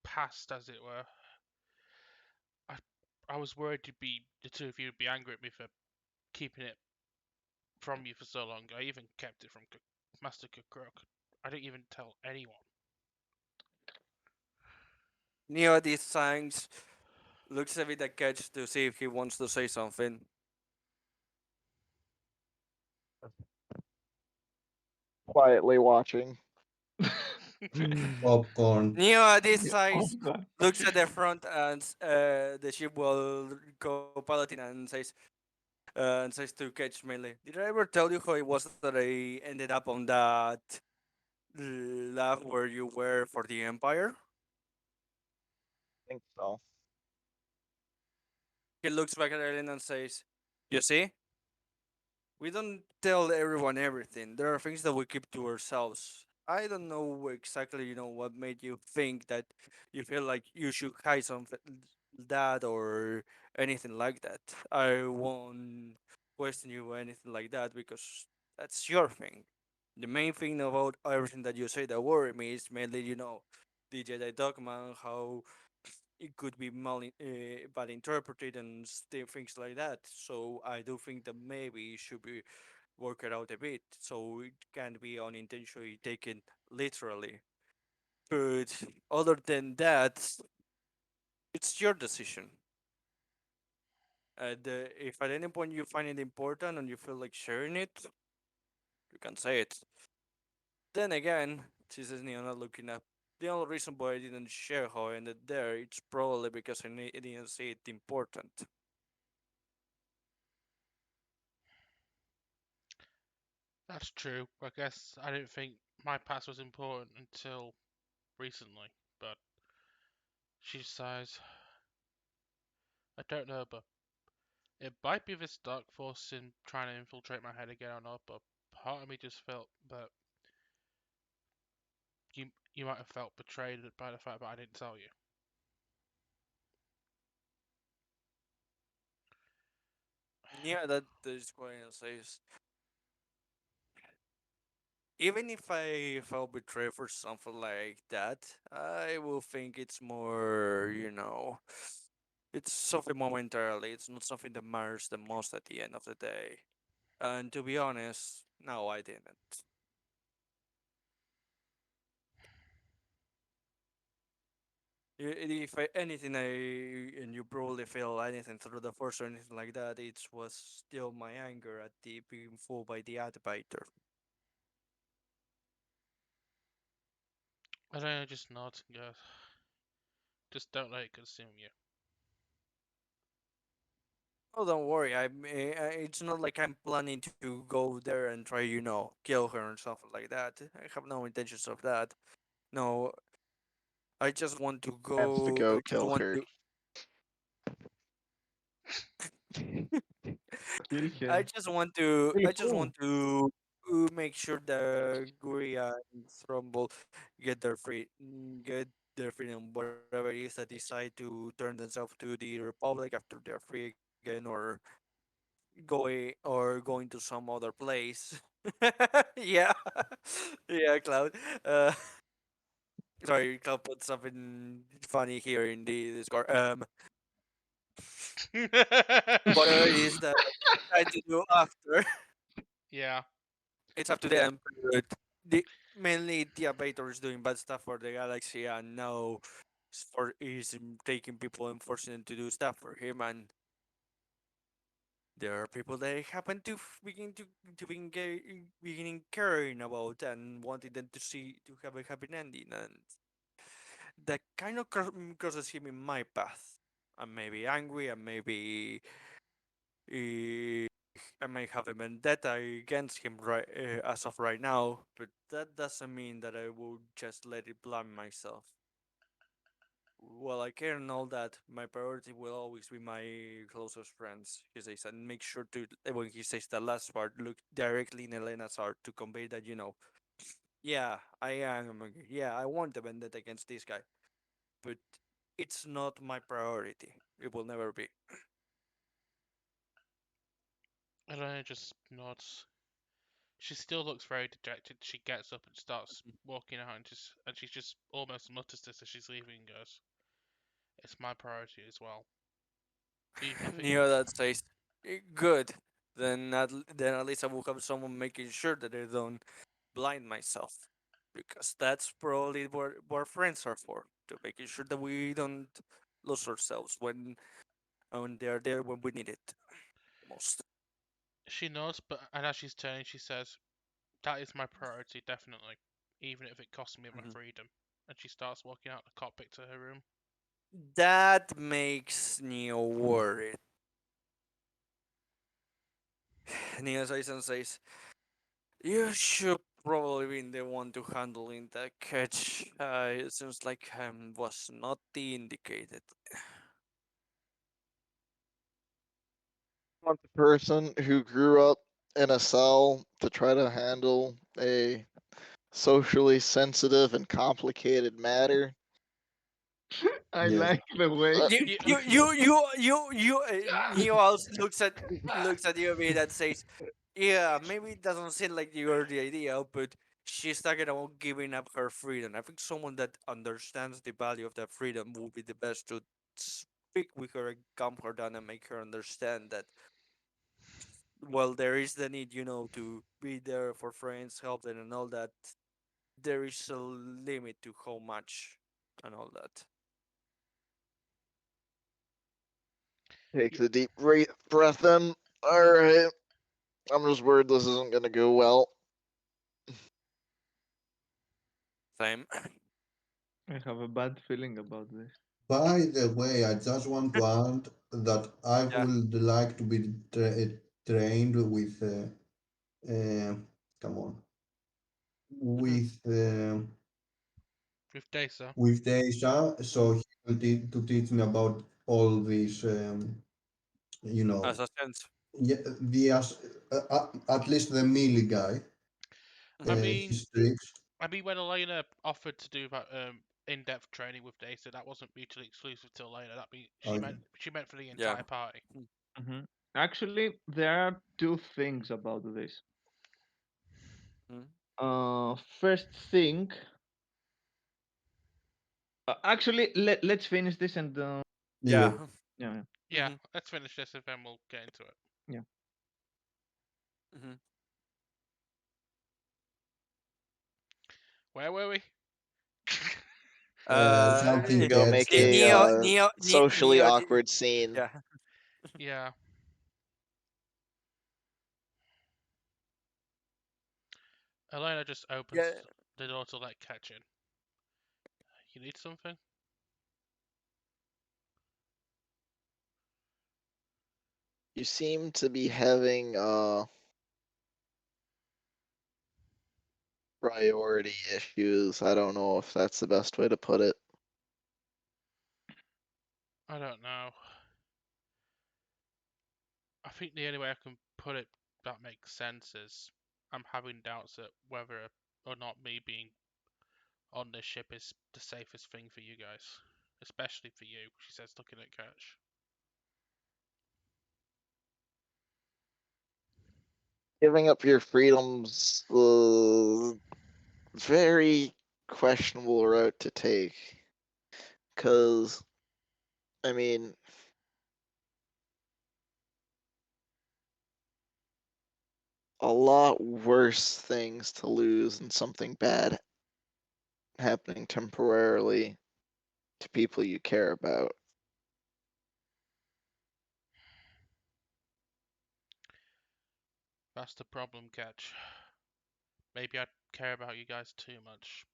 past, as it were. I I was worried the two of you would be angry at me for keeping it from you for so long. I even kept it from Master Kukrok. I didn't even tell anyone. Neo at these times looks a bit at Ketch to see if he wants to say something. Quietly watching. Popcorn. Neo at this Yeah, oh size god. looks at the front and the ship will co-piloting and says to Ketch mainly, "Did I ever tell you how it was that I ended up on that lab where you were for the Empire?" I think so. He looks back at Ellen and says, "You see, we don't tell everyone everything. There are things that we keep to ourselves. I don't know exactly, what made you think that you feel like you should hide something that or anything like that. I won't question you or anything like that because that's your thing. The main thing about everything that you say that worry me is mainly, the Jedi dogma and how it could be bad interpreted and things like that. So I do think that maybe it should be work it out a bit so it can't be unintentionally taken literally. But other than that, it's your decision. And if at any point you find it important and you feel like sharing it, you can say it. Then again, she says Neona looking up. The only reason why I didn't share how I ended there, it's probably because I didn't see it important. That's true. I guess I didn't think my past was important until recently, but she sighs. I don't know, but it might be this dark force in trying to infiltrate my head again or not, but part of me just felt that you might have felt betrayed by the fact that I didn't tell you. Yeah, that is what I says. Even if I felt betrayed for something like that, I will think it's more, it's something momentarily. It's not something that matters the most at the end of the day. And to be honest, no, I didn't. Anything, and you probably feel anything through the force or anything like that, it was still my anger at the being fooled by the Advaiter. I don't know, just nod and go, just don't let it consume you. Oh, don't worry. It's not like I'm planning to go there and try, kill her and stuff like that. I have no intentions of that. No, I just want to Plans to go. I go just kill want her. to. Kill I her. just want to. Hey, I just who? want to make sure that Guria and Thrumble get their freedom, whatever it is that decide to turn themselves to the Republic after they're free again, or going to some other place. Yeah, yeah, Cloud. Uh, sorry, Cloud put something funny here in the Discord. Whatever it is that I decide to do after, Yeah. it's up to them. But the mainly the Abator is doing bad stuff for the galaxy, and now is taking people and forcing them to do stuff for him, and there are people that happen to beginning caring about and wanting them to have a happy ending, and that kind of crosses him in my path. I may be angry, eh, I may have a vendetta against him as of right now, but that doesn't mean that I will just let it blind myself. Well, I care and all that. My priority will always be my closest friends, he says, and make sure to, when he says the last part, look directly in Elena's heart to convey that, yeah, I am, yeah, I want a vendetta against this guy, but it's not my priority. It will never be. Elena just nods. She still looks very dejected. She gets up and starts walking out, and she just almost mutters this as she's leaving and goes, "It's my priority as well. Even if it Neo that says, good. Then at least I will have someone making sure that I don't blind myself, because that's probably what friends are for, to making sure that we don't lose ourselves when they are there when we need it most. She nods, and as she's turning, she says, "That is my priority, definitely, even if it costs me my Mhm. freedom." And she starts walking out the cockpit to her room. That makes Neo worried. Neo says and says, "You should probably be the one to handling that catch. It seems like was not the indicated." Want the person who grew up in a cell to try to handle a socially sensitive and complicated matter. I Yes. like the way Uh, You he you puts it. you you Neo also looks at you a bit and says, "Yeah, maybe it doesn't seem like you're the idea, but she's talking about giving up her freedom. I think someone that understands the value of that freedom will be the best to speak with her and calm her down and make her understand that, well, there is the need, to be there for friends, help them, and all that. There is a limit to how much and all that." Takes a deep breath in. All right. I'm just worried this isn't gonna go well. Same. I have a bad feeling about this. By the way, I just want to add that I Yeah. would like to be trained with, come on, Mhm. With Desa, with Deja, so he will to teach me about all these, you know, Assassins. yeah, at least the melee guy, I Mhm. mean, his tricks. when Elena offered to do that in-depth training with Dasa, that wasn't mutually exclusive to Elena. That be Okay. she meant for the Yeah. entire party. Hmm. Actually, there are two things about this. Mhm. First thing, actually, let's finish this and Yeah. Yeah. yeah, Yeah, Mhm. let's finish this and then we'll get into it. yeah. Mhm. Where were we? Something Go gets make the, a socially Neo, awkward scene. yeah. Yeah. Elena just opens Yeah. the door to let Ketch in. You need something? You seem to be having priority issues. I don't know if that's the best way to put it. I don't know. I think the only way I can put it that makes sense is I'm having doubts that whether or not me being on this ship is the safest thing for you guys. Especially for you, she says, looking at Ketch. Giving up your freedoms, very questionable route to take. Cause, I mean, a lot worse things to lose than something bad happening temporarily to people you care about. That's the problem, Ketch. Maybe I care about you guys too much.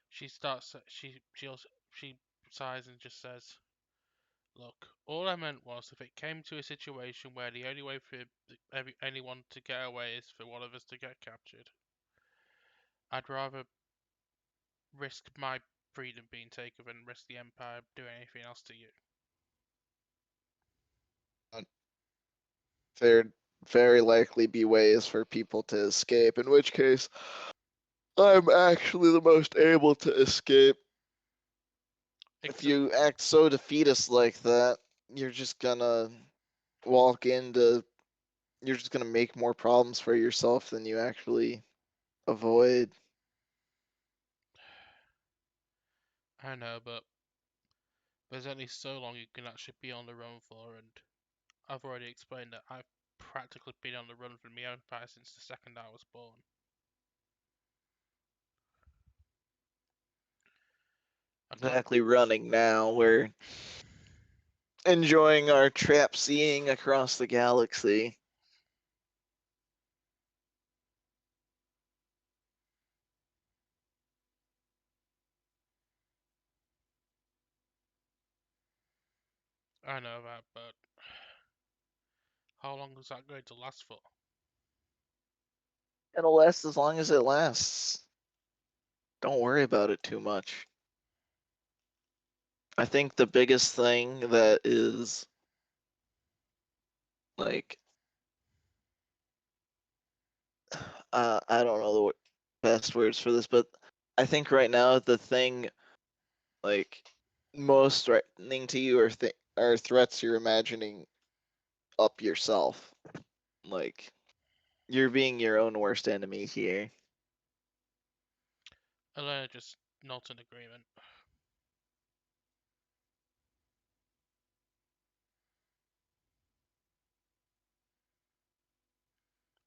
She starts. She sighs and just says, "Look, all I meant was if it came to a situation where the only way for anyone to get away is for one of us to get captured, I'd rather risk my freedom being taken than risk the Empire doing anything else to you." There'd very likely be ways for people to escape, in which case, I'm actually the most able to escape. If you act so defeatist like that, you're just gonna walk into. You're just gonna make more problems for yourself than you actually avoid. I know, but there's only so long you can actually be on the run for, and I've already explained that I've practically been on the run for my own empire since the second I was born. Exactly running now. We're enjoying our trap seeing across the galaxy. I know that, but how long is that going to last for? It'll last as long as it lasts. Don't worry about it too much. I think the biggest thing that is like I don't know the best words for this, but I think right now the thing like most threatening to you are threats you're imagining up yourself. Like you're being your own worst enemy here. Elena just nods in agreement.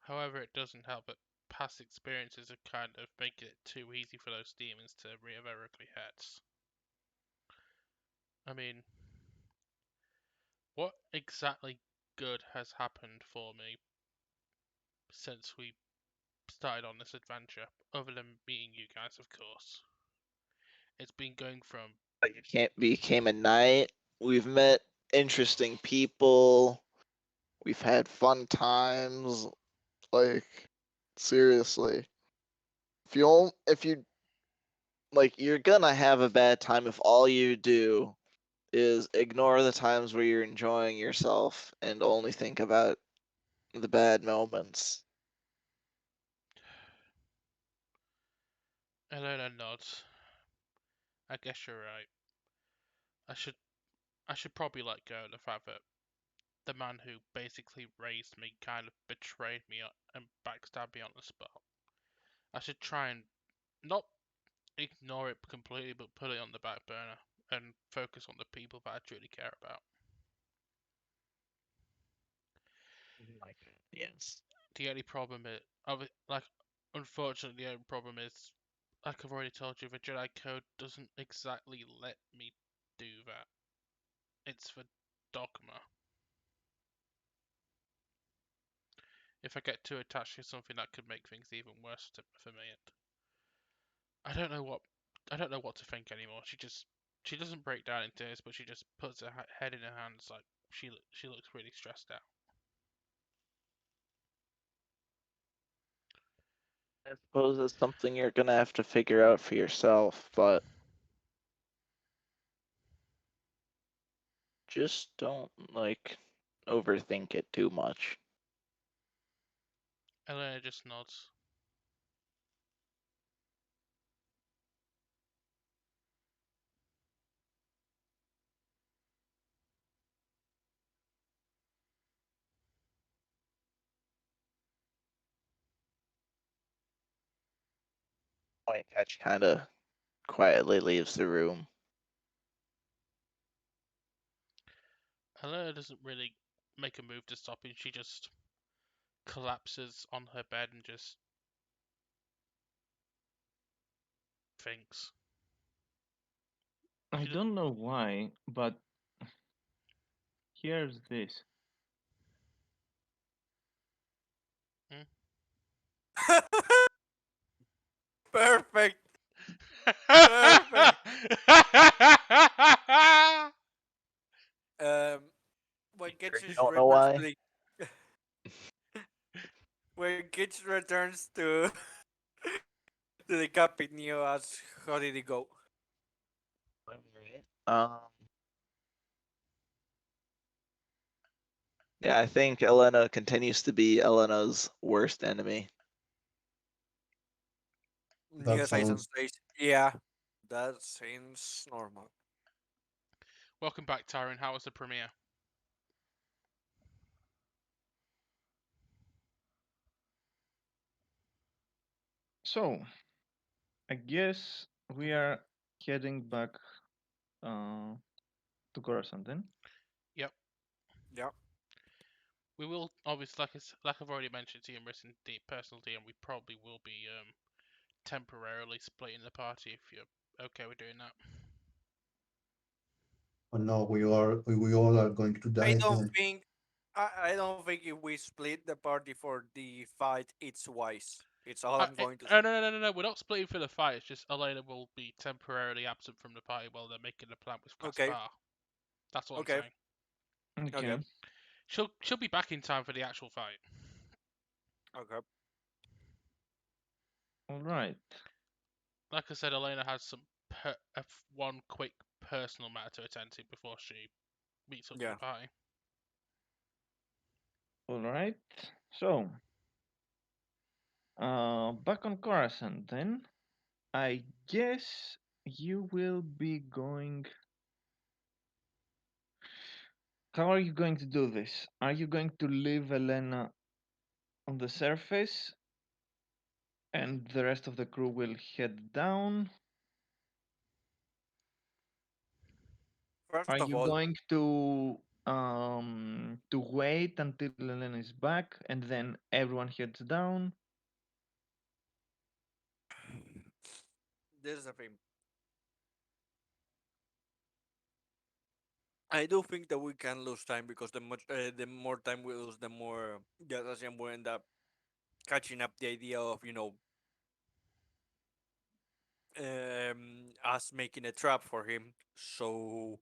However, it doesn't help that past experiences are kind of making it too easy for those demons to rear their ugly heads. I mean, what exactly good has happened for me since we started on this adventure, other than meeting you guys, of course? It's been going from You can't became a knight. We've met interesting people. We've had fun times. Like seriously, if you like, you're gonna have a bad time if all you do is ignore the times where you're enjoying yourself and only think about the bad moments. Elena nods. I guess you're right. I should I should probably let go of the fact that the man who basically raised me kind of betrayed me and backstabbed me on the spot. I should try and not ignore it completely, but put it on the back burner and focus on the people that I truly care about. Yes. The only problem is, like, unfortunately, the only problem is, like I've already told you, the Jedi Code doesn't exactly let me do that. It's the dogma. If I get too attached to something, that could make things even worse for me. And I don't know what to think anymore. She doesn't break down in tears, but she just puts her head in her hands like she looks really stressed out. I suppose it's something you're gonna have to figure out for yourself, but just don't like overthink it too much. Elena just nods. Point Catch kind of quietly leaves the room. Elena doesn't really make a move to stop him. She just collapses on her bed and just thinks. I She does, don't know why, but here's this. Perfect. Perfect. Um, when You Gitch don't know returns to why? the when Gitch returns to to the cabin, Neo asks, "How did it go?" Um, yeah, I think Elena continues to be Elena's worst enemy. That Neo Tyson sounds says, "Yeah, that seems normal." Welcome back, Tyron. How was the premiere? So, I guess we are heading back uh, to Coruscant then. Yep. Yeah. We will obviously, like I've already mentioned to you in written personal DM, we probably will be temporarily splitting the party if you're okay with doing that. Oh no, we all are going to I die don't then. think I don't think if we split the party for the fight, it's wise. It's all I'm going to No, say. no, no, no, no. We're not splitting for the fight. It's just Elena will be temporarily absent from the party while they're making the plan with Okay. Gaspar. That's all I'm Okay. saying. Okay. Okay. She'll be back in time for the actual fight. Okay. All right. Like I said, Elena has one quick personal matter to attend to before she meets up with Yeah. the party. All right. So, back on Coruscant then. I guess you will be going. How are you going to do this? Are you going to leave Elena on the surface and the rest of the crew will head down? Are First of you all, going to wait until Elena is back and then everyone heads down? this is the thing. I do think that we can lose time because the more time we lose, the more Yatasian will end up catching up the idea of us making a trap for him. So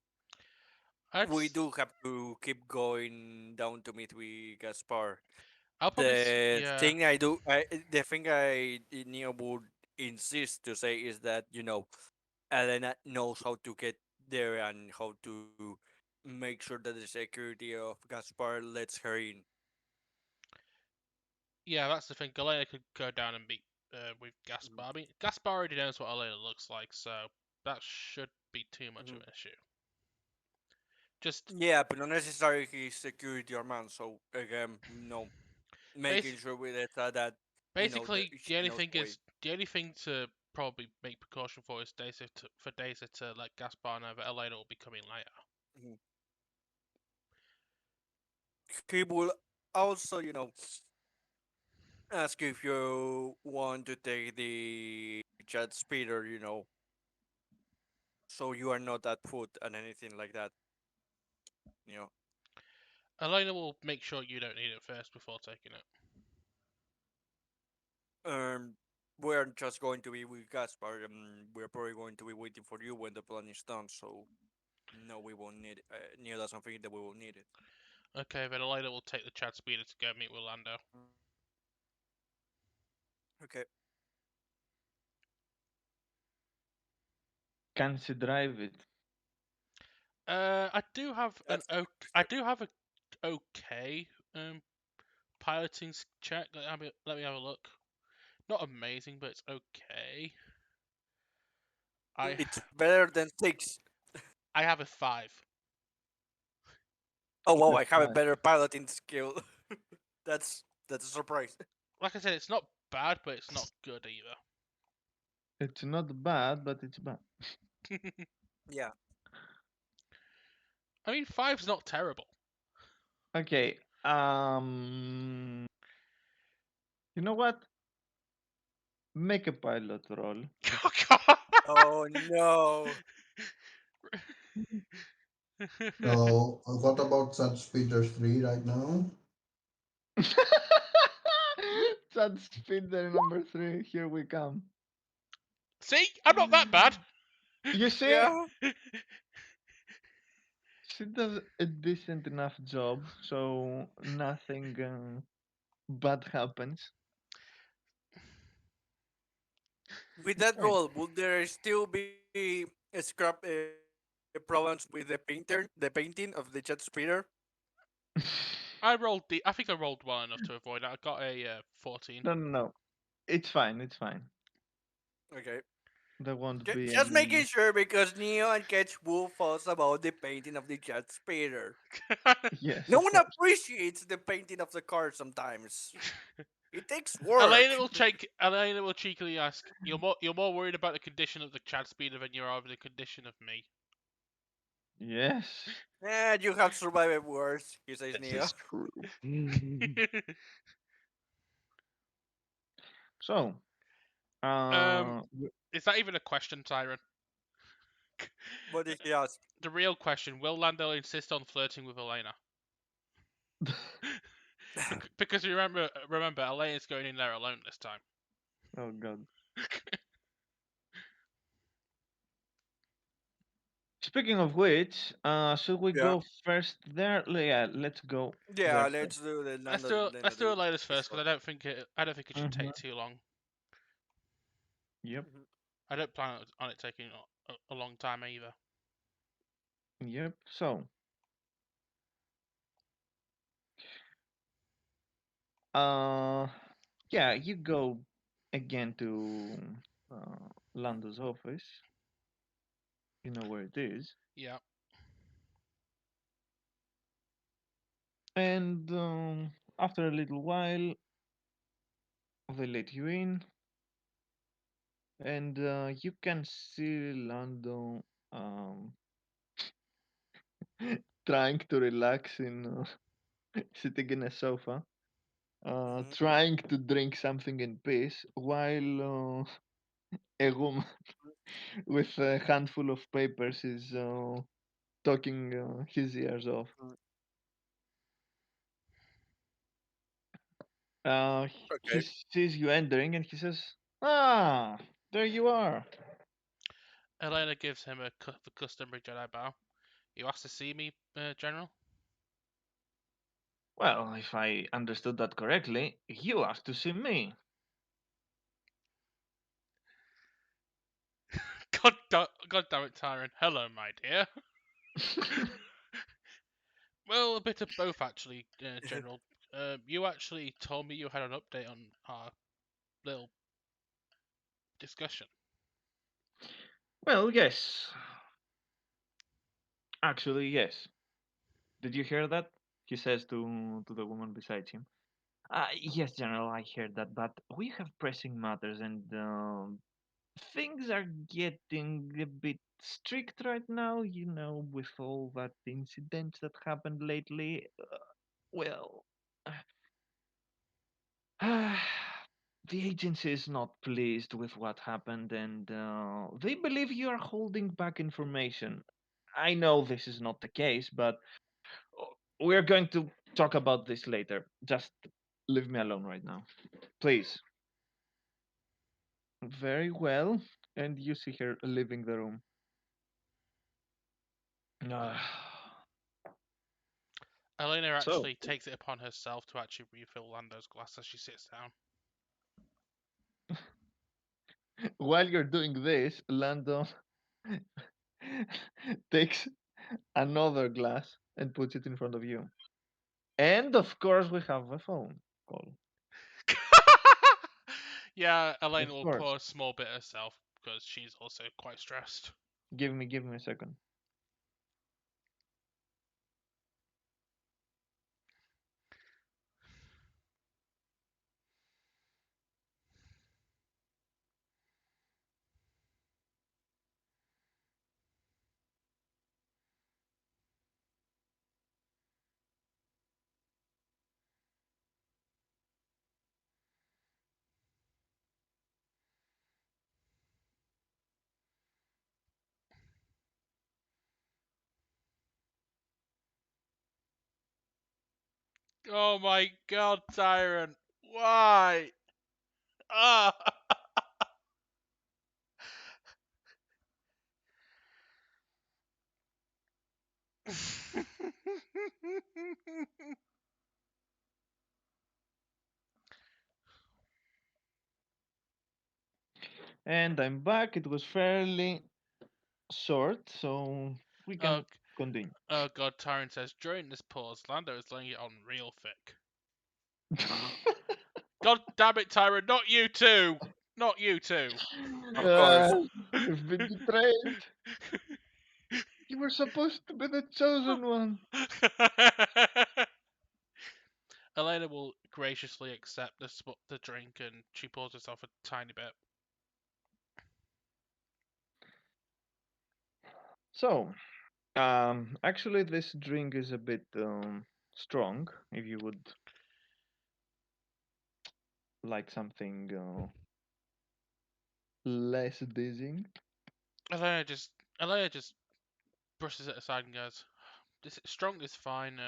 I'd we s- do have to keep going down to meet with Gaspar. I'll probably yeah. The thing I Neo would insist to say is that Elena knows how to get there and how to make sure that the security of Gaspar lets her in. Yeah, that's the thing. Elena could go down and meet with Gaspar. Mhm. I mean, Gaspar already knows what Elena looks like, so that should be too much of Mhm. an issue. Just Yeah, but not necessarily he's security or man. So again, making basic, sure with it that that basically, she knows the way. the only thing to probably make precaution for is Daisy to let Gaspar know that Elena will be coming later. Mhm. He will also, ask you if you want to take the jet speeder, so you are not at foot and anything like that. You know, Elena will make sure you don't need it first before taking it. um, we're just going to be with Gaspar. We're probably going to be waiting for you when the plan is done. So no, we won't need it. Neil doesn't think that we will need it. Okay, then Elena will take the Chad Speeder to go meet with Lando. Okay, Can she drive it? I do have that's the I question. do have a okay piloting check. Let me have a look. Not amazing, but it's okay. I It's better than 6. I have a 5. Oh wow, A I have a five. better piloting skill. That's a surprise. Like I said, it's not bad, but it's not good either. It's not bad, but it's bad. Yeah. I mean, five's not terrible. Okay. You know what? Make a pilot roll. Oh God. Oh no. So, what about such speeders 3 right now? Sad speeder number 3. Here we come. See, I'm not that bad. You see, Yeah. she does a decent enough job, so nothing bad happens. With It's that fine. roll, would there still be problems with the painting of the jet speeder? I think I rolled well enough to avoid it. I got a 14. No, no, no. It's fine. It's fine. Okay. There won't be Just making any. sure because Neo and Ketch will fuss about the painting of the jet speeder. Yes, No of one course. appreciates the painting of the car sometimes. It takes work. Elena will cheekily ask, "You're more worried about the condition of the Chad speeder than you are over the condition of me." Yes. You have survived worse, he says This Neo. is true. Mm. So, um, uh, is that even a question, Tyron? What did he ask? The real question: will Lando insist on flirting with Elena? Because remember, Elena's going in there alone this time. oh god. Speaking of which, should we Yeah. go first there? Yeah, let's go Yeah, there first. let's do the let's Lando do Lando let's do Elena's first because discourse. I don't think it should Mm-hmm. take too long. Yep. Mhm. I don't plan on it taking a long time either. Yep. So, uh, yeah, you go again to Lando's office. You know where it is, Yeah. and after a little while, they let you in, and you can see Lando um, trying to relax in sitting in a sofa, Mhm. trying to drink something in peace, while a woman with a handful of papers is talking his ears off. Mm. He Okay. sees you entering and he says, "Ah, there you are." Elena gives him the customary Jedi bow. You asked to see me, General? Well, if I understood that correctly, you asked to see me. God damn it, Tyron. Hello, my dear. Well, a bit of both, actually, General. You actually told me you had an update on our little discussion. Well, yes. Actually, yes. Did you hear that? He says to the woman beside him. Yes, General, I heard that, but we have pressing matters and things are getting a bit strict right now, with all that incidents that happened lately. Well, the agency is not pleased with what happened and they believe you are holding back information. I know this is not the case, but we are going to talk about this later. Just leave me alone right now, please. Very well. And you see her leaving the room. Elena So, actually takes it upon herself to actually refill Lando's glass as she sits down. while you're doing this, Lando takes another glass and puts it in front of you. And of course, we have a phone call. Yeah, Elena Of will course. pour a small bit herself because she's also quite stressed. Give me a second. Oh my god, Tyrant. Why? Ah! And I'm back. It was fairly short, so we oh, can continue. oh god, Tyrant says, during this pause, Lando is laying it on real thick. God damn it, Tyrant, not you too! Not you too. Of course. You've been betrayed. You were supposed to be the chosen one. Elena will graciously accept the drink, and she pours herself a tiny bit. So, actually, this drink is a bit strong. If you would like something less dizzying. Elena just brushes it aside and goes, "This strong is fine.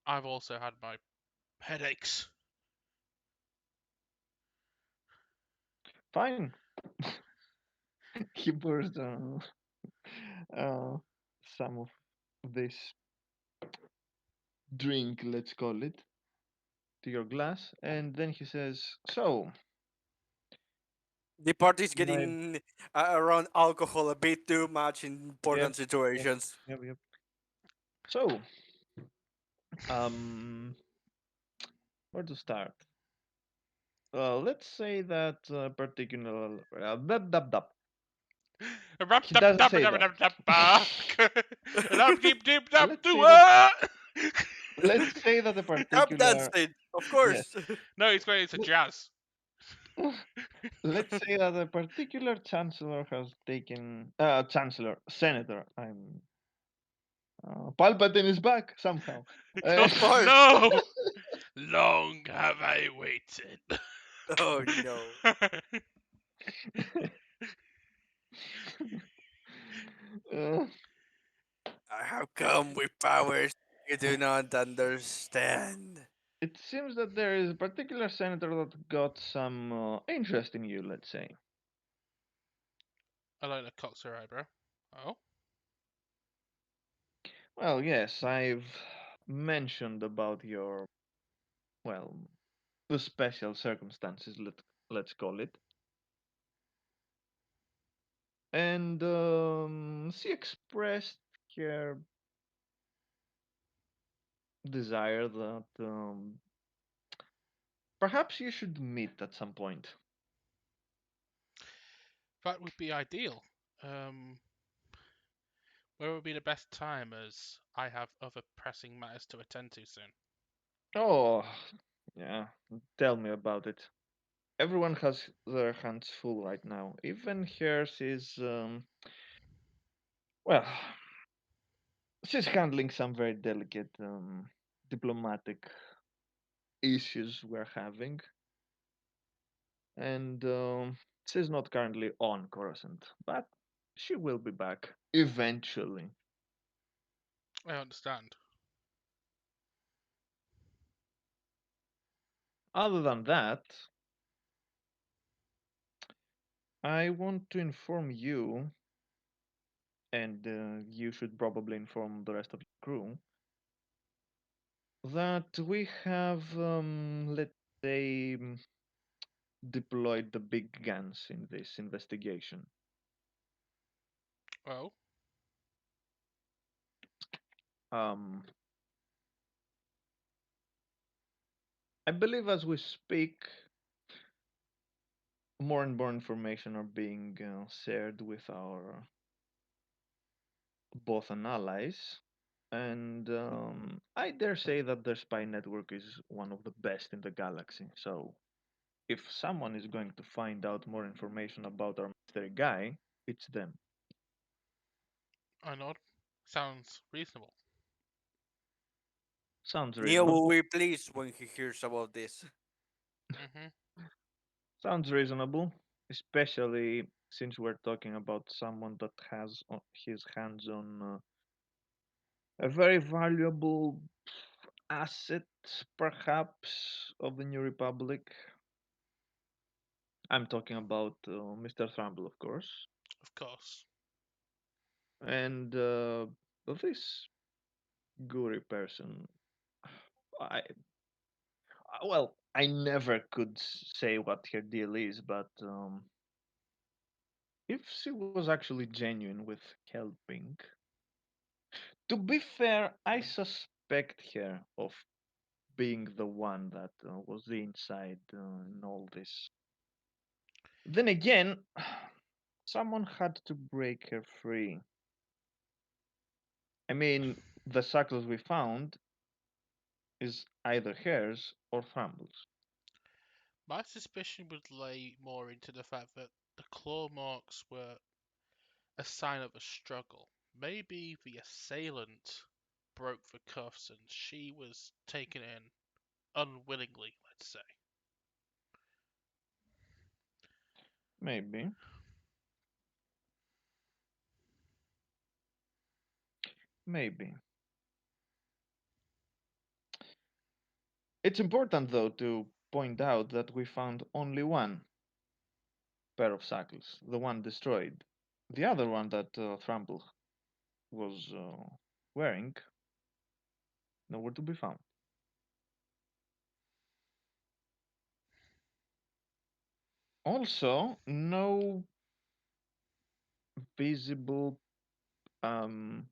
I've also had my headaches." Fine. He pours uh, some of this drink, let's call it, to your glass, and then he says, "So, The party's my getting around alcohol a bit too much in yep, important yep, situations. yep. So, um, where to start? Let's say that particular dub dub dub. He doesn't say that. Let's say that. Let's say that a I'm particular dancing, of yes. course. No, it's great. It's a jazz. Let's say that a particular chancellor has taken chancellor senator. I'm Palpatine is back somehow. Uh, Of course. No, long have I waited. Oh no. uh, How come with powers you do not understand? it seems that there is a particular senator that got some interest in you. Let's say. Elena cocks her eyebrow. Oh, Well, yes, I've mentioned about your well the special circumstances. Let's call it. And she expressed her desire that perhaps you should meet at some point. that would be ideal. Um, where would be the best time, as I have other pressing matters to attend to soon. Oh, yeah, tell me about it. Everyone has their hands full right now. Even hers is, well, she's handling some very delicate diplomatic issues we're having, and she's not currently on Coruscant, but she will be back eventually. I understand. Other than that, I want to inform you, and you should probably inform the rest of your crew, that we have, let's say, deployed the big guns in this investigation. Oh, Um, I believe as we speak, more and more information are being shared with our both and allies. And I dare say that their spy network is one of the best in the galaxy. So if someone is going to find out more information about our mystery guy, it's them. I nod. Sounds reasonable. Sounds Neo reasonable. will be pleased when he hears about this. Mhm. Sounds reasonable, especially since we're talking about someone that has his hands on a very valuable asset, perhaps, of the New Republic. I'm talking about Mr. Thrumble, of course, Of course. and this Guri person. Well, I never could say what her deal is, but if she was actually genuine with helping, to be fair, I suspect her of being the one that was the inside in all this. Then again, someone had to break her free. I mean, the shackles we found is either hers or Thrumble's. My suspicion would lay more into the fact that the claw marks were a sign of a struggle. Maybe the assailant broke the cuffs and she was taken in unwillingly, let's say. Maybe. Maybe. It's important, though, to point out that we found only one pair of shackles, the one destroyed. The other one that Thrumble was wearing, nowhere to be found. Also, no visible um,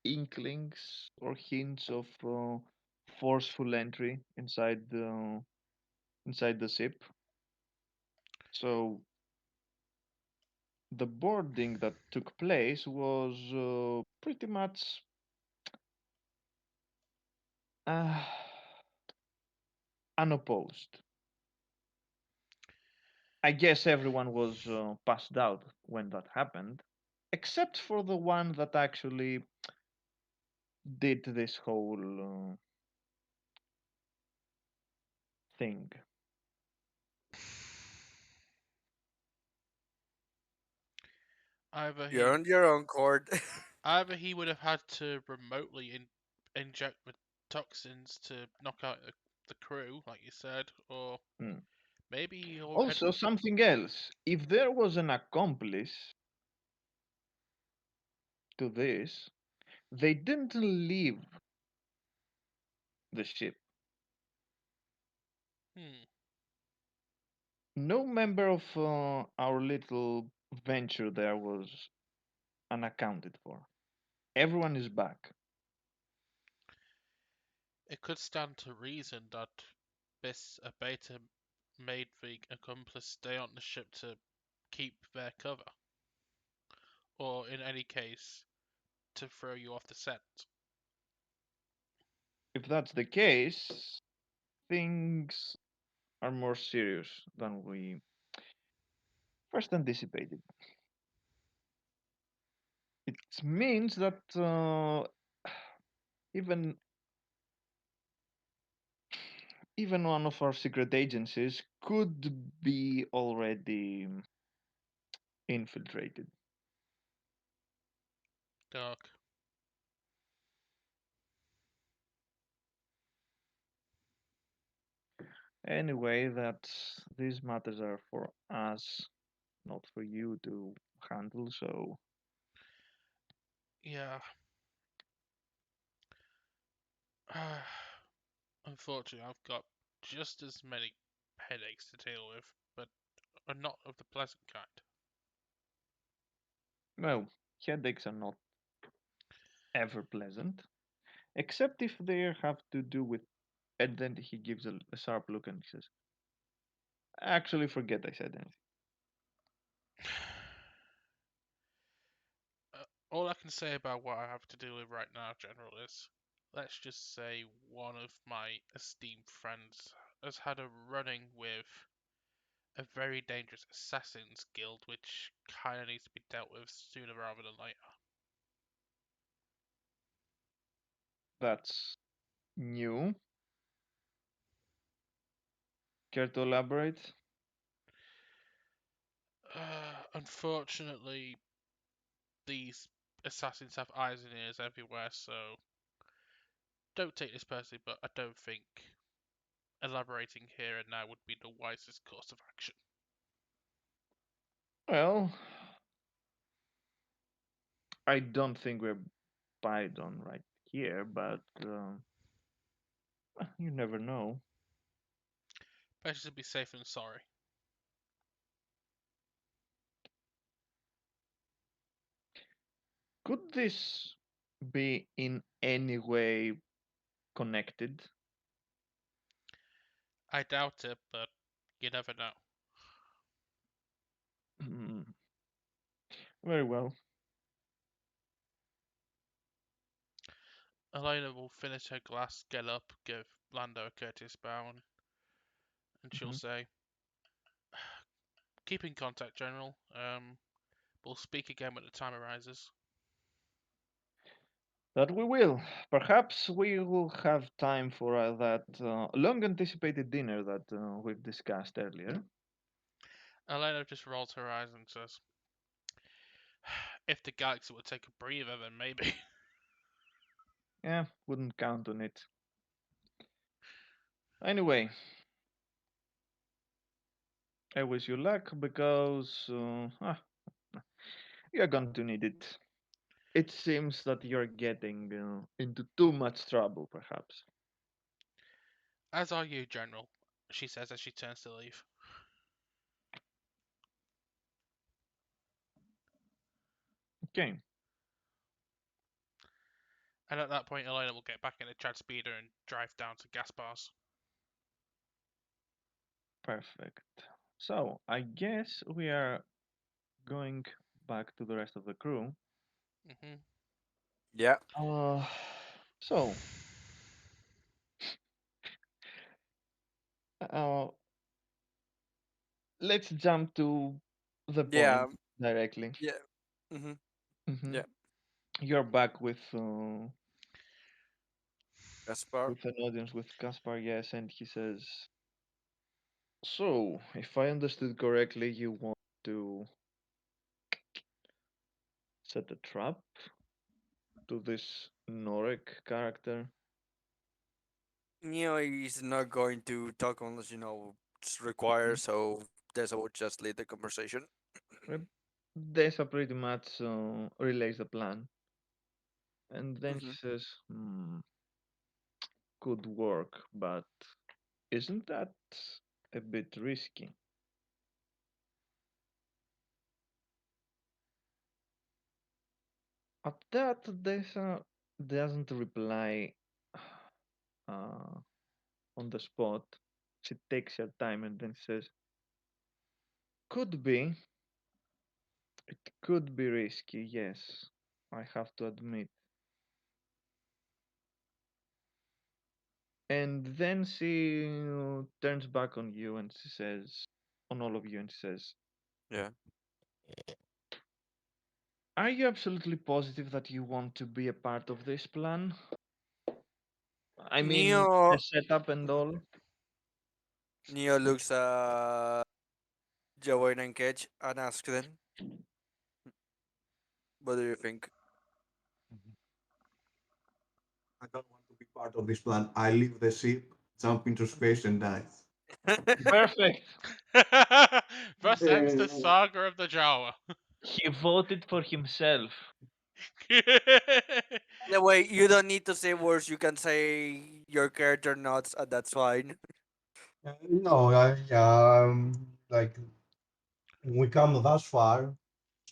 inklings or hints of forceful entry inside the ship. So the boarding that took place was pretty much uh, unopposed. I guess everyone was passed out when that happened, except for the one that actually did this whole thing. Either You're he on your own, Cord. either he would have had to remotely inject the toxins to knock out the crew, like you said, or Hmm. maybe he had. Also, something else. If there was an accomplice to this, they didn't leave the ship. Hmm. No member of our little venture there was unaccounted for. Everyone is back. It could stand to reason that this Abeta made the accomplice stay on the ship to keep their cover, or in any case, to throw you off the scent. If that's the case, things are more serious than we first anticipated. It means that even even one of our secret agencies could be already infiltrated. Dark. Anyway, that these matters are for us, not for you to handle. So Yeah. Unfortunately, I've got just as many headaches to deal with, but are not of the pleasant kind. well, headaches are not ever pleasant, except if they have to do with. And then he gives a sharp look and he says, "Actually, forget I said anything." All I can say about what I have to deal with right now, General, is let's just say one of my esteemed friends has had a running with a very dangerous assassins guild, which kind of needs to be dealt with sooner rather than later. That's new. Care to elaborate? Unfortunately, these assassins have eyes and ears everywhere, so don't take this personally, but I don't think elaborating here and now would be the wisest course of action. Well, I don't think we're pied on right here, but you never know. Better to be safe than sorry. Could this be in any way connected? I doubt it, but you never know. Very well. Elena will finish her glass, get up, give Lando a courteous bow, and she'll Mhm. say, "Keep in contact, General. We'll speak again when the time arises." That we will. Perhaps we will have time for that long anticipated dinner that we've discussed earlier. Elena just rolls her eyes and says, "If the galaxy would take a breather, then maybe." Yeah, wouldn't count on it. Anyway, I wish you luck because you're going to need it. It seems that you're getting into too much trouble, perhaps. "As are you, General," she says as she turns to leave. Okay, And at that point, Elena will get back in a Chad speeder and drive down to Gaspar's. perfect. So, I guess we are going back to the rest of the crew. Hmm. Yeah. Uh, so, uh, let's jump to the Yeah. point directly. Yeah. Hmm. Hmm. Yeah. You're back Gaspar. with an audience with Kaspar, yes, and he says, "So, if I understood correctly, you want to set a trap to this Norek character?" He's not going to talk unless it's required. Mhm. So that's I would just lead the conversation. Yep. Desa pretty much relays the plan, and then he Hmm. says, "Could work, but isn't that a bit risky?" At that, Desa doesn't reply uh, on the spot. She takes her time and then says, "Could be. It could be risky, yes. I have to admit." And then she turns back on you and she says, on all of you, and she says, Yeah. "Are you absolutely positive that you want to be a part of this plan? I mean, Neo the setup and Mhm. all?" Neo looks at Joanne and Cage and asks them, "What do you think?" I don't want to be part of this plan. I leave the ship, jump into space, and die. Perfect. Thus ends the saga of the Jawa. He voted for himself. The way you don't need to say words, you can say your character nods, and that's fine. No, like we come thus far,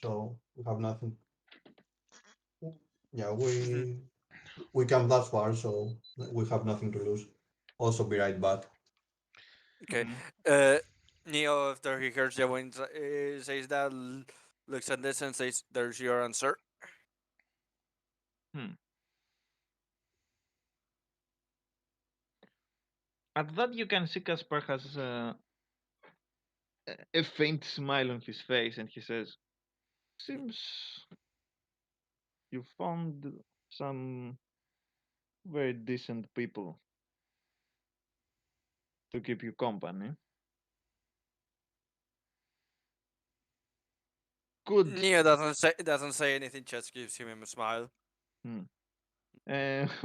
so we have nothing. Yeah, Mhm. we come that far, so we have nothing to lose. Also, be right back. Okay. Hmm. Uh, Neo, after he hears Joanne says that, looks at this and says, "There's your answer." Hmm. At that, you can see Caspar has a faint smile on his face, and he says, "Seems you found some very decent people to keep you company. Good." Neo doesn't say anything, just gives him a smile. Hmm.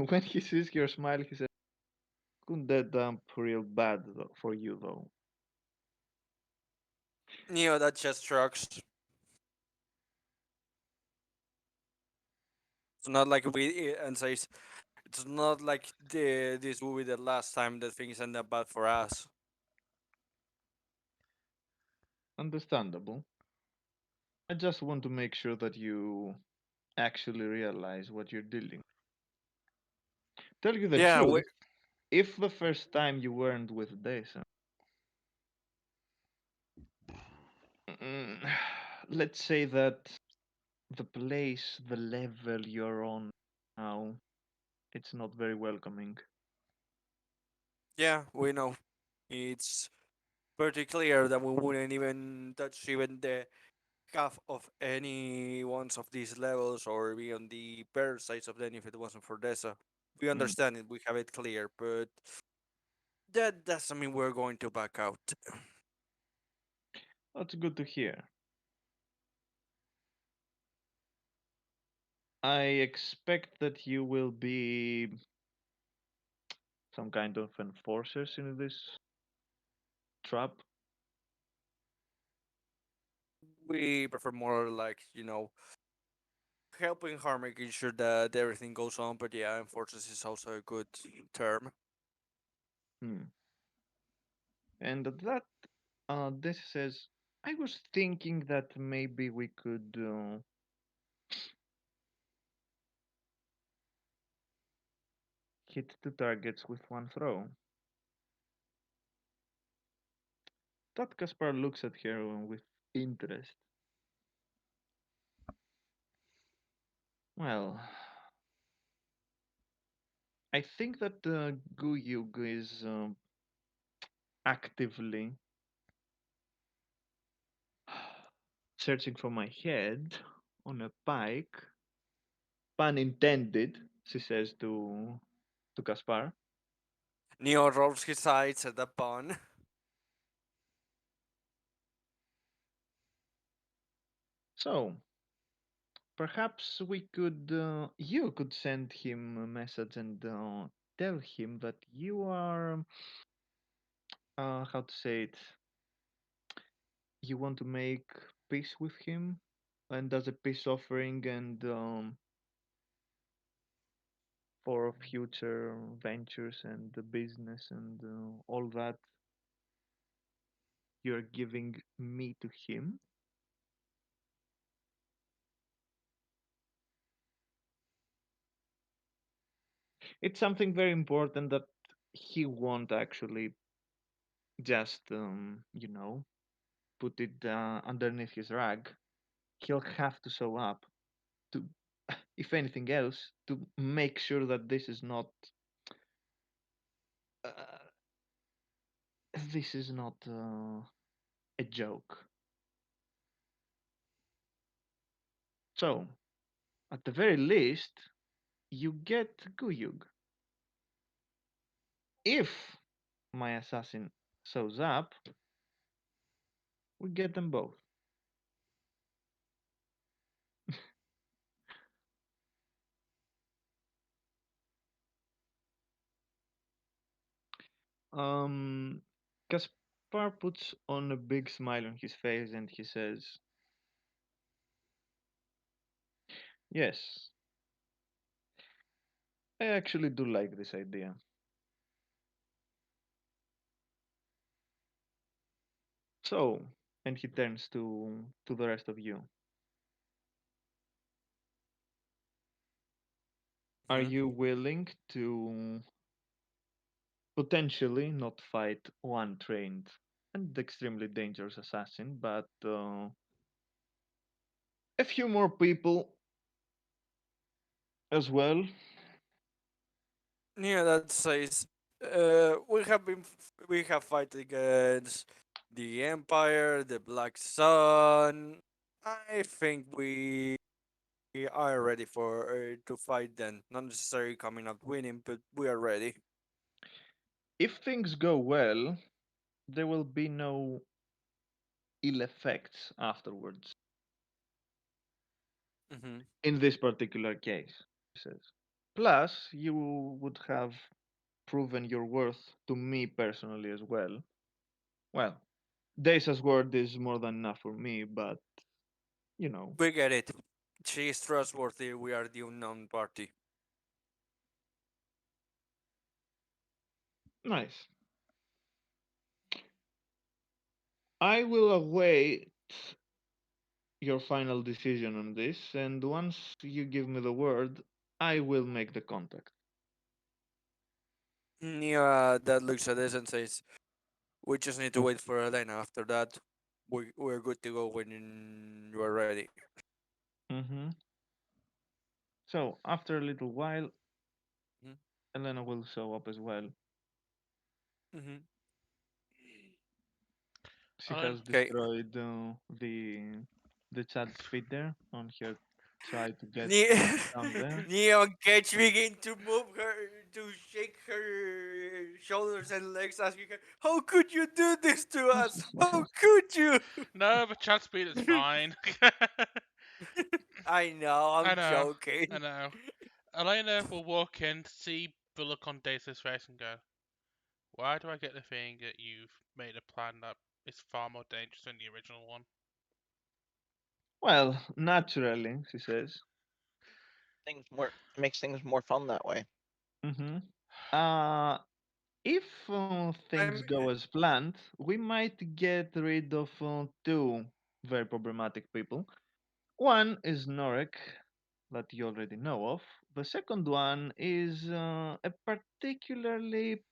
When he sees your smile, he says, "Couldn't that dump real bad for you, though?" Neo that just shrugs. It's not like we and says it's not like this will be the last time that things end up bad for us. Understandable. I just want to make sure that you actually realize what you're dealing. Tell you the Yeah, truth, if the first time you weren't with Desa, mm, let's say that the place, the level you're on now, it's not very welcoming. Yeah, we know. It's pretty clear that we wouldn't even touch even the half of any ones of these levels or be on the better sides of them if it wasn't for Dessa. We Mm, understand it, we have it clear, but that doesn't mean we're going to back out. that's good to hear. I expect that you will be some kind of enforcers in this trap. We prefer more like, helping her, making sure that everything goes on, but yeah, enforcers is also a good term. Hmm. And at that, this says, I was thinking that maybe we could hit two targets with one throw. That Kaspar looks at her with interest. Well, I think that Guyug is actively searching for my head on a pike. Pun intended, she says to Kaspar. Neo rolls his eyes at the pun. So perhaps we could, you could send him a message and tell him that you are, how to say it, you want to make peace with him, and as a peace offering and for future ventures and the business and all that, you're giving me to him. It's something very important that he won't actually just, put it underneath his rag. He'll have to show up to, if anything else, to make sure that uh, this is not a joke. So, at the very least, you get Guyug. If my assassin shows up, we get them both. Um, Kaspar puts on a big smile on his face and he says, yes, I actually do like this idea. So, and he turns to the rest of you. Are Mhm. you willing to potentially not fight one trained and extremely dangerous assassin, but a few more people as well? Yeah, that says we have fight against the Empire, the Black Sun. I think we are ready for to fight then. Not necessarily coming out winning, but we are ready. If things go well, there will be no ill effects afterwards. Hmm. In this particular case, he says. Plus, you would have proven your worth to me personally as well. Well, Desa's word is more than enough for me, but you know, We get it. She is trustworthy. We are the unknown party. nice. I will await your final decision on this, and once you give me the word, I will make the contact. Nia that looks at us and says, "We just need to wait for Elena. After that, we're good to go when you are ready." Mm-hmm. So after a little while, Mhm. Elena will show up as well. Mhm. She Elena, has Okay. destroyed the child's feeder on her try to get down there. Neon Cage begin to move her, to shake her shoulders and legs, asking her, "How could you do this to us? How could you?" no, but Chad Speed is fine. I know, I I'm know, I joking. know. Elena will walk in, see the look on Dace's face, and go, "Why do I get the feeling that you've made a plan that is far more dangerous than the original one?" Well, naturally, she says. Things more makes things more fun that way. Mm-hmm. Uh, if things I'm. go as planned, we might get rid of two very problematic people. One is Norek, that you already know of. The second one is a particularly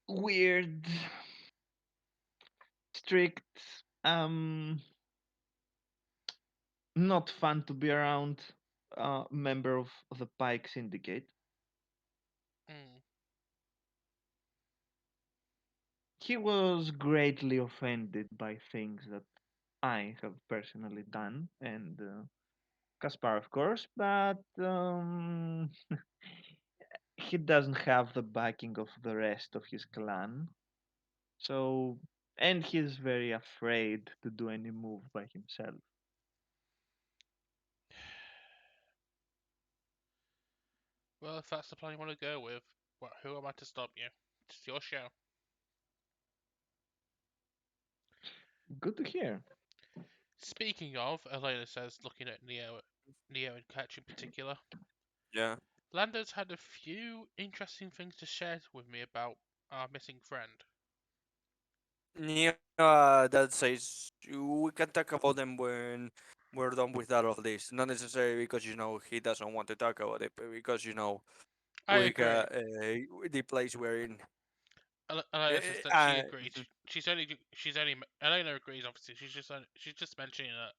weird, strict, not fun to be around member of the Pike Syndicate. Mm, He was greatly offended by things that I have personally done, and Kaspar, of course, but he doesn't have the backing of the rest of his clan. So, and he's very afraid to do any move by himself. well, if that's the plan you want to go with, who am I to stop you? It's your show. Good to hear. Speaking of, Elena says, looking at Neo and Ketch in particular, Yeah. Lando's had a few interesting things to share with me about our missing friend. Yeah, that says we can talk about them when we're done with all of this. Not necessarily because he doesn't want to talk about it, but because I we agree. got the place we're in. Elena says that she agreed. Mhm, She's only Elena agrees. Obviously, she's just mentioning that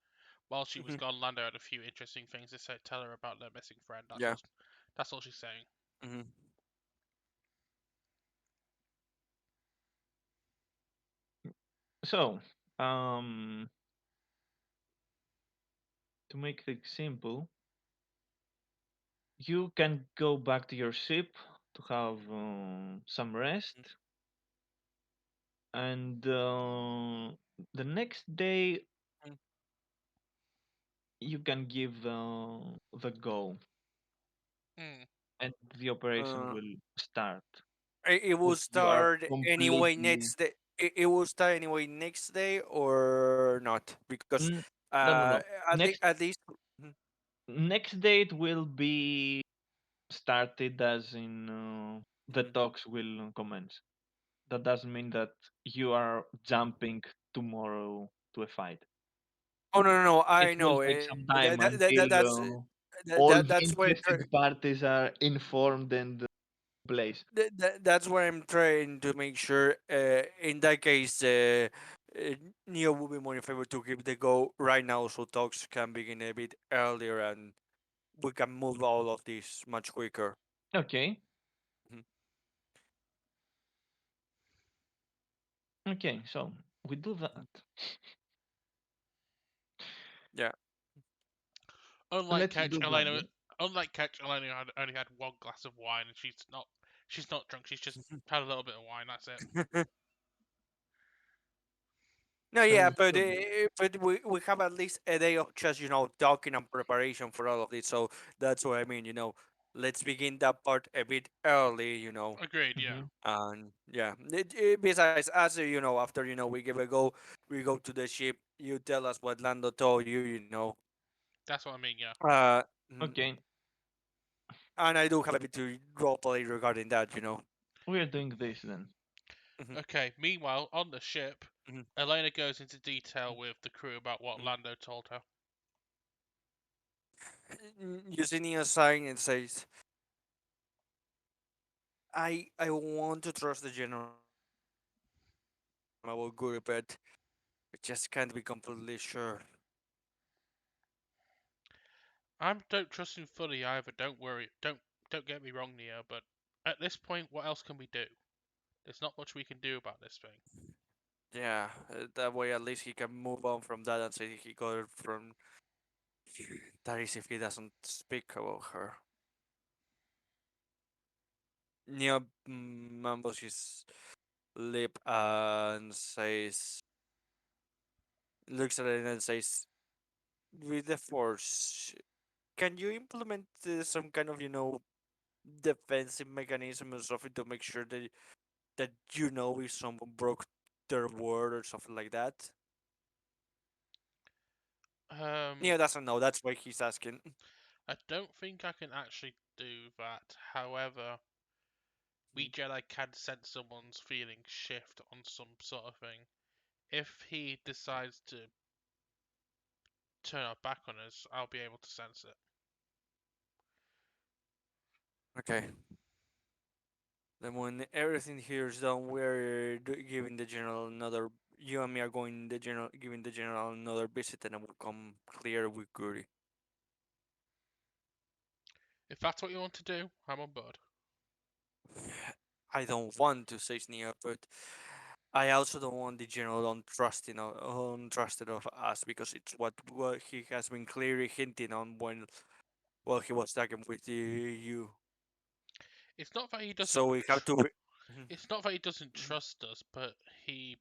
while she was mhm, gone, Lando had a few interesting things to say. Tell her about their missing friend. That's yeah. all. That's all she's saying. Hmm. So, um, to make things simple, you can go back to your ship to have some rest, and the next day you can give the go, Hmm. and the operation Uh, will start. it will Put you are start anyway completely next day. It will start anyway next day or not because mm, no, no, no. at least. Mhm, Next date will be started as in the mhm. talks will commence. That doesn't mean that you are jumping tomorrow to a fight. Oh no, no, no, It I will know. take some time That's until all the that's why interested parties are informed and placed. that's what I'm trying to make sure. In that case, Neo will be more in favor to give the go right now, so talks can begin a bit earlier, and we can move all of this much quicker. Okay, Mhm. okay, so we do that. Yeah. Unlike Let's Ketch, do that Elena. then. Unlike Ketch, Elena had only had one glass of wine, and she's not. She's not drunk. She's just had a little bit of wine. That's it. No, yeah, but Understood. we have at least a day of just talking and preparation for all of this. So that's what I mean. Let's begin that part a bit early. Agreed. Yeah, Hmm. And yeah, besides, as after we give a go, we go to the ship. You tell us what Lando told you. that's what I mean. Yeah. Uh, mm, Okay, and I do have a bit to roleplay regarding that. we are doing this then. Mhm, Okay. Meanwhile, on the ship, mhm, Elena goes into detail with the crew about what mhm. Lando told her. You see a sign and says, "I want to trust the general about good, but I just don't know. just can't be completely sure. I don't trust him fully either. Don't worry. Don't get me wrong, Neo. But at this point, what else can we do? There's not much we can do about this thing. Yeah, that way at least he can move on from that and say he got it from. That is if he doesn't speak about her. Neo mumbles his lip and says, looks at it and says, "With the force, can you implement some kind of, defensive mechanism or something to make sure that if someone broke their word or something like that?" Um, Neo doesn't know. That's why he's asking. I don't think I can actually do that. However, we Jedi can sense someone's feelings shift on some sort of thing. If he decides to turn our back on us, I'll be able to sense it. Okay. Then when everything here is done, we're giving the general another. You and me are going the general, giving the general another visit, and then we'll come clear with Guri. If that's what you want to do, I'm on board. I don't want to say Nia, but I also don't want the general untrusted of us because it's what he has been clearly hinting on when he was talking with you. It's not that he So doesn't. we have to. Mhm. It's not that he doesn't trust us, but he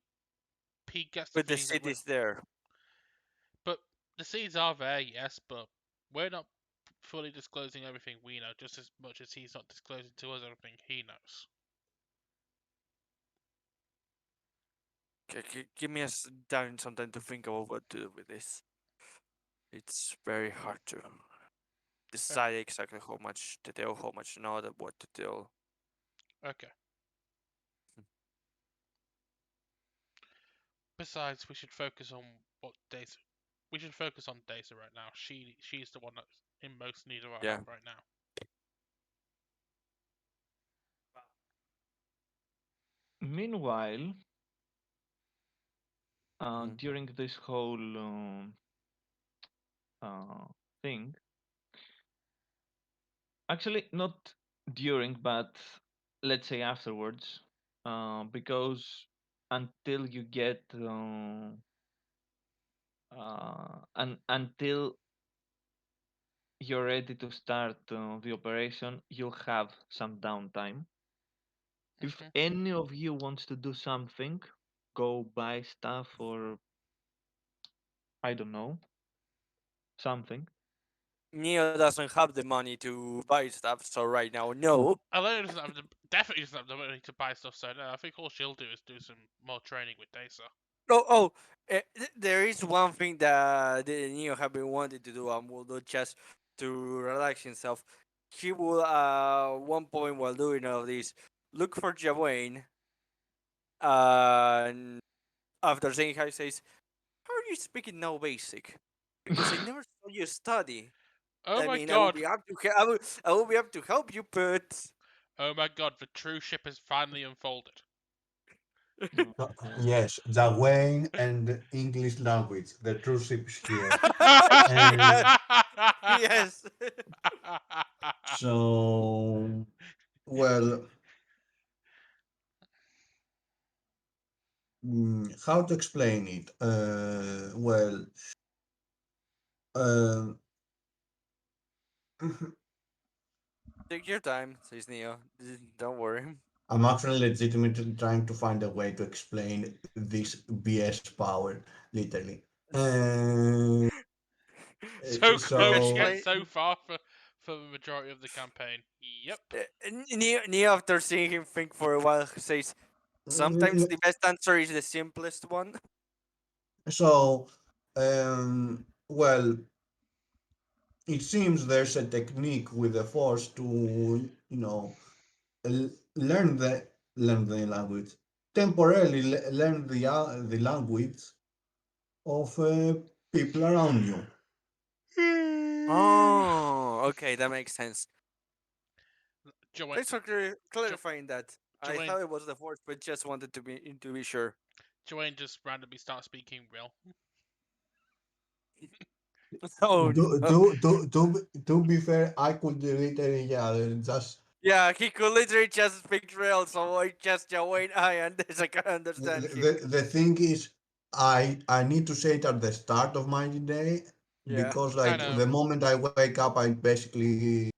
gets the But the feeling that seed we're. is there. But the seeds are there, yes, but we're not fully disclosing everything we know, just as much as he's not disclosing to us everything he knows. Give me down some time to think about what to do with this. It's very hard to decide exactly how much to tell, how much not, and what to tell. Okay. Besides, we should focus on what Daisy. We should focus on Daisy right now. She's the one that's in most need of our Yeah. help right now. Meanwhile, Mhm. during this whole uh, thing, actually not during, but let's say afterwards, because until you get and until you're ready to start the operation, you'll have some downtime. If Hmm. any of you wants to do something, go buy stuff or I don't know, something. Neo doesn't have the money to buy stuff, so right now, no. Elena definitely doesn't have the money to buy stuff, so no, I think all she'll do is do some more training with Daisy. There is one thing that the Neo have been wanting to do and will do just to relax himself. He will, one point while doing all this, look for Jawain, and after saying hi, says, "How are you speaking now basic? Because I never saw you study. Oh I my mean, I will god! be up to I will be able to help you, but Oh my god, the true ship has finally unfolded. Yes, the Wayne and English language, the true ships here. And yes, yes. so, well, how to explain it? Uh, Take your time, says Neo. Don't worry. I'm actually legitimately trying to find a way to explain this BS power, literally. Uh, So You close so, yet explain. so far for the majority of the campaign. Yep. Neo, after seeing him think for a while, says, "Sometimes the best answer is the simplest one." so, well, it seems there's a technique with the force to, learn the language, temporarily learn the language of people around you. Oh, okay, that makes sense. Joanne, Thanks for jo- clarifying that. I Joanne, thought it was the force, but just wanted to be sure. Joanne just randomly starts speaking real. Oh no. To be fair, I could literally, yeah, just Yeah, he could literally just speak real, so I just Wayne I and I can understand him. the thing is, I need to say it at the start of my day Yeah. because I like know. the moment I wake up, I basically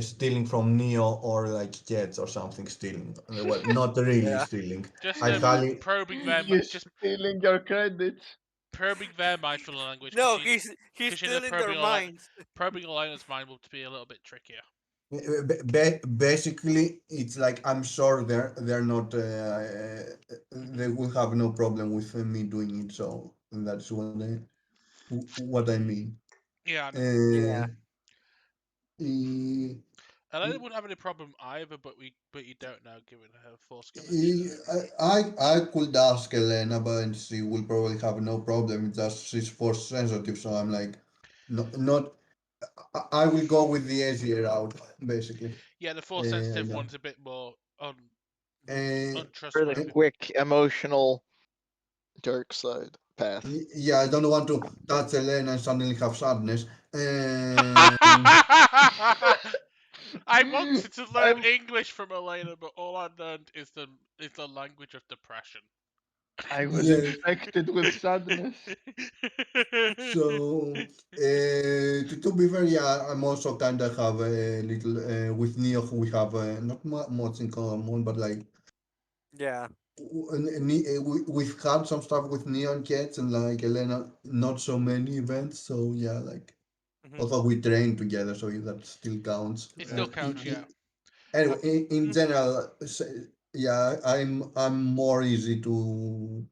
stealing from Neo or like Jets or something stealing. Well, not really Yeah. stealing. Just I highly You're just stealing your credits. probing their mindful language No, he's because you know still in their minds. probing Elena's mind will be a little bit trickier. basically it's like I'm sure they're not they will have no problem with me doing it. So that's what I mean. Yeah, I know. Uh, Yeah. eh, Elena wouldn't have any problem either, but you don't know given her force connection. I could ask Elena, but she will probably have no problem. It's just she's force sensitive, so I'm like, not. I will go with the easier route, basically. Yeah, the force sensitive Yeah. one's a bit more Uh, For the uh, untrustworthy. quick, emotional, dark side path. yeah, I don't want to touch Elena and suddenly have sadness. Um, I wanted to learn I'm English from Elena, but all I learned is the language of depression. I was yeah. infected with sadness. So, to be fair, yeah, I'm also kind of have a little with Neo. We have not much in common, but like Yeah. we've had some stuff with Neon Cats and like Elena, not so many events. So yeah, like Hmm. although we train together, so that still counts. It still counts, yeah. Anyway, Um, in general, yeah, I'm more easy to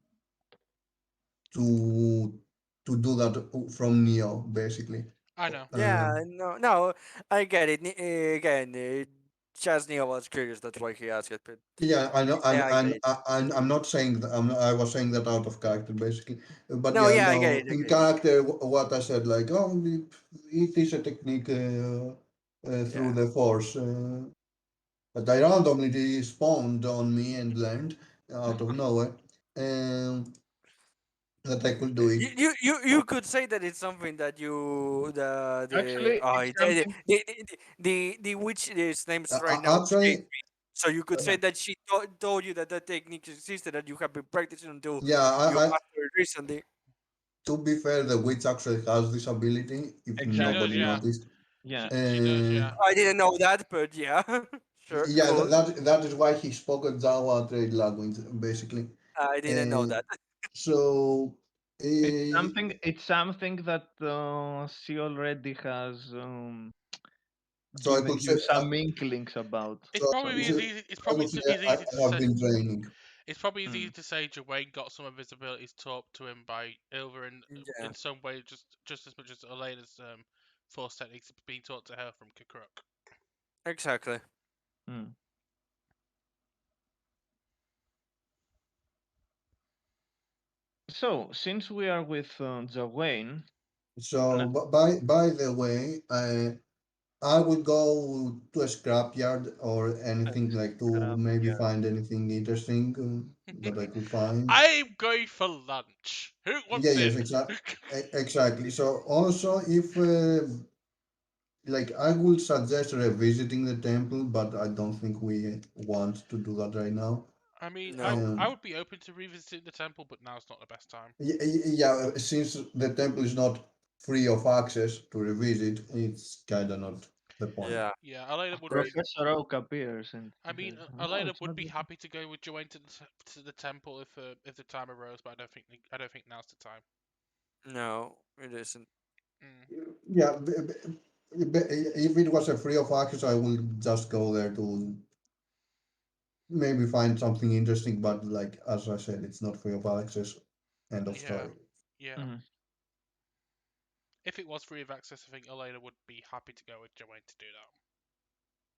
to do that from Neo, basically. I know. Yeah. Um, No. I get it. Again, just Neil was curious. That's why he asked it. But yeah, I know, yeah, I get it. I'm not saying that. I was saying that out of character, basically. But No. yeah, Yeah, I get no, it. I in get it. character, what I said, like, oh, it is a technique through Yeah. the force. But I randomly spawned on me and learned out of nowhere that I could do it. You could say that it's something that you the Actually, oh it's something. the witch his name's right now Actually, escaped me. So you could say Yeah, that she told you that that technique existed and you have been practicing until yeah, you mastered it recently. to be fair, the witch actually has this ability, if She does, nobody exactly. yeah. noticed. Yeah, She does, Uh, yeah. I didn't know that, but yeah, sure, yeah, cool. that is why he spoke a Java trade language, basically. I didn't know Uh, that. so, it's uh, something. It's something that she already has so I given could you say, some inklings about. It's so probably as So easy. It's I probably would say as I easy to have say. been training. It's probably as easy mm, to say Wayne got some of his abilities taught to him by Ilva Yeah, in some way, just as much as Elena's force techniques being taught to her from Kakruk. exactly. mm. So since we are with Jawain, So, let's by the way, I would go to a scrapyard or anything like to scrap. maybe Yeah. find anything interesting that I could find. I'm going for lunch. Who Yeah, wants yes, in? exactly. So also, if like I would suggest revisiting the temple, but I don't think we want to do that right now. I mean, No. I Um, would be open to revisiting the temple, but now's not the best time. yeah, since the temple is not free of access to revisit, it's kind of not the point. Yeah. Yeah, Elena would be. Great. Professor Oak appears and I says, mean, "No, Elena it's would not be the happy to go with Joanne to the temple if the time arose, but I don't think now's the time. No, it isn't. Mm, Yeah, if it was a free of access, I would just go there to maybe find something interesting. But like as I said, it's not free of access. End of yeah, story. yeah. Mm. If it was free of access, I think Elena would be happy to go with Joanne to do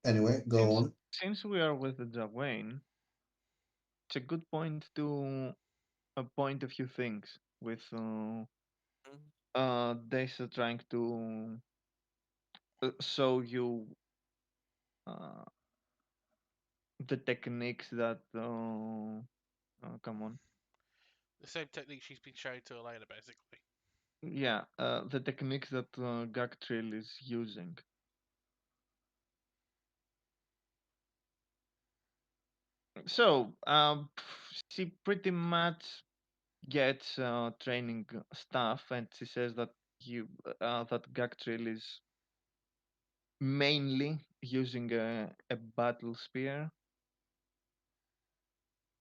that. Anyway, go Since on. we are with the Jawain, it's a good point to point a few things with Mhm. Desa trying to show you uh, the techniques that come on. The same technique she's been showing to Elena, basically. Yeah, the techniques that Gactril is using. So, she pretty much gets training stuff, and she says that that Gactril is mainly using a battle spear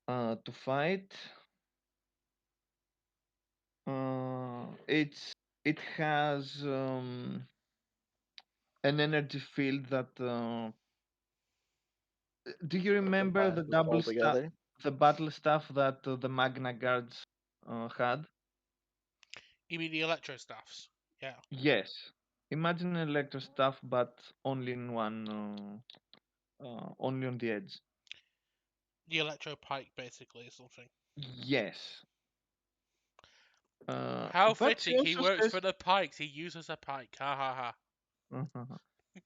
to fight. It has an energy field that. Do you remember the Surpasses double staff, altogether. the battle staff that the Magna Guards had? You mean the electro staffs? Yeah. Yes. Imagine an electro staff, but only in only on the edge. The electro pike, basically, or something. Yes. How But she fitting, he also works says for the pikes, he uses a pike. Ha ha ha.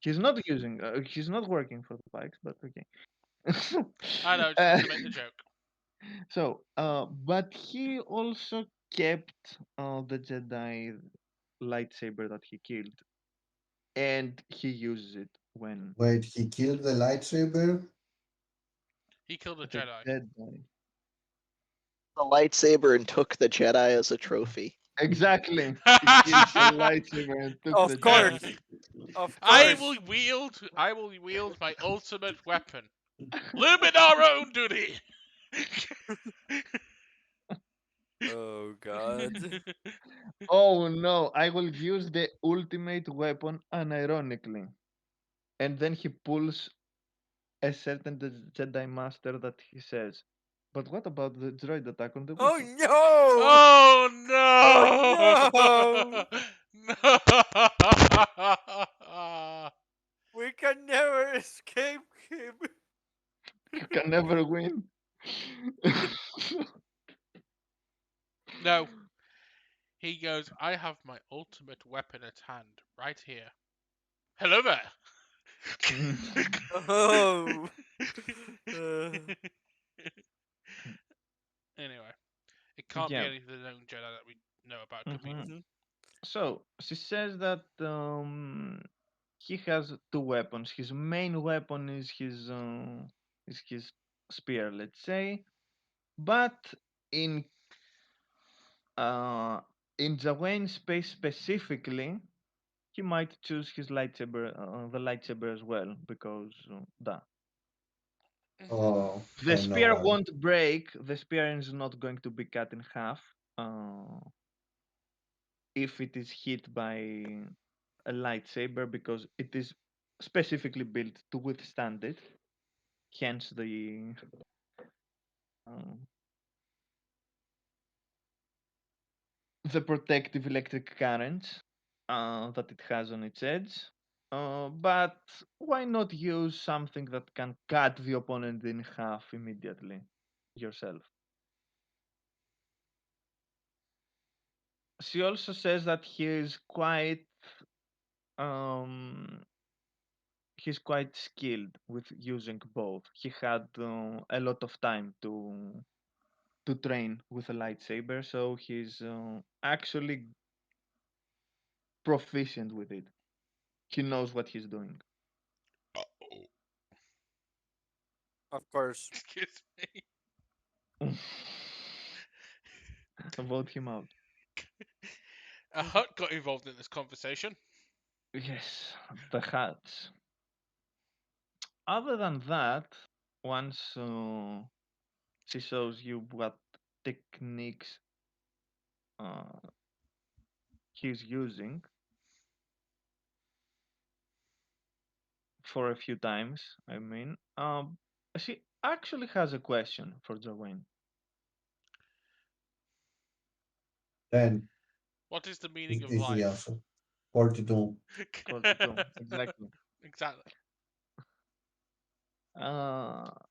he's not using. He's not working for the bikes, but okay. I know, just had Uh, to make the joke. so, but he also kept the Jedi lightsaber that he killed, and he uses it when Wait, he killed the lightsaber? He killed a the Jedi. Jedi. The lightsaber and took the Jedi as a trophy. Exactly. He killed the lightsaber and took the Of Jedi. course, of I course. will wield my ultimate weapon. Luminar own duty. Oh God. Oh no, I will use the ultimate weapon unironically. And then he pulls a certain Jedi Master that he says, but what about the droid attack on the Oh Wookiee? no! Oh Oh no! no! No! We can never escape him. You can never win. No. He goes, I have my ultimate weapon at hand, right here. Hello there. Oh. Uh, Anyway, it can't be Yeah. any of the known Jedi that we know about, could be. Mhm. mhm. So she says that he has two weapons. His main weapon is his spear, let's say, but in uh, in Jawain space specifically, he might choose his lightsaber, the lightsaber as well, because duh. Mhm. Oh, The I know spear why. won't break. The spear is not going to be cut in half uh, if it is hit by a lightsaber because it is specifically built to withstand it. Hence uh, the protective electric currents that it has on its edge. But why not use something that can cut the opponent in half immediately yourself? She also says that um, he's quite skilled with using both. He had a lot of time to train with a lightsaber, so he's actually proficient with it. He knows what he's doing. Uh-oh. Of course. Excuse me. Vote him out. A hut got involved in this conversation. Yes, the hats. Other than that, once she shows you what techniques uh, he's using for a few times, I mean, she actually has a question for Joanne. Then What is the meaning of is the life? answer. 42. 42, exactly. Exactly.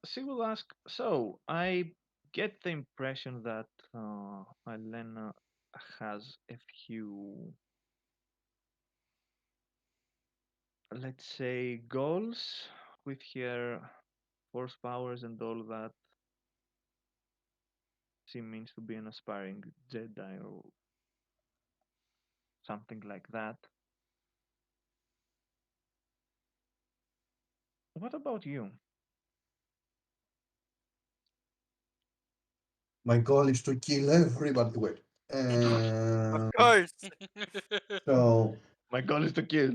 She will ask. So I get the impression that Elena has a few, let's say, goals with her force powers and all that. she means to be an aspiring Jedi or something like that. What about you? My goal is to kill everybody. Wait. Of Um, course. so, My goal is to kill.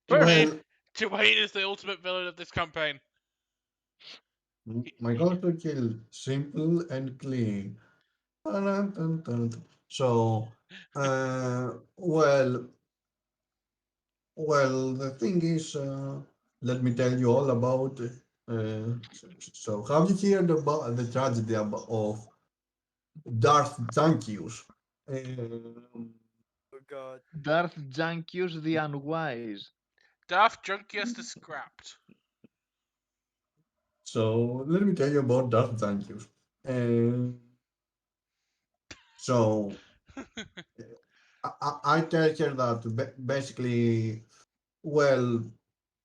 Jermaine, well, Jermaine is the ultimate villain of this campaign. my goal is to kill simple and clean. Dun, dun, dun, dun. So, well, the thing is, let me tell you all about. So, have you heard about the tragedy of Darth Zankius? Um, Oh god. Darth Jankius the Unwise. Darth Junkiest is scrapped. so, let me tell you about Darth Zankius. Um, so, I tell her that basically, well,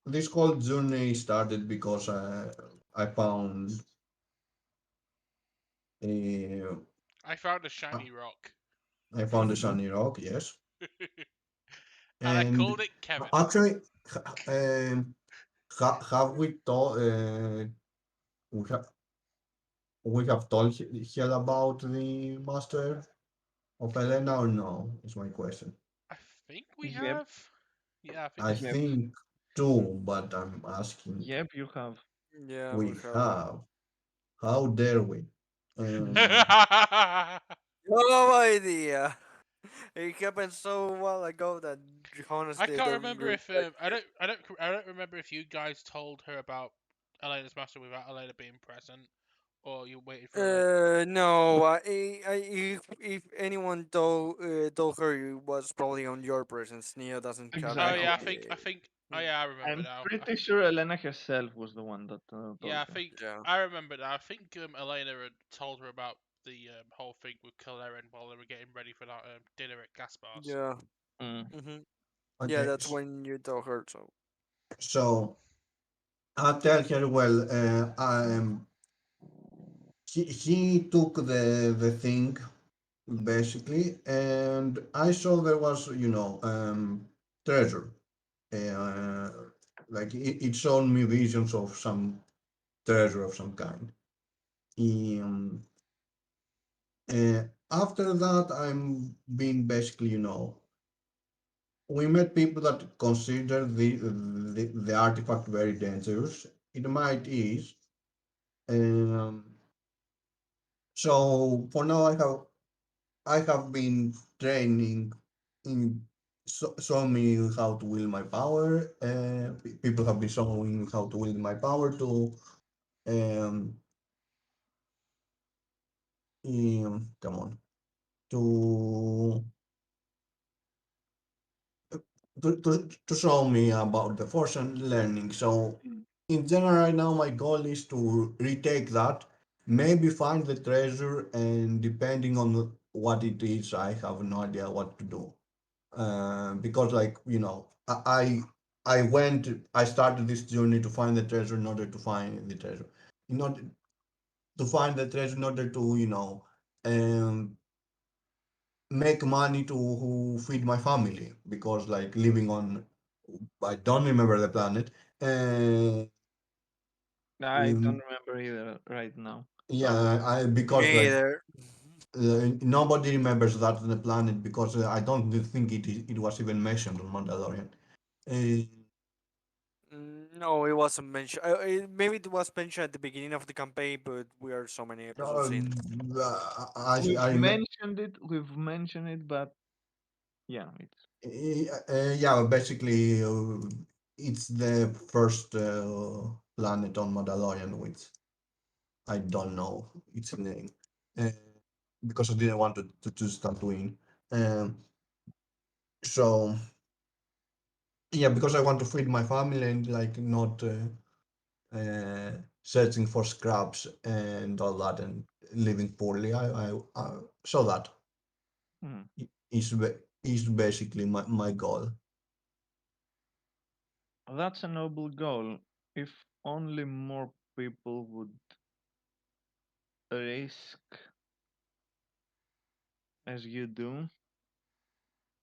this whole journey started because I found a, I found a shiny rock. I found a shiny rock, yes, And I and called it Kevin. actually, have we told we have told her about the master of Elena or no? Is my question. I think we Yep, have. Yeah, I think I we yep, have. think too, but I'm asking. yep, you have. Yeah, we We have. have. How dare we? Um, I No idea. It happened so while ago that honestly I can't don't remember really if like it. I don't remember if you guys told her about Elena's master without Elena being present, or you waited for Elena. No. If anyone told her it was probably on your presence. Neo doesn't have Oh like. yeah, Exactly. I think. Oh yeah, I remember I'm now. pretty sure Elena herself was the one that Yeah, told I her. think Yeah. I remember now. I think Elena had told her about the whole thing with Kaleren while they were getting ready for that dinner at Gaspar's. Yeah. Mm. Mhm. Yeah, okay, that's when you told her. So. so I tell her, well, he took the thing basically, and I saw there was, treasure. Uh, like it showed me visions of some treasure of some kind. Um, After that, I'm being basically, we met people that consider the artifact very dangerous. It might is. Um, so for now, I have been training in showing me how to wield my power. People have been showing how to wield my power um, come on, to, to show me about the force and learning. So in general, right now, my goal is to retake that, maybe find the treasure, and depending on what it is, I have no idea what to do. Because like I started this journey to find the treasure in order to find the treasure, in order to find the treasure in order to um, make money to feed my family, because like living on, I don't remember the planet, uh, I don't um, remember either right now. Sorry. yeah, I because Me like either. nobody remembers that on the planet, because I don't think it was even mentioned on Mandalorian. Uh, No, it wasn't mentioned. Maybe it was mentioned at the beginning of the campaign, but we are so many episodes in. I remember. We've mentioned it, but yeah, it's Yeah, basically, it's the first planet on Mandalorian, which I don't know its name, uh, because I didn't want to choose Tatooine. Um, so yeah, because I want to feed my family and like not searching for scraps and all that and living poorly. I so that hmm. is basically my goal. That's a noble goal. If only more people would risk. as you do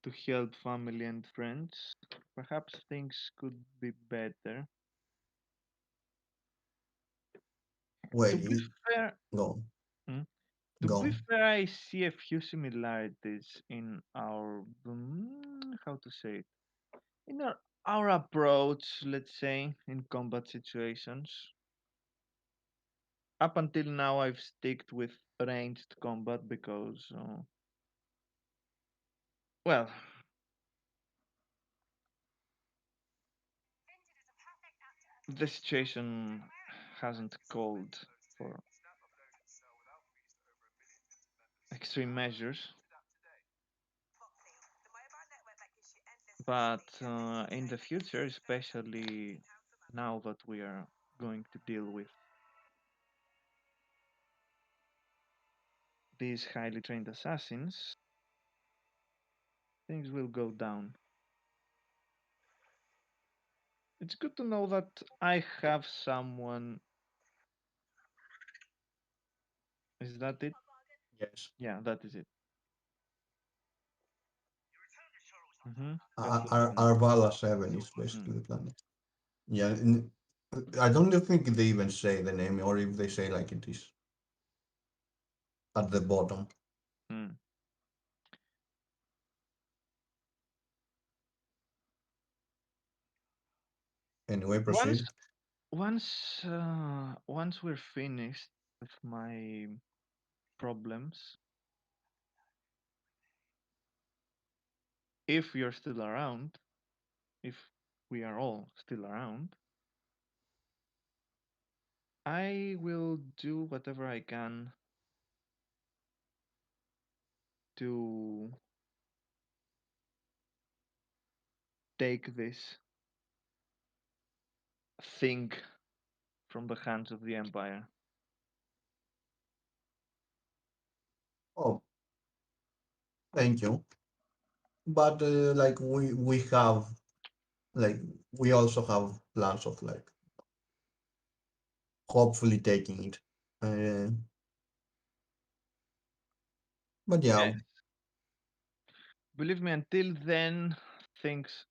to help family and friends, perhaps things could be better. To Wait, be fair, go, hmm, to be go. fair, I see a few similarities in our how to say it in our approach, let's say, in combat situations. Up until now, I've sticked with ranged combat because, well, the situation hasn't called for extreme measures. But in the future, especially now that we are going to deal with these highly trained assassins, things will go down. It's good to know that I have someone. Is that it? Yes. Yeah, that is it. That's the planet. Arvala 7 is Mm, basically the planet. Yeah, I don't think they even say the name, or if they say like it is at the bottom. mm. Anyway, Once, proceed. once we're finished with my problems, if you're still around, if we are all still around, I will do whatever I can to take this thing from the hands of the Empire. Oh, thank you. But like we have like we also have plans of like hopefully taking it. Uh, but yeah, Yes. Believe me, until then, things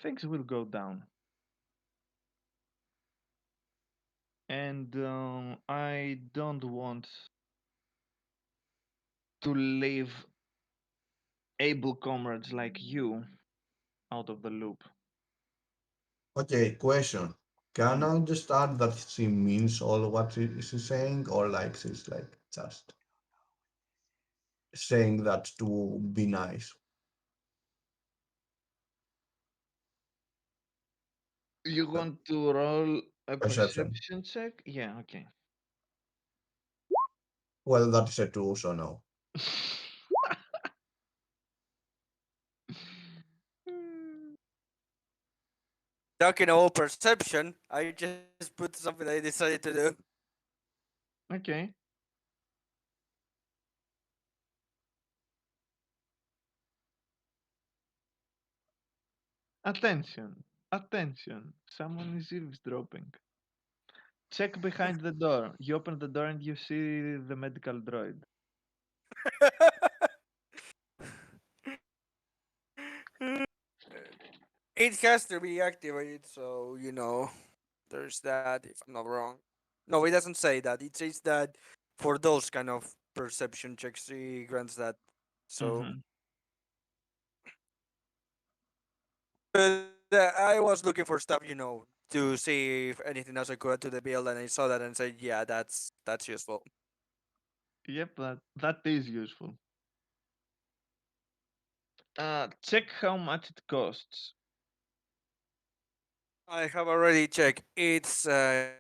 things will go down, and I don't want to leave able comrades like you out of the loop. okay, question. Can Mm. I just add that she means all what she's saying, or like she's like just saying that to be nice? You Like, want to roll a perception. perception check? Yeah, okay. Well, that is a two, so no. Talking about perception, I just put something I decided to do. Okay. Attention. Attention. Someone is eavesdropping. Check behind the door. You open the door and you see the medical droid. It has to be activated, so there's that. If I'm not wrong, no, it doesn't say that. It says that for those kind of perception checks, he grants that. So, Mm-hmm. but I was looking for stuff, to see if anything else I could add to the build, and I saw that and said, yeah, that's useful. Yep, that is useful. Check how much it costs. I have already checked. It's I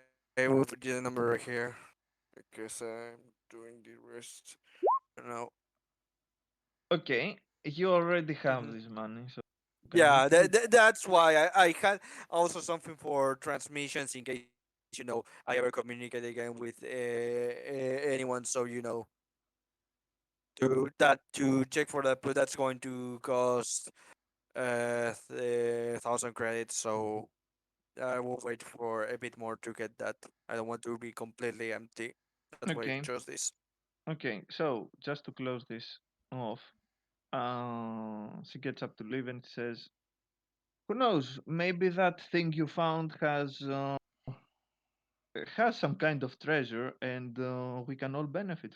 will put you the number right here because I'm doing the rest now. Okay, you already Hmm. have this money, so you can Yeah, easily. that's why I had also something for transmissions in case I ever communicate again with anyone. So to check for that, but that's going to cost 1,000 credits. So I will wait for a bit more to get that. I don't want to be completely empty. way to Okay. choose this. Okay. So just to close this off, she gets up to leave and says, "Who knows? Maybe that thing you found has some kind of treasure, and we can all benefit."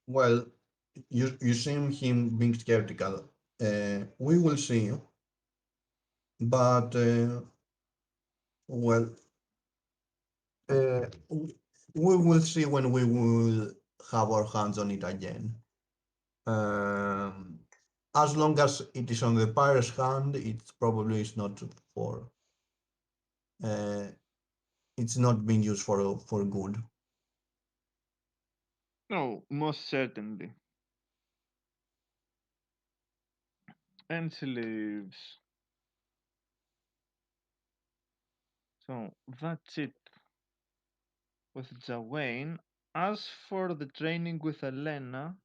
Well, you seem him being skeptical. We will see, but well, we will see when we will have our hands on it again. Um, as long as it is on the pirate's hand, it probably is not for. Uh, it's not being used for good. No, most certainly. And she leaves. So that's it with Jawain. As for the training with Elena,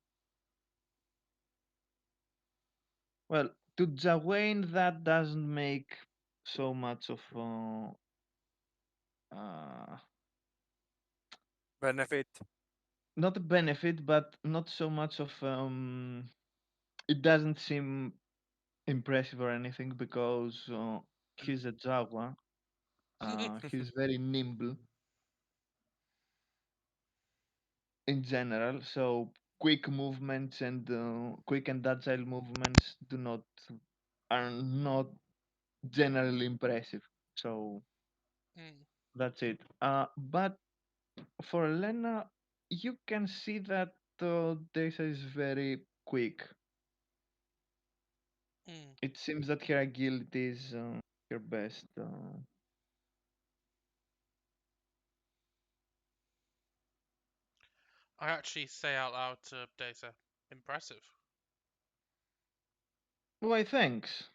well, to Jawain that doesn't make so much of uh, Benefit. not a benefit, but not so much of it doesn't seem impressive or anything because he's a Jaguar. He's very nimble in general, so quick movements and quick and agile movements do not are not generally impressive. So Mm, that's it. But for Elena, you can see that Desa is very quick. mm. It seems that her agility is her best. I actually say out loud to Data, impressive. Why, thanks.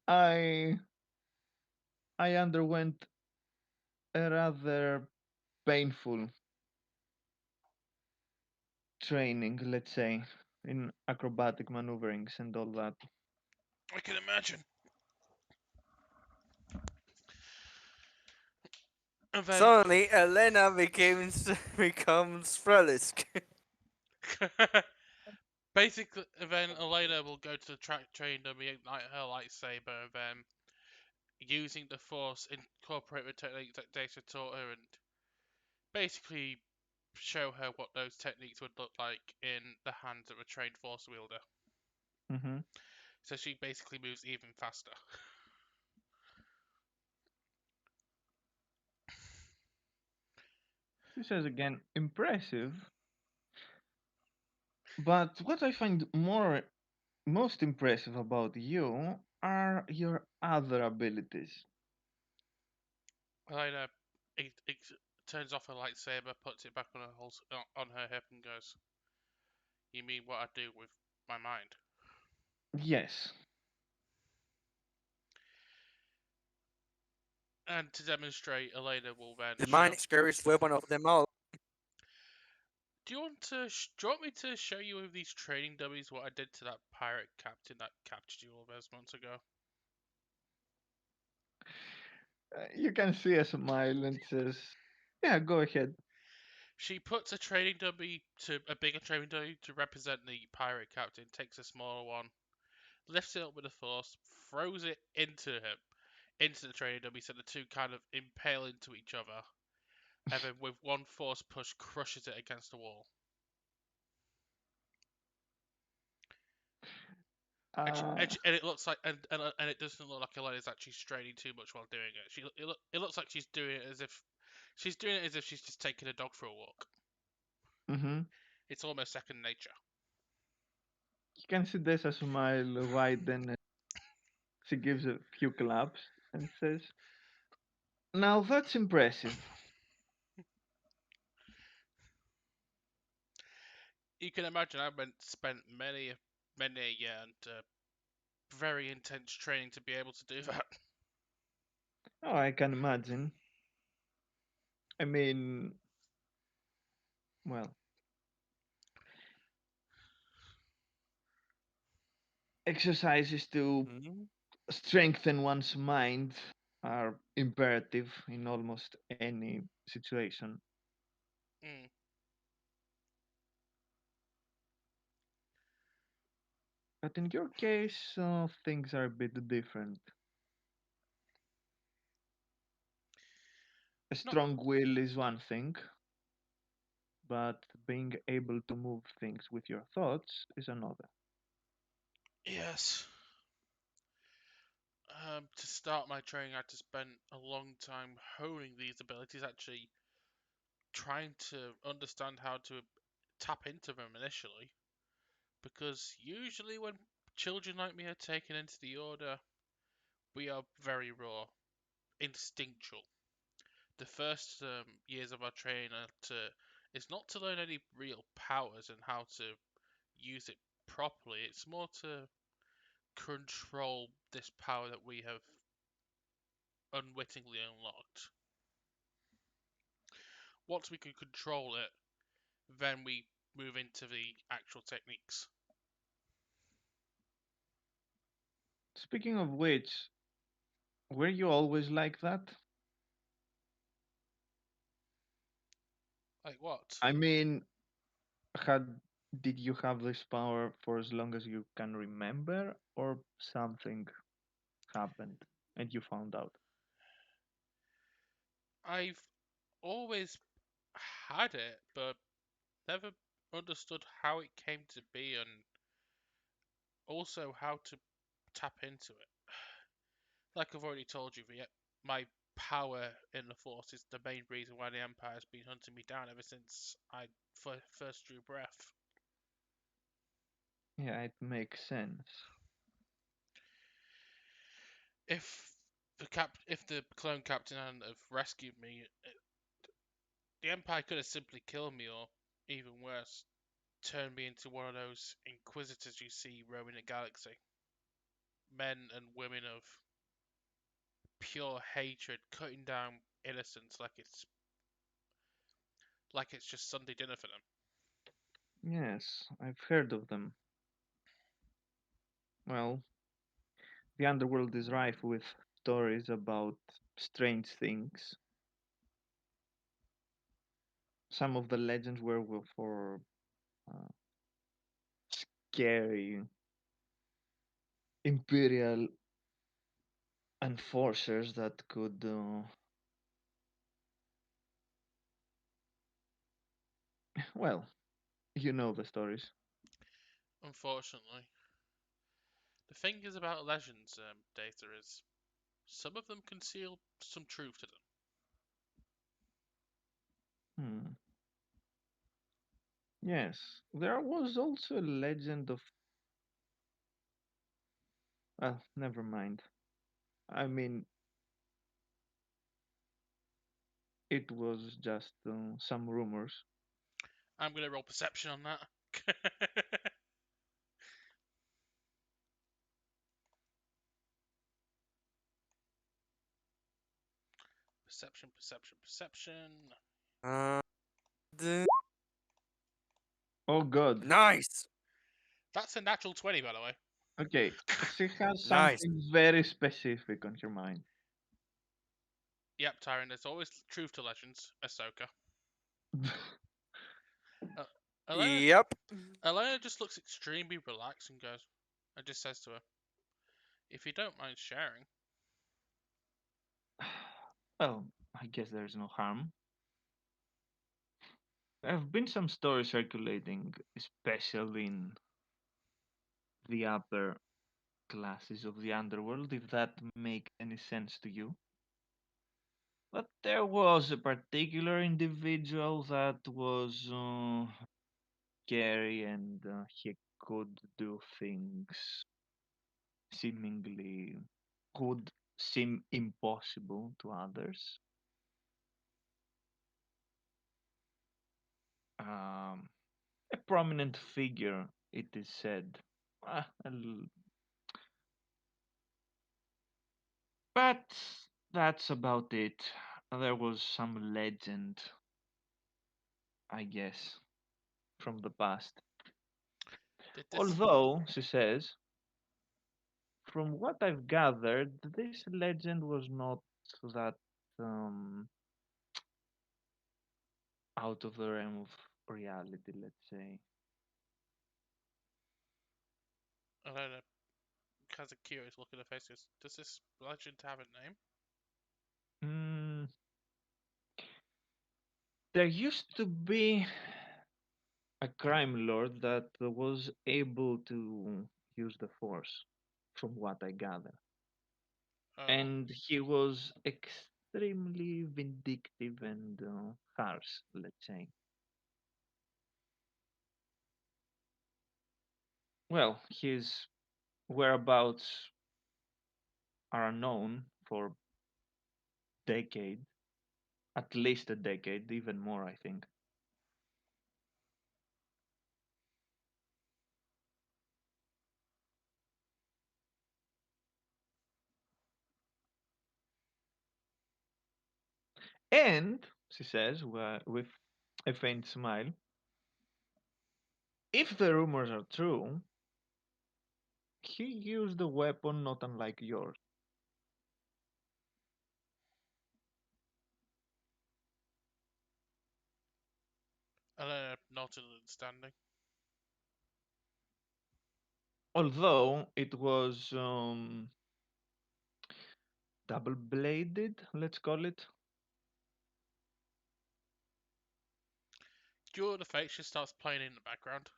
I I underwent a rather painful training, let's say, in acrobatic maneuverings and all that. I can imagine. And then, Suddenly, Elena becomes becomes Frelisk. basically, and then Elena will go to the train dummy, ignite her lightsaber, and then using the Force, incorporate the techniques that Data taught her, and basically show her what those techniques would look like in the hands of a trained Force wielder. Hmm. So she basically moves even faster. She says again, impressive. But what I find most impressive about you are your other abilities. Elena turns off her lightsaber, puts it back on on her hip, and goes, "You mean what I do with my mind?" Yes. And to demonstrate, Elena will then The show. mind scariest weapon of them all. Do you want me to show you with these training dummies what I did to that pirate captain that captured you all those months ago? You can see a smile and says, "Yeah, go ahead." She puts a bigger training dummy to represent the pirate captain, takes a smaller one, lifts it up with the force, throws it into the training dummy, so the two kind of impale into each other, and then with one force push crushes it against the wall. Uh, And it looks like and it doesn't look like Elena's actually straining too much while doing it. It looks like she's doing it as if she's just taking a dog for a walk. mhm. It's almost second nature. You can see there's a smile widen and she gives a few claps and says, "Now that's impressive." You can imagine I spent many a year and very intense training to be able to do that. Oh, I can imagine. I mean, well, exercises to Mhm. strengthen one's mind are imperative in almost any situation. Mm. But in your case, things are a bit different. A Not strong will is one thing, but being able to move things with your thoughts is another. yes. To start my training, I had to spend a long time honing these abilities, actually trying to understand how to tap into them initially. Because usually, when children like me are taken into the Order, we are very raw, instinctual. The first years of our training is not to learn any real powers and how to use it properly. It's more to control this power that we have unwittingly unlocked. Once we can control it, then we move into the actual techniques. Speaking of which, were you always like that? Like what? I mean, had did you have this power for as long as you can remember, or something happened and you found out? I've always had it, but never understood how it came to be and also how to tap into it. Like I've already told you, my power in the Force is the main reason why the Empire has been hunting me down ever since I first drew breath. Yeah, it makes sense. If the clone captain hadn't have rescued me, the Empire could have simply killed me, or even worse, turned me into one of those Inquisitors you see roaming the galaxy. Men and women of pure hatred, cutting down innocents like it's just Sunday dinner for them. Yes, I've heard of them. Well, the underworld is rife with stories about strange things. Some of the legends were for uh, scary imperial enforcers that could, well, you know the stories. Unfortunately, the thing is about legends, Data, is some of them conceal some truth to them. Hmm. Yes, there was also a legend of. Well, never mind. I mean, it was just some rumors. I'm gonna roll perception on that. Perception, perception, perception. Uh, the- Oh God. nice, That's a natural 20, by the way. Okay, she has nice. something very specific on her mind. Yep, Tyron, there's always truth to legends, Ahsoka. Uh, Elena, Yep. Elena just looks extremely relaxed and just says to her, if you don't mind sharing. Well, I guess there's no harm. There have been some stories circulating, especially in the upper classes of the underworld, if that makes any sense to you. But there was a particular individual that was scary and he could do things seemingly could seem impossible to others. Um, a prominent figure, it is said. Well, but that's about it. There was some legend, I guess, from the past. Did this Although, she says, from what I've gathered, this legend was not so that um, out of the realm of reality, let's say. Elena has a curious look at her face. Goes, does this legend have a name? Mm, there used to be a crime lord that was able to use the force, from what I gather. Oh, And he was extremely vindictive and harsh, let's say. Well, his whereabouts are unknown for decade, at least a decade, even more, I think. And she says, with a faint smile, if the rumors are true, he used a weapon not unlike yours. Elena nodded understanding. Although it was double bladed, let's call it. During the face, she starts playing in the background.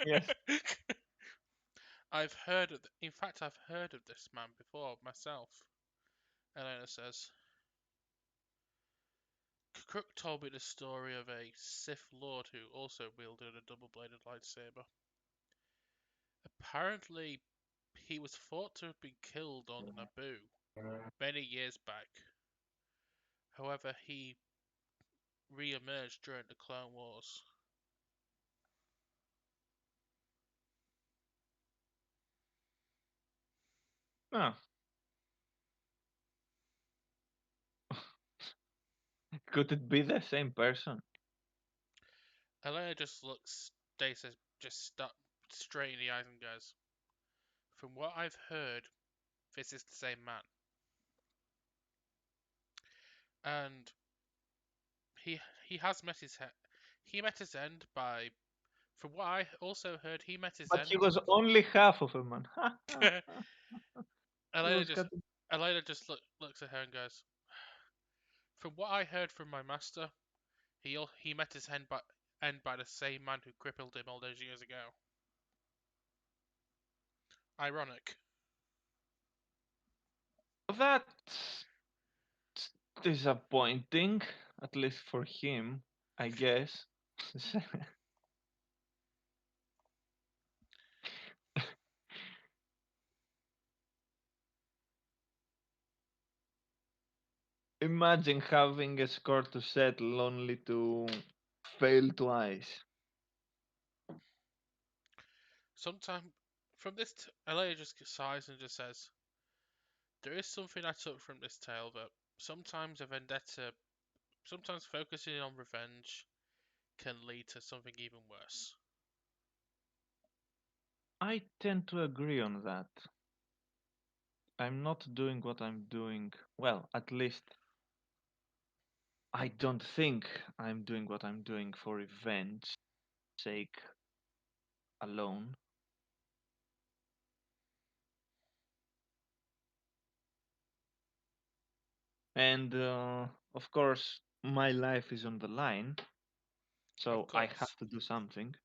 Yes. I've heard of. In fact, I've heard of this man before myself. Elena says. Crook told me the story of a Sith Lord who also wielded a double-bladed lightsaber. Apparently, he was thought to have been killed on Naboo many years back. However, he re-emerged during the Clone Wars. Ah, could it be the same person? Elena just looks Daisa just straight in the eyes and goes, "From what I've heard, this is the same man." And he has met his he met his end by. From what I also heard, he met his But he end. was only half of a man. He Elena was just cut. Elena just looks at her and goes, "From what I heard from my master, he met his end by the same man who crippled him all those years ago." Ironic. That's disappointing, at least for him, I guess. Imagine having a score to settle only to fail twice. Sometimes from this, Elena just sighs and just says, "There is something I took from this tale that sometimes a vendetta, sometimes focusing on revenge, can lead to something even worse." I tend to agree on that. I'm not doing what I'm doing. Well, at least I don't think I'm doing what I'm doing for revenge sake alone. And of course, my life is on the line, Of so I course. have to do something.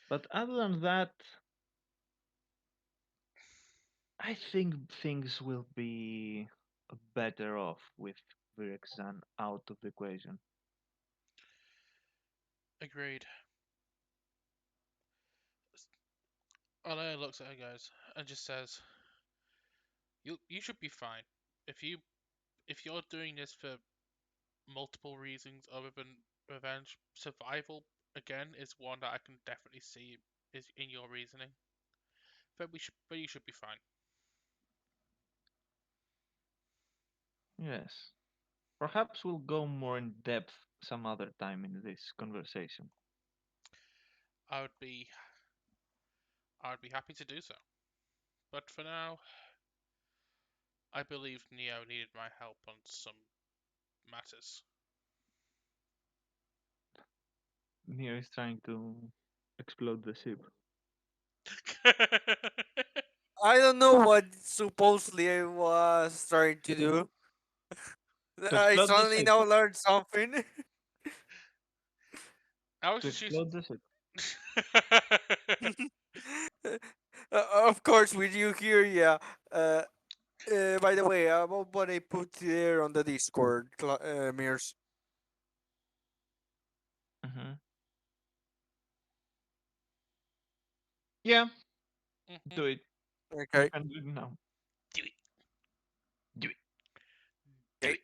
But other than that, I think things will be better off with Virexan out of the equation. Agreed. Elena looks at her guys and just says, You should be fine. If you if you're doing this for multiple reasons other than revenge, survival again is one that I can definitely see is in your reasoning. But you should be fine." Yes. Perhaps we'll go more in depth some other time in this conversation. I would be I would be happy to do so. But for now, I believe Neo needed my help on some matters. Neo is trying to explode the ship. I don't know what supposedly I was trying to do. To I explode the suddenly ship. now learned something. I was To just using. explode the ship. Of course, with you here, yeah. Uh, by the way, what I put there on the Discord, Mears. Hmm. Yeah, Mhm. do it. You Okay. can do it now. Do it. Do Do Okay. it.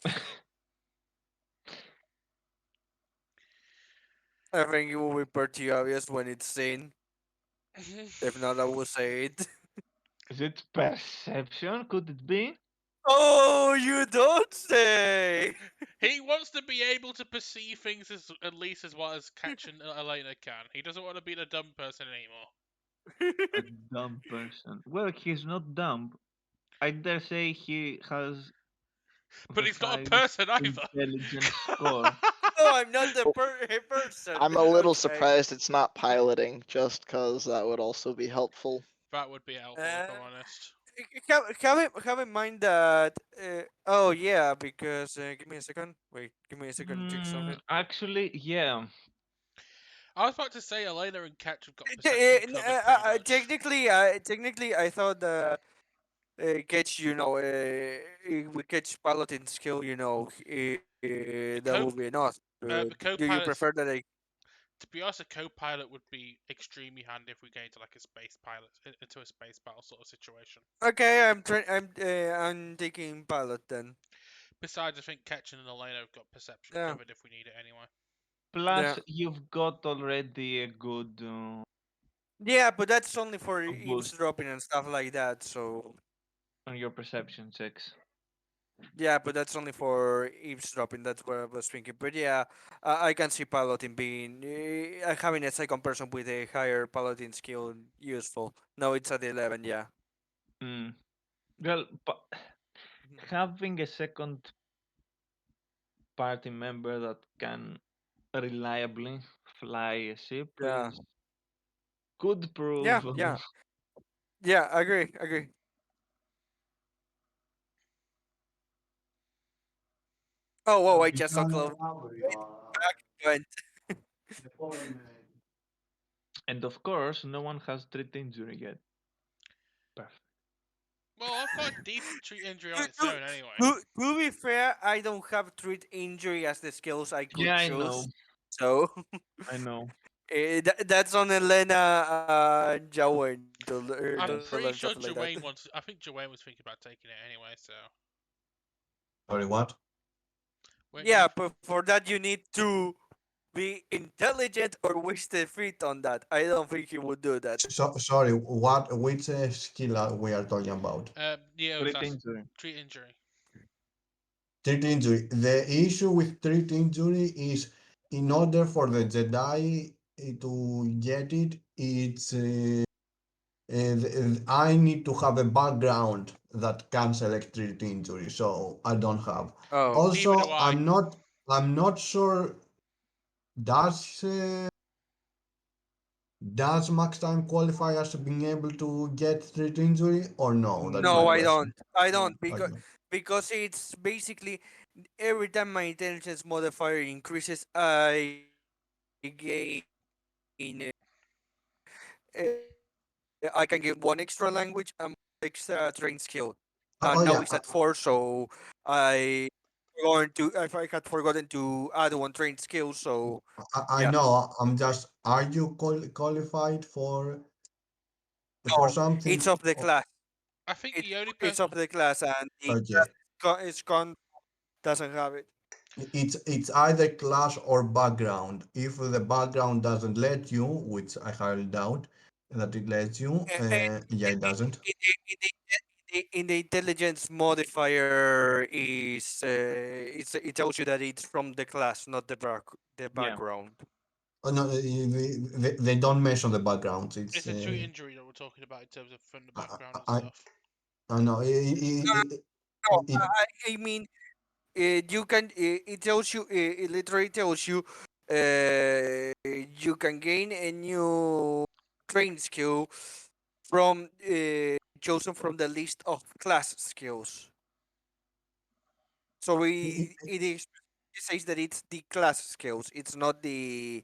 it. I think it will be pretty obvious when it's seen. If not, I will say it. Is it perception? Could it be? Oh, you don't say! He wants to be able to perceive things as at least as well as Catch and Elena can. He doesn't want to be the dumb person anymore. A dumb person. Well, he's not dumb. I dare say he has But the he's not a highest person either. intelligence score. No, I'm not the Well, person. I'm a little Okay. surprised it's not piloting, just cause that would also be helpful. That would be helpful if I'm honest. Have in mind that. Oh yeah, because give me a second. Wait, give me a second to check something. Actually, yeah. I was about to say Elena and Catch have got perception covered pretty much. Technically, I thought that catch we catch paladin skill. The That co would be enough. the Do you co-pilots. prefer that I? To be honest, a co-pilot would be extremely handy if we get into like a space pilot into a space battle sort of situation. Okay, I'm taking pilot then. Besides, I think Ketchen and Elena have got perception Yeah, covered if we need it anyway. yeah, Plus, you've got already a good yeah. But that's only for boost eavesdropping and stuff like that. So on your perception checks. yeah, but that's only for eavesdropping. That's what I was thinking. But yeah, I can see piloting being having a second person with a higher piloting skill useful. No, it's at 11. Yeah. Mm. Well, Mhm. having a second party member that can reliably fly a ship Yeah. is could Yeah. prove Yeah. Yeah. Agree. Agree. Oh, whoa! I just saw Clove. Went. and of course, no one has treat injury yet. Perfect. Well, I've got a decent treat injury on To, its to, own anyway. to be fair, I don't have treat injury as the skills I Yeah, could I know. choose. So I know. that's on Elena Jawen to learn I'm something Yes. like pretty that. sure Joanne wants. I think Joanne was thinking about taking it anyway. So Sorry, what? weren't you? Yeah, but for that you need to be intelligent or wish the feet on that. I don't think he would do that. Sorry, what? Which skill are we are talking about? Neo's Treat asked injury. treat injury. Treat injury. The issue with treat injury is, in order for the Jedi to get it, I need to have a background that can select treat injury, so I don't have. Oh, Neither do Also, I. I'm not sure. Does does max time qualify as being able to get treat injury or no? That's my no, I No, question. don't. I no. don't because it's basically every time my intelligence modifier increases, I gain I can get one extra language and extra train skill. Oh, Now yeah, it's at four, so I going to if I had forgotten to add one train skill. So I yeah, know. I'm just. Are you qualified for no, something? it's of the class. I think It's the only it's person. of the class, and the class Okay. is con doesn't have it. It's either class or background. If the background doesn't let you, which I highly doubt that it lets you, yeah, it doesn't. In the, in the, in the intelligence modifier it tells you that it's from the class, not the Yeah. background. Oh, no, they don't mention the backgrounds. It's a treat injury that we're talking about in terms of from the I, background and I stuff. I know No, no, it, I mean, you can. It tells you. It literally tells you. You can gain a new train skill from chosen from the list of class skills. So it is. It says that it's the class skills. It's not the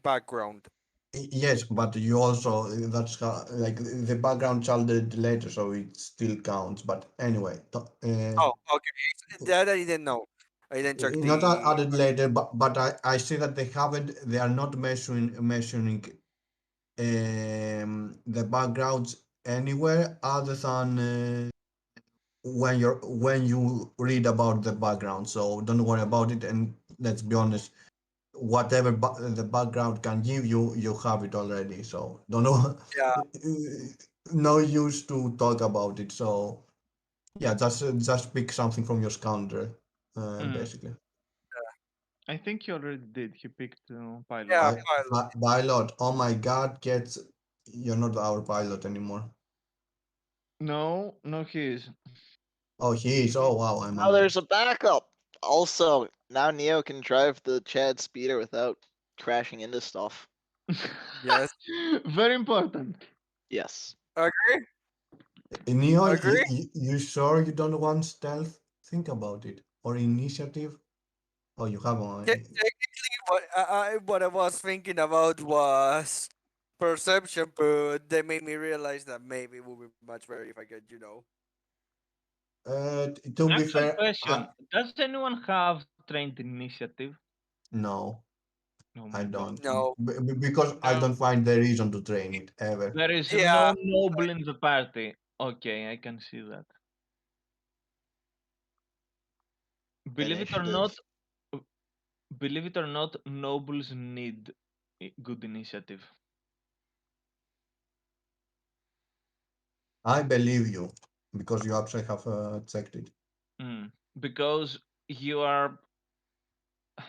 background. yes, but you also that's how, like the background child later, so it still counts. But anyway, Oh, okay. That I didn't know. I didn't check not the. added later, but I see that they haven't. They are not measuring the backgrounds anywhere other than when you read about the background. So don't worry about it. And let's be honest, whatever the background can give you, you have it already. So don't know. Yeah, No use to talk about it. So yeah, just pick something from your scoundrel, Mm. basically. I think he already did. He picked pilot. yeah, By, pilot. pilot. Oh my God, get you're not our pilot anymore. No, no, he is. Oh, he is. Oh wow, I'm Now amazed. there's a backup. Also, now Neo can drive the Chad speeder without crashing into stuff. Yes, Very important. Yes. agree, Neo, agree. you sure you don't want stealth? Think about it. Or initiative? Oh, you have one. Technically, what I was thinking about was perception, but they made me realize that maybe it would be much better if I could, To be Actual fair, question: does anyone have trained initiative? no, Oh I my god. don't. No. Because I No. don't find the reason to train it ever. There is Yeah, no noble in the party. Okay, I can see that. Believe it or not, Initiative. uh, believe it or not, nobles need good initiative. I believe you because you actually have checked it. Mm. Because you are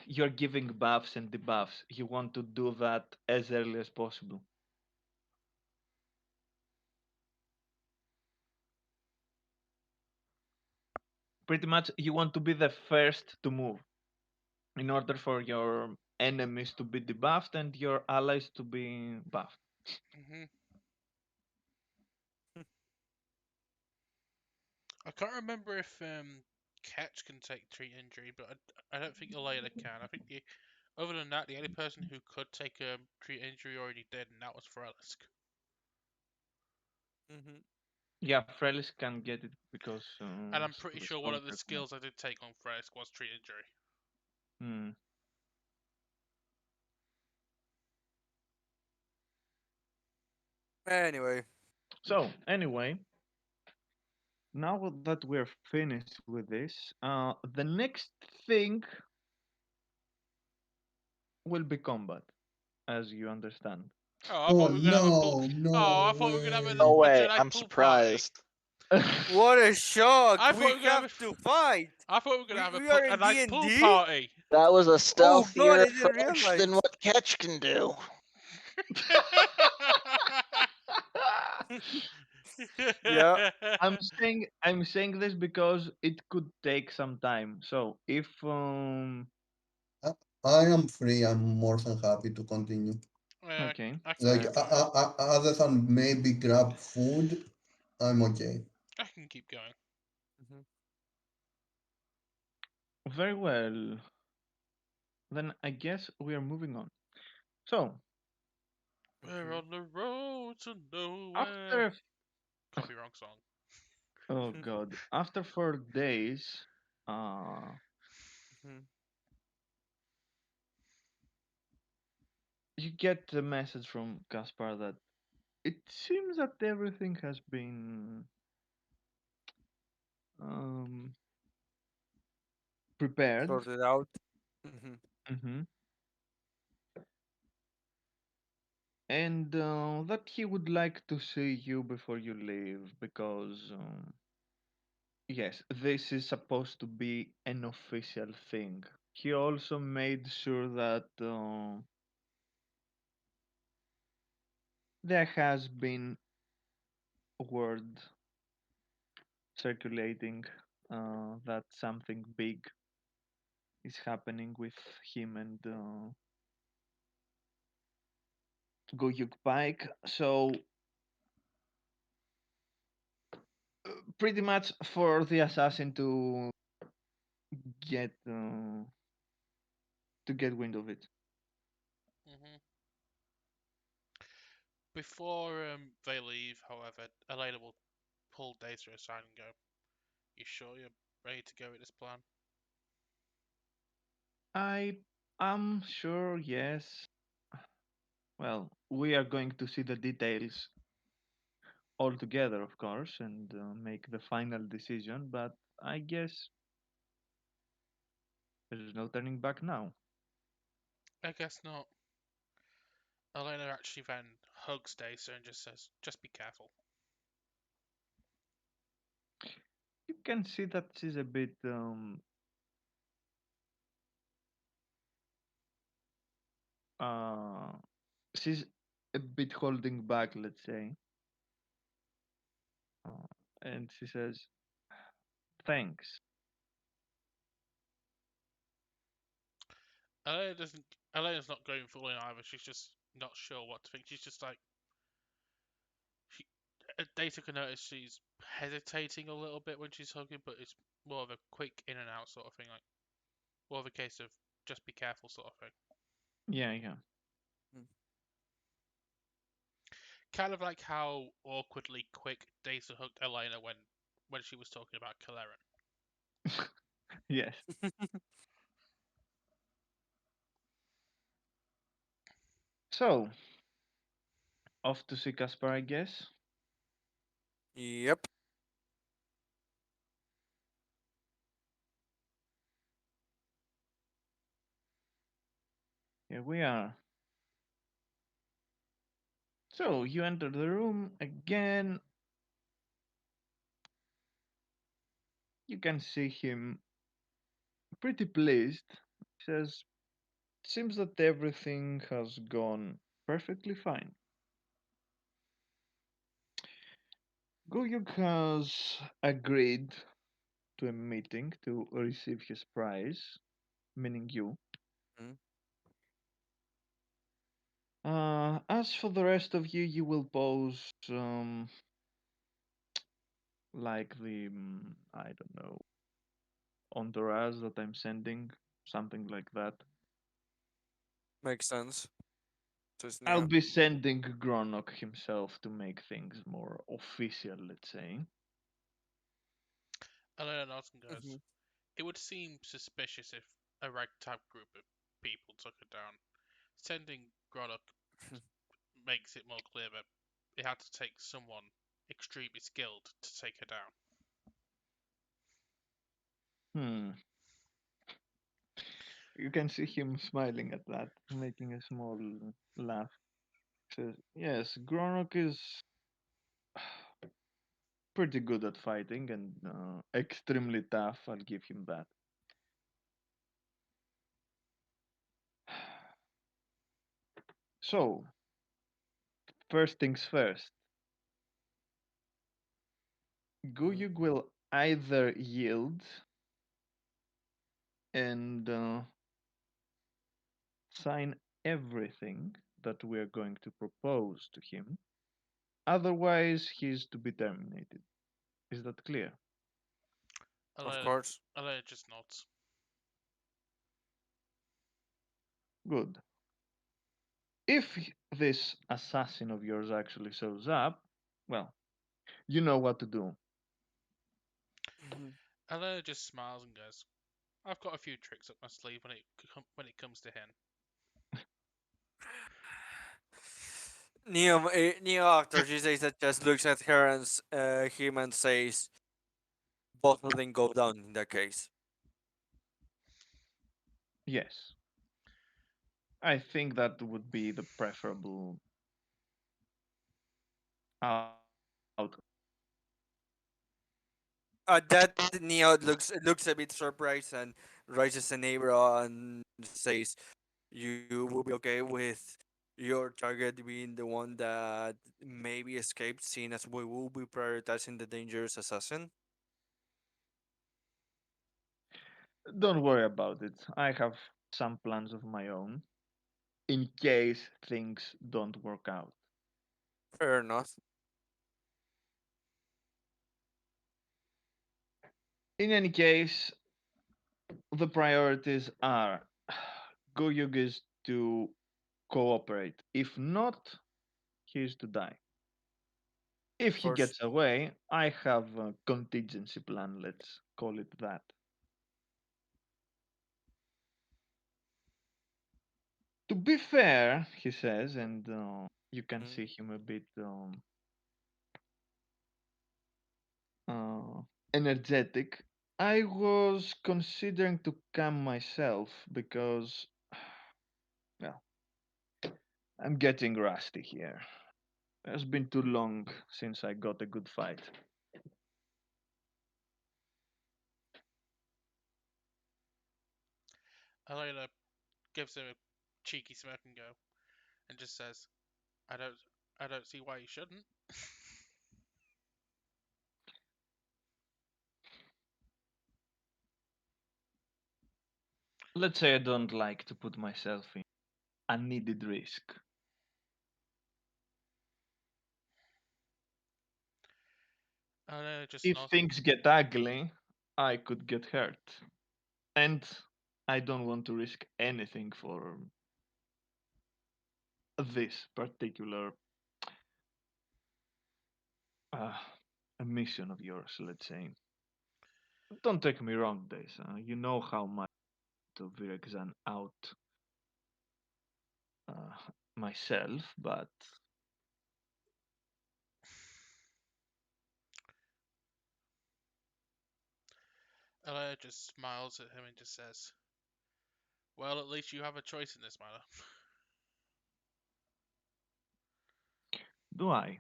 you're giving buffs and debuffs. You want to do that as early as possible. Pretty much, you want to be the first to move in order for your enemies to be debuffed and your allies to be buffed. Hmm. I can't remember if Ketch can take treat injury, but I don't think Elena can. I think other than that, the only person who could take a treat injury already did, and that was Frelisk. hmm Yeah, Frelis can get it because And I'm pretty the sure one of the soldier can. skills I did take on Frelisk was treat injury. Hmm. anyway. So, anyway, now that we're finished with this, the next thing will be combat, as you understand. Oh, I Oh thought we were gonna have a pool. no, Oh, I no thought we were gonna have No way. a way. Jedi I'm pool party. surprised. What a shock! I thought We we were gonna have have to fight. I thought we were gonna have We are a in D nice and pool D. party. That was a Oh God, stealthier I didn't approach than realize. what Catch can do. Yeah. I'm saying this because it could take some time. So if I, I am free. I'm more than happy to continue. Yeah, okay, I can Like keep going. other than maybe grab food, I'm okay. I can keep going. Mhm. very well. Then I guess we are moving on. So We're Mhm. on the road to nowhere. after Copy wrong song. oh god, after 4 days, uh, Mhm. you get the message from Caspar that it seems that everything has been um, prepared. Sorted out. Mhm. Hmm. And that he would like to see you before you leave because yes, this is supposed to be an official thing. He also made sure that there has been word circulating that something big is happening with him and Goyuk Pike. So pretty much for the assassin get uh, to get wind of it. Hmm. Before they leave, however, Elena will pull Data aside and go, "You sure you're ready to go with this plan?" I am sure, yes. Well, we are going to see the details all together, of course, and make the final decision. But I guess there's no turning back now. I guess not. Elena actually then hugs Data and just says, "Just be careful." You can see that she's a bit uh she's a bit holding back, let's say. Uh, and she says, "Thanks." Elena doesn't. Elena's not going full in either. She's just not sure what to think. She's just like she. Data can notice she's hesitating a little bit when she's hugging, but it's more of a quick in and out sort of thing, like more of a case of just be careful sort of thing. Yeah, yeah. Mm. Kind of like how awkwardly quick Data hugged Elena when she was talking about Kaleran. Yes. So, off to see Caspar, I guess. Yep. Here we are. So, you enter the room again. You can see him pretty pleased. He says, "Seems that everything has gone perfectly fine. Guyuk has agreed to a meeting to receive his prize, meaning you. Mm. As for the rest of you, you will pose like the I don't know entourage that I'm sending, something like that. Makes sense. Says I'll Neo. be sending Gronok himself to make things more official, let's say. Elena nods and Hmm. goes, "It would seem suspicious if a ragtag group of people took her down. Sending Grodok makes it more clear that it had to take someone extremely skilled to take her down." Hmm. You can see him smiling at that, making a small laugh. Says, "Yes, Gronok is pretty good at fighting and extremely tough. I'll give him that." So, first things first, Mm. Guyug will either yield and sign everything that we're going to propose to him. Otherwise, he's to be terminated. Is that clear? Of Elena, course. Elena just nods. Good. If this assassin of yours actually shows up, well, you know what to do. Mhm. Elena just smiles and goes, "I've got a few tricks up my sleeve when it comes to him." Neo after she says that just looks at her and him and says, "Both of them go down in that case." Yes, I think that would be the preferable outcome. At that, Neo looks a bit surprised and raises an eyebrow and says, "You will be okay with your target being the one that maybe escaped, seeing as we will be prioritizing the dangerous assassin." Don't worry about it. I have some plans of my own in case things don't work out. Fair enough. In any case, the priorities are Goyug is to cooperate. If not, he is to die. If Of he course. gets away, I have a contingency plan, let's call it that. To be fair, he says, and you can Mm. see him a bit uh, energetic. I was considering to come myself because, well, I'm getting rusty here. It's been too long since I got a good fight. Elena gives him a cheeky smirk and go, and just says, "I don't, I don't see why you shouldn't." Let's say I don't like to put myself in unneeded risk. Elena just If nods. things get ugly, I could get hurt. And I don't want to risk anything for this particular uh, a mission of yours, let's say. Don't take me wrong, Days. You know how much to Virexan out uh, myself, but Elena just smiles at him and just says, "Well, at least you have a choice in this matter." do I?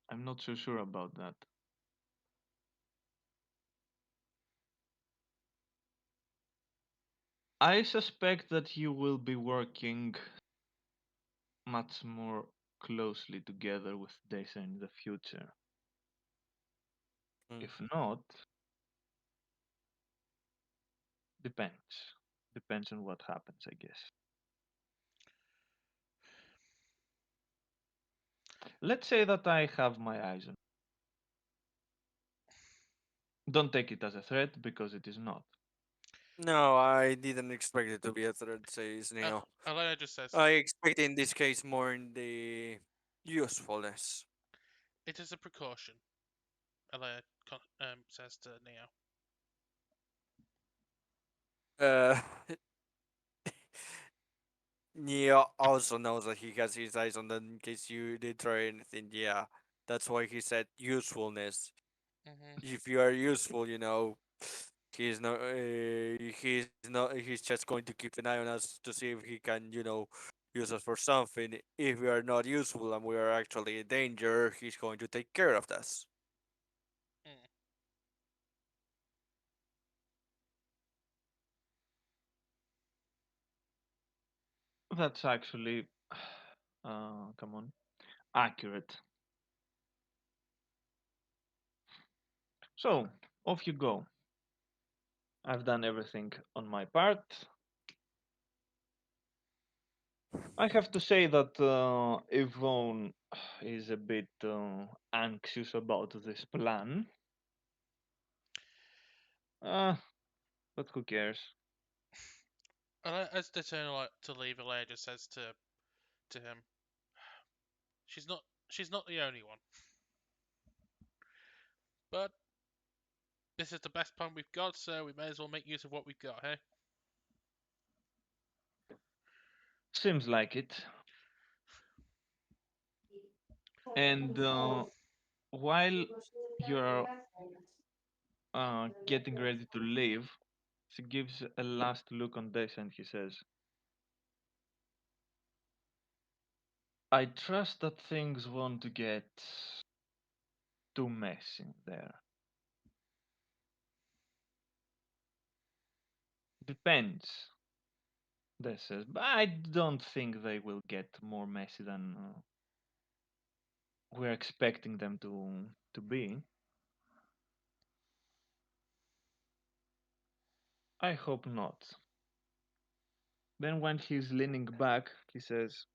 I'm not so sure about that. I suspect that you will be working much more closely together with Desa in the future. Mm. If not, depends. Depends on what happens, I guess. Let's say that I have my eyes on. Don't take it as a threat because it is not. No, I didn't expect it to be a threat, says Neo. Elena just says, I expect in this case more in the usefulness. "It is a precaution." Elena says to Neo. Uh, Neo also knows that he has his eyes on them in case you did try anything. Yeah, that's why he said usefulness. Hmm. If you are useful, he's just going to keep an eye on us to see if he can, use us for something. If we are not useful and we are actually in danger, he's going to take care of us. Mm. That's actually, come on, accurate. So, off you go. I've done everything on my part. I have to say that Yvonne is a bit anxious about this plan. Uh, but who cares? As they turn to leave, Elena just says to him, "She's not, she's not the only one, but this is the best plan we've got, so we may as well make use of what we've got, hey?" Seems like it. And while you're getting ready to leave, she gives a last look on Daisy and he says, I trust that things won't get too messy there. Depends, They says, but I don't think they will get more messy than we're expecting them to be. I hope not. Then, when he's leaning back, he says,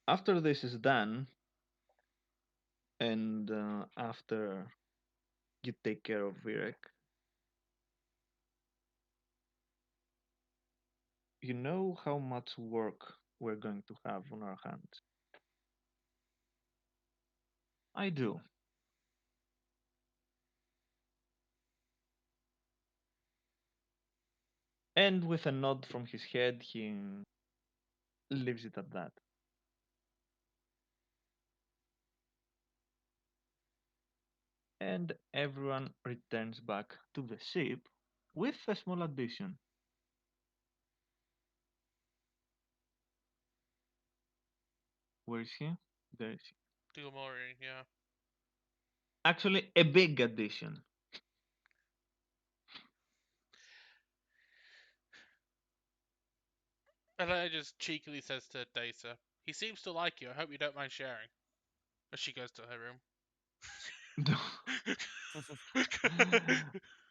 after this is done, and after you take care of Virek, you know how much work we're going to have on our hands. I do. And with a nod from his head, he leaves it at that. And everyone returns back to the ship with a small addition. Where is he? There is he. Gilmore, yeah. Actually, a big addition. And then I just cheekily says to Data, he seems to like you. I hope you don't mind sharing. As she goes to her room.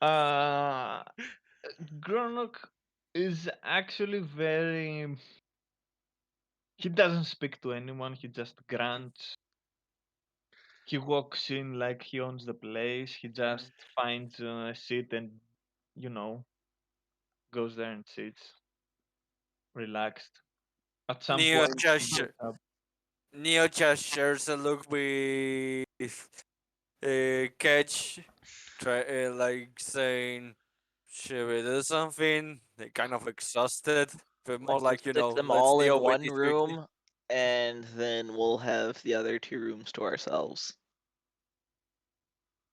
uh, Gronok is actually very. He doesn't speak to anyone, he just grunts. He walks in like he owns the place. He just finds a seat and, you know, goes there and sits, relaxed. At some Neo point, he just gets up. Neo just shares a look with Catch, like saying, "Should we do something?" They're kind of exhausted, but more Let's just like, stick them let's all in deal with one this quickly. room, and then we'll have the other two rooms to ourselves.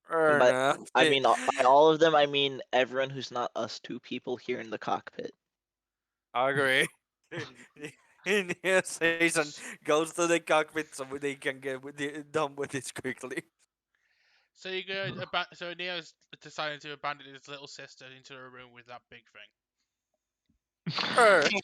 And Fair by enough. I mean by all of them, I mean everyone who's not us two people here in the cockpit. I agree. Neo says and goes to the cockpit so they can get done with this quickly. So you go. So Neo's deciding to abandon his little sister into a room with that big Er, thing.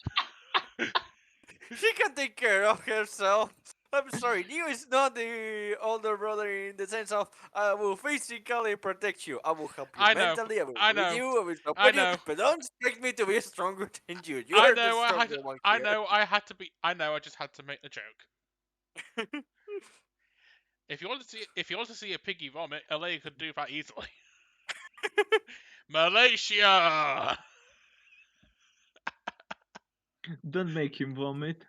she can take care of herself. I'm sorry, Neo is not the older brother in the sense of I will physically protect you. I will help you I know. mentally. I will I read know. you. I will I support you. know. But don't expect me to be stronger than you. You I are the know. stronger one I here. know. I had to be. I know. I just had to make the joke. If you want to see a piggy vomit, LA could do that easily. Malaysia. Don't make him vomit.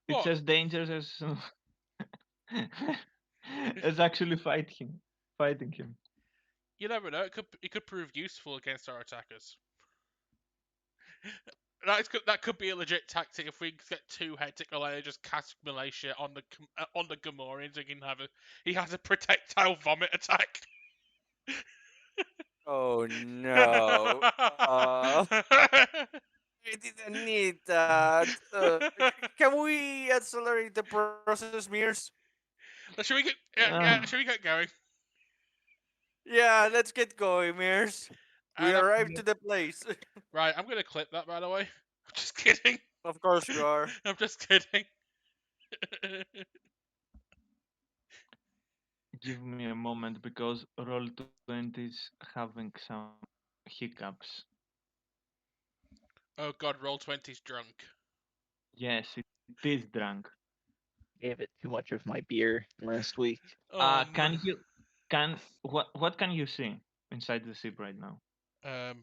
It's What? as dangerous as as actually fighting him. You never know. It could prove useful against our attackers. That could be a legit tactic if we get too hectic. Alea just cast Malaysia on the Gamorreans. He has a projectile vomit attack. Oh no. I didn't need that. Can we accelerate the process, Mears? Should we get Uh, should we get going? Yeah, let's get going, Mears. We And arrived to the place. right, I'm gonna clip that by the way. I'm just kidding. Of course you are. I'm just kidding. Give me a moment because Roll20 is having some hiccups. Oh god, roll 20's drunk. Yes, it is drunk. Gave it too much of my beer last week. Oh no. Can you can what can you see inside the ship right now? Um,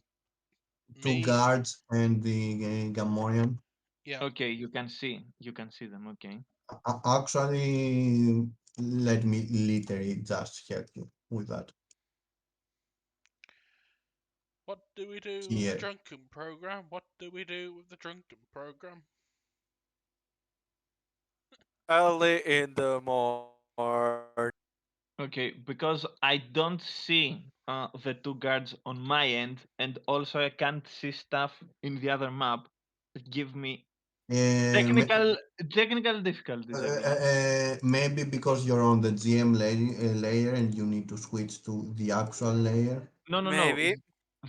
Two me, guards and the Gamorrean. yeah. Okay, you can see them. Okay. Actually, let me literally just help you with that. What do we do with the Here. drunken program? What do we do with the drunken program? Early in the morning. Okay, because I don't see the two guards on my end, and also I can't see stuff in the other map. Give me Um, technical difficulties, I believe. maybe because you're on the GM layer and you need to switch to the actual layer. No, no, no. Maybe.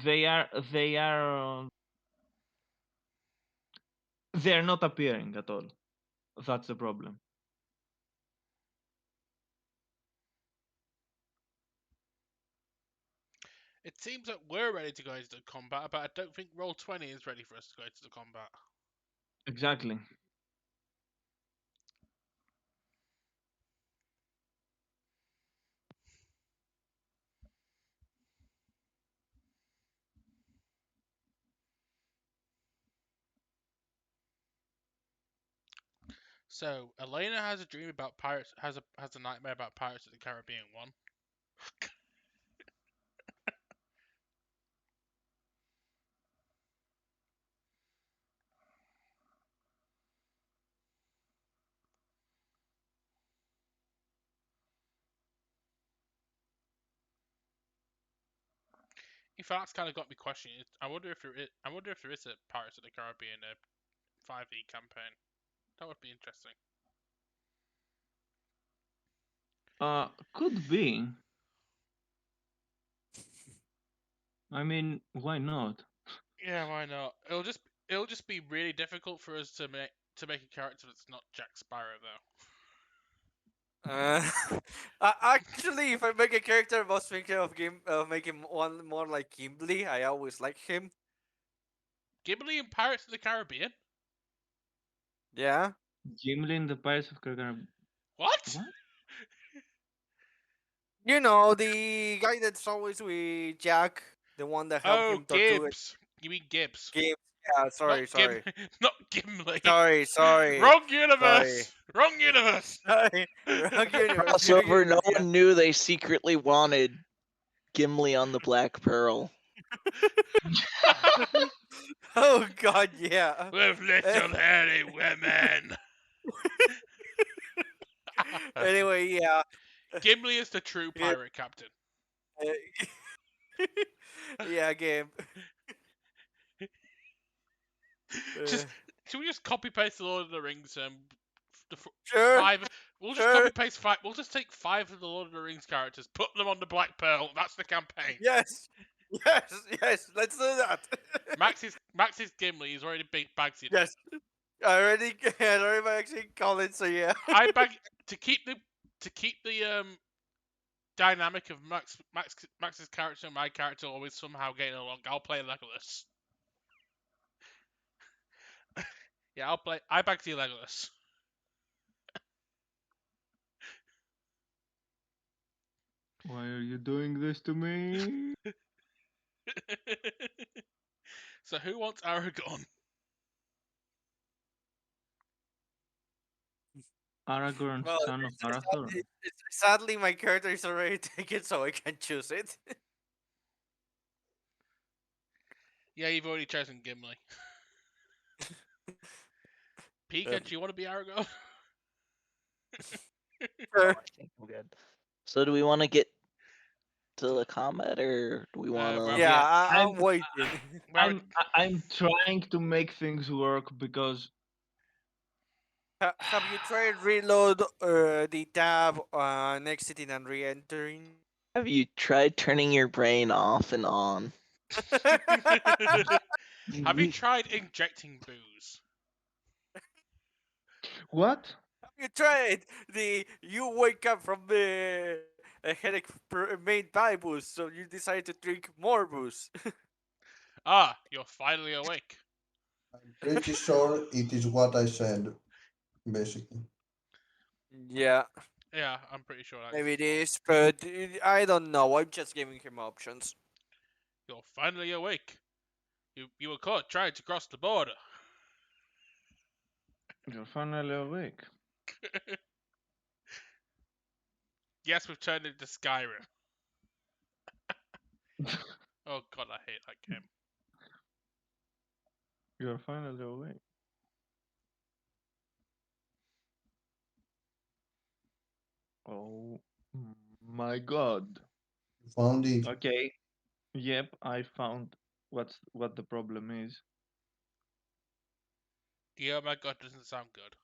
They are not appearing at all. That's the problem. It seems that we're ready to go into the combat, but I don't think Roll20 is ready for us to go into the combat. Exactly. So Elena has a dream about pirates. Has a nightmare about Pirates of the Caribbean 1. In fact, that's kind of got me questioning. I wonder if there is. I wonder if there is a Pirates of the Caribbean 5e campaign. That would be interesting. Could be. I mean, why not? Yeah, why not? It'll just be really difficult for us to make a character that's not Jack Sparrow though. Uh, actually, if I make a character, I was thinking of making one more like Gimli. I always like him. Gimli in Pirates of the Caribbean? Yeah. Gimli in the Pirates of Caribbean. What? What? You know, the guy that's always with Jack, the one that helped Oh, him torture it. Gibbs. You mean Gibbs? Games. Yeah, sorry, Not Gim. sorry. Not Gimli. Sorry. Wrong Sorry. universe. Wrong universe. Sorry. Wrong universe. Wrong Crossover, no universe. Yeah. one knew they secretly wanted Gimli on the Black Pearl. Oh god, yeah. With little hairy women. Anyway, yeah. Gimli is the true Yeah. pirate captain. Yeah, game. Just should we just copy paste the Lord of the Rings? Sure. Five. We'll just Sure. copy paste five. We'll just take 5 of the Lord of the Rings characters, put them on the Black Pearl. That's the campaign. Yes. Yes. Let's do that. Max's Gimli. He's already big Bagsy. Yes. I already actually called it. So yeah. I bag to keep the dynamic of Max's character and my character always somehow getting along. I'll play Legolas. Yeah, I'll play. I Bagsy Legolas. Why are you doing this to me? So who wants Aragorn? Aragorn, Well, son of Arathorn. sadly, my character is already taken, so I can't choose it. Yeah, you've already chosen Gimli. Pika, do you want to be Aragorn? I think I'm good. So do we want to get to the combat, or do we want well, to? Yeah, I'm- I'm waiting. I'm trying to make things work because Have you tried reload the tab on exiting and re-entering? Have you tried turning your brain off and on? Have you tried injecting booze? what? You tried you wake up from a headache made by booze, so you decided to drink more booze. Ah, you're finally awake. I'm pretty sure it is what I said, basically. Yeah, Yeah, I'm pretty sure that's. maybe it is, but I don't know. I'm just giving him options. You're finally awake. You were caught trying to cross the border. You're finally awake. Yes, we've turned into Skyrim. Oh god, I hate that game. You're finally awake. Oh my god. Found it. Okay. Yep, I found what the problem is. The oh my god doesn't sound good.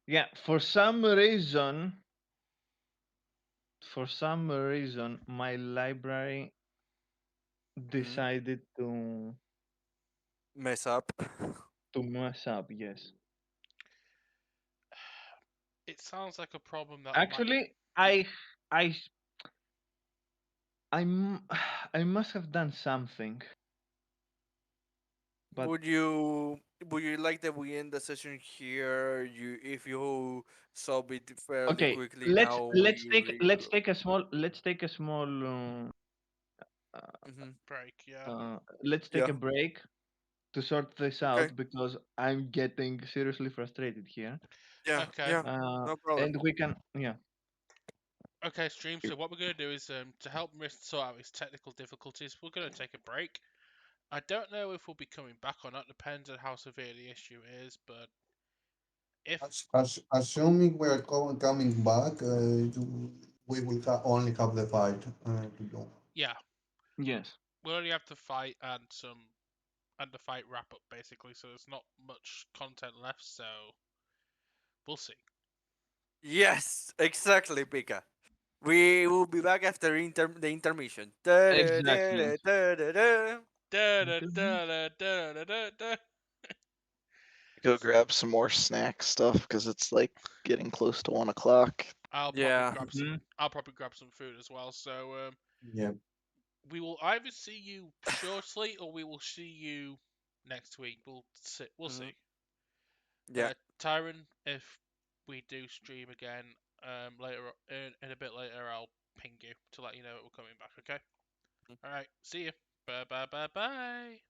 Yeah, for some reason, my library decided to Mess up. mess up. Yes. It sounds like a problem that might. Actually, I I'm I must have done something, but Would you like that we end the session here? If you solve it fairly okay. quickly Let's now, let's we take let's take a small mm-hmm. Break, yeah. let's take Yeah. a break to sort this Okay. out because I'm getting seriously frustrated here. Yeah. Okay. Yeah. No problem. And we can, yeah. Okay, stream. So what we're going to do is to help Mist sort out his technical difficulties, we're going to take a break. I don't know if we'll be coming back or not. Depends on how severe the issue is. But if Assuming we are coming back, we will only have the fight to do. yeah, Yes. we'll only have to fight and the fight wrap up basically. So there's not much content left. So we'll see. Yes. Exactly, Pika. We will be back after the intermission. Exactly. Da-da-da-da-da-da. Da, da, da, da, da, da, da, da. Go grab some more snack stuff because it's like getting close to 1 o'clock. I'll probably Yeah. grab some. I'll probably grab some food as well. So Yeah. we will either see you shortly or we will see you next week. We'll see. We'll Mhm. see. Yeah. Tyron, if we do stream again later in a bit later, I'll ping you to let you know that we're coming back. Okay. All right. See you. Bye bye bye bye.